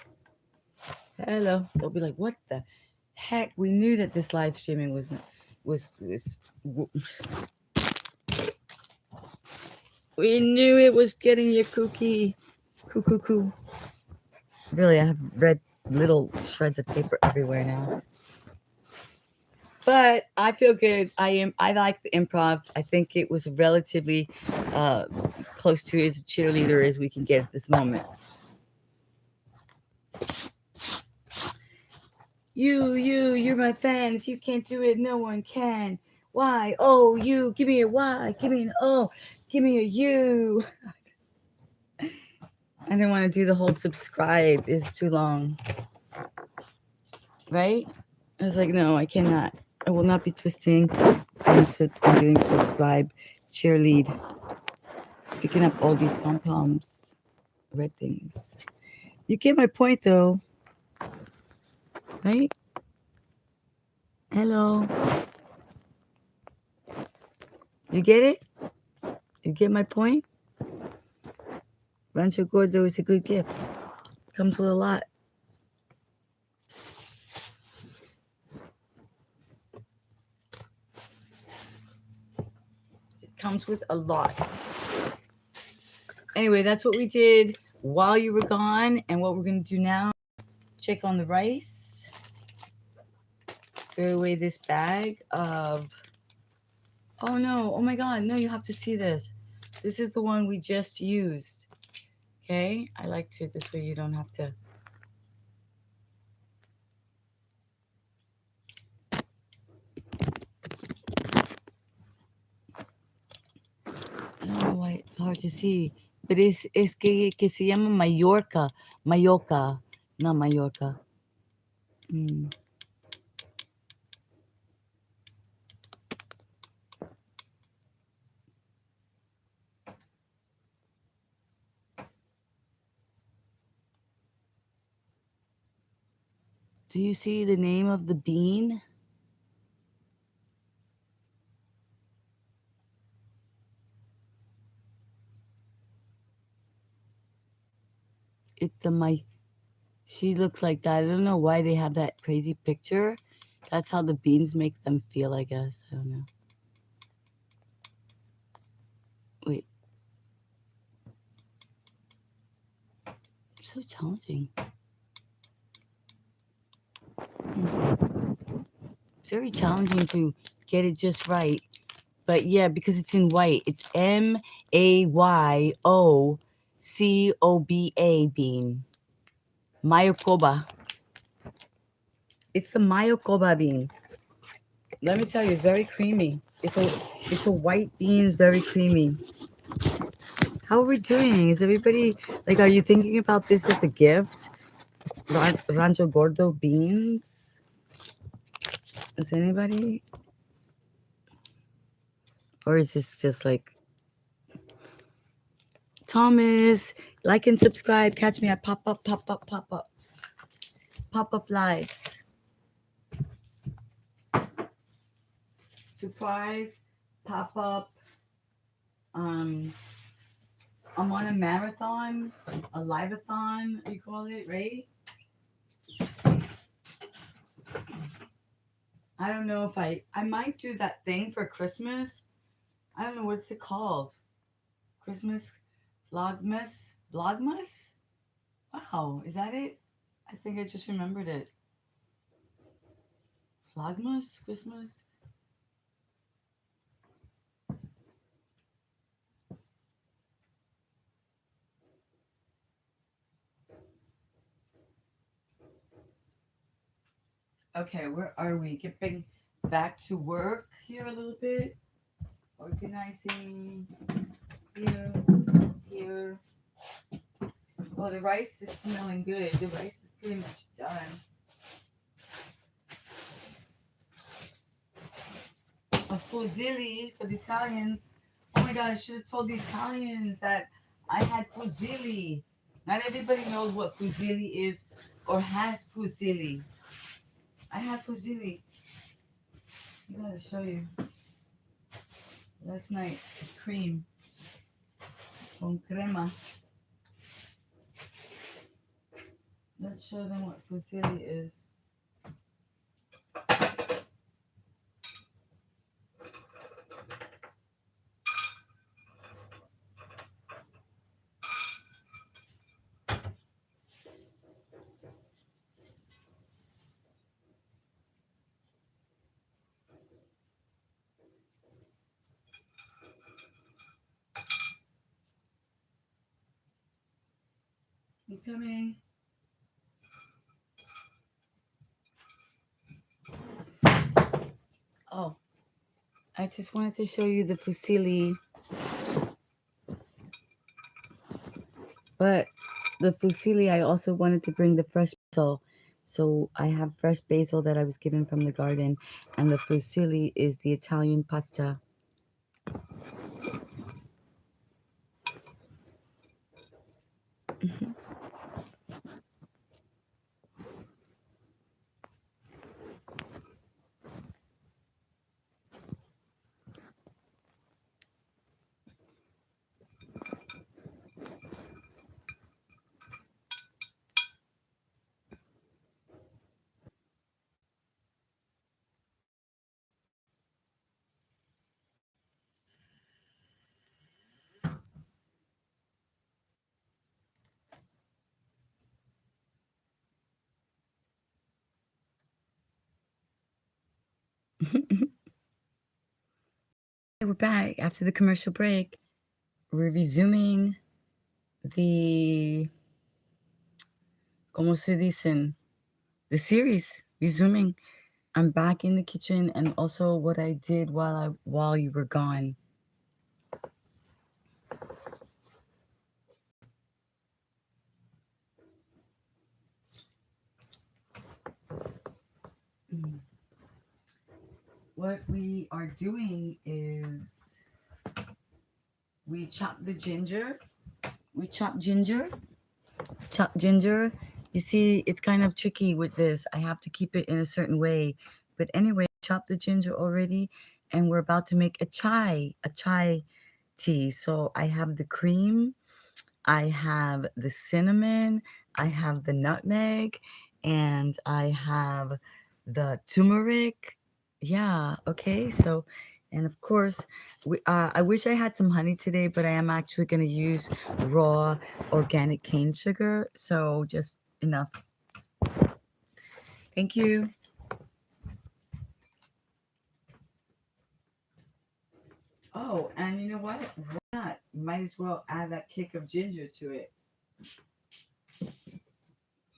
Hello. They'll be like, "What the heck?" We knew that this live streaming was. We knew it was getting your cookie. Coo. Really, I have red little shreds of paper everywhere now. But I feel good. I like the improv. I think it was relatively uh, close to as a cheerleader as we can get at this moment. You're my fan. If you can't do it, no one can. Why? Oh, you. Give me a why. Give me an oh. Give me a you. I didn't want to do the whole subscribe. It's too long. Right? I was like, no, I cannot. I will not be twisting and doing subscribe, cheerlead, picking up all these pom poms, red things. You get my point, though, right? Hello. You get it? You get my point? Rancho Gordo is a good gift. Comes with a lot. It comes with a lot. Anyway, that's what we did while you were gone, and what we're gonna do now. Check on the rice. Throw away this bag of. Oh no! Oh my God! No, you have to see this. This is the one we just used. Okay, I like to this way you don't have to. I don't know why to see. But es que se llama Mallorca. Mallorca. Not Mallorca. Mm. Do you see the name of the bean? It's the my. She looks like that. I don't know why they have that crazy picture. That's how the beans make them feel, I guess. I don't know. Wait, so challenging. It's very challenging to get it just right. But yeah, because it's in white. It's Mayocoba bean. Mayocoba. It's the Mayocoba bean. Let me tell you, it's very creamy. It's a white bean. It's very creamy. How are we doing? Is everybody like? Are you thinking about this as a gift? Rancho Gordo beans. Is anybody, or is this just like Thomas? Like and subscribe. Catch me at pop up lives. Surprise pop up. Um, I'm on a marathon, a live-a-thon, you call it, right? I don't know if I might do that thing for Christmas. I don't know what's it called. Christmas vlogmas, vlogmas. Wow, is that it? I think I just remembered it. Vlogmas, Christmas. Okay, where are we? Getting back to work here a little bit. Organizing here, here. Oh, the rice is smelling good. The rice is pretty much done. A fusilli for the Italians. Oh my god, I should have told the Italians that I had fusilli. Not everybody knows what fusilli is or has fusilli. I have fusilli. I gotta show you. Last night, cream con crema. Let's show them what fusilli is. You coming? Oh, I just wanted to show you the fusilli. But the fusilli, I also wanted to bring the fresh basil. So I have fresh basil that I was given from the garden, and the fusilli is the Italian pasta. We're back after the commercial break. We're resuming the, ¿cómo se dicen? The series. Resuming. I'm back in the kitchen, and also what I did while you were gone. Mm. What we are doing is we chop the ginger. We chop ginger. You see, it's kind of tricky with this. I have to keep it in a certain way. But anyway, chop the ginger already, and we're about to make a chai tea. So I have the cream, I have the cinnamon, I have the nutmeg, and I have the turmeric. Yeah, okay. So, and of course, I wish I had some honey today, but I am actually going to use raw organic cane sugar. So, just enough. Thank you. Oh, and you know what? Why not? Might as well add that kick of ginger to it.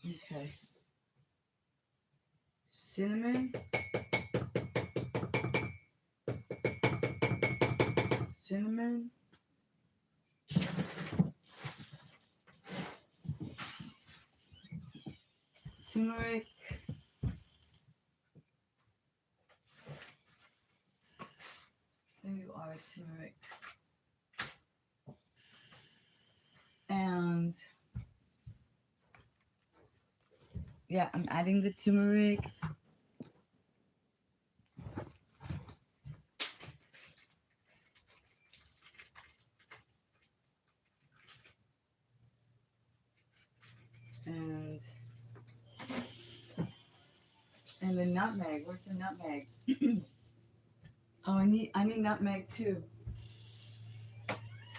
Okay. Cinnamon, cinnamon, turmeric. There you are, turmeric. And yeah, I'm adding the turmeric. And the nutmeg. Where's the nutmeg? Oh, I need nutmeg too.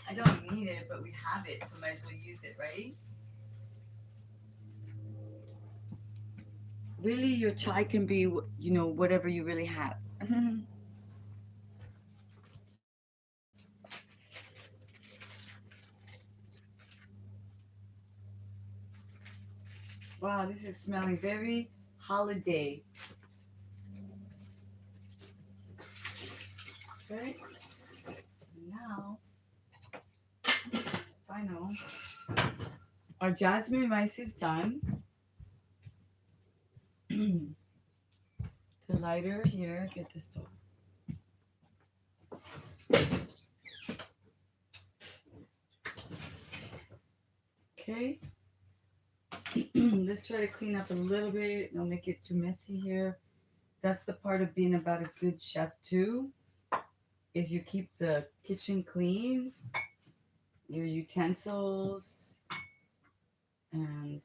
I don't need it, but we have it, so might as well use it, right? Really, your chai can be, whatever you really have. Wow, this is smelling very holiday. Okay, now, final. Our jasmine rice is done. The lighter here, get this done. Okay. Let's try to clean up a little bit. Don't make it too messy here. That's the part of being about a good chef too, is you keep the kitchen clean, your utensils, and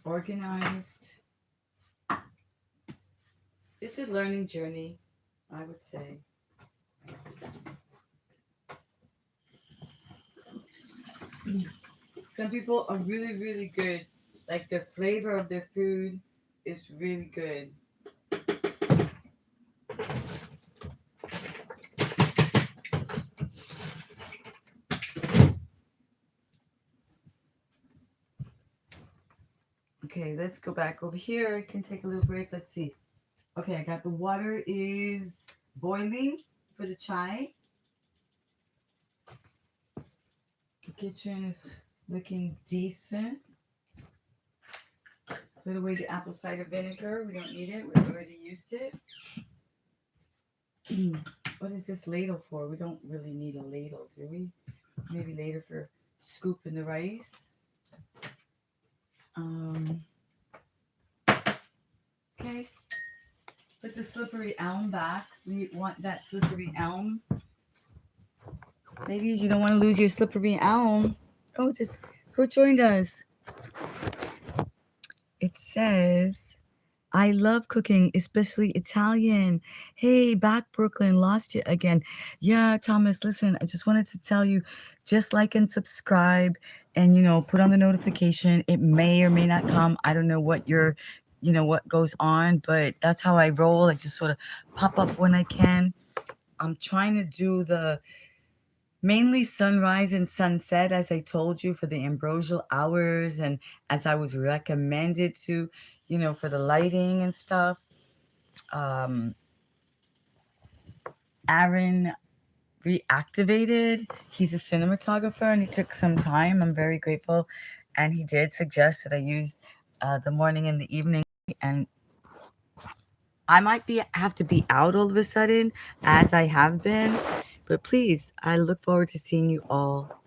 organized. It's a learning journey, I would say. Some people are really, really good. Like the flavor of their food is really good. Okay, let's go back over here. I can take a little break. Let's see. Okay, I got the water is boiling for the chai. The kitchen is looking decent. Put away the apple cider vinegar. We don't need it. We already used it. What is this ladle for? We don't really need a ladle, do we? Maybe later for scooping the rice. Okay. Put the slippery elm back. We want that slippery elm. Ladies, you don't want to lose your slippery elm. Oh, just who joined us? It says, I love cooking, especially Italian. Hey, back Brooklyn, lost you again. Yeah, Thomas, listen, I just wanted to tell you, just like and subscribe and, put on the notification. It may or may not come. I don't know what goes on, but that's how I roll. I just sort of pop up when I can. I'm trying to do the mainly sunrise and sunset, as I told you, for the ambrosial hours and as I was recommended to, for the lighting and stuff. Um, Aaron reactivated. He's a cinematographer and he took some time. I'm very grateful. And he did suggest that I use the morning and the evening, and I might be have to be out all of a sudden, as I have been. But please, I look forward to seeing you all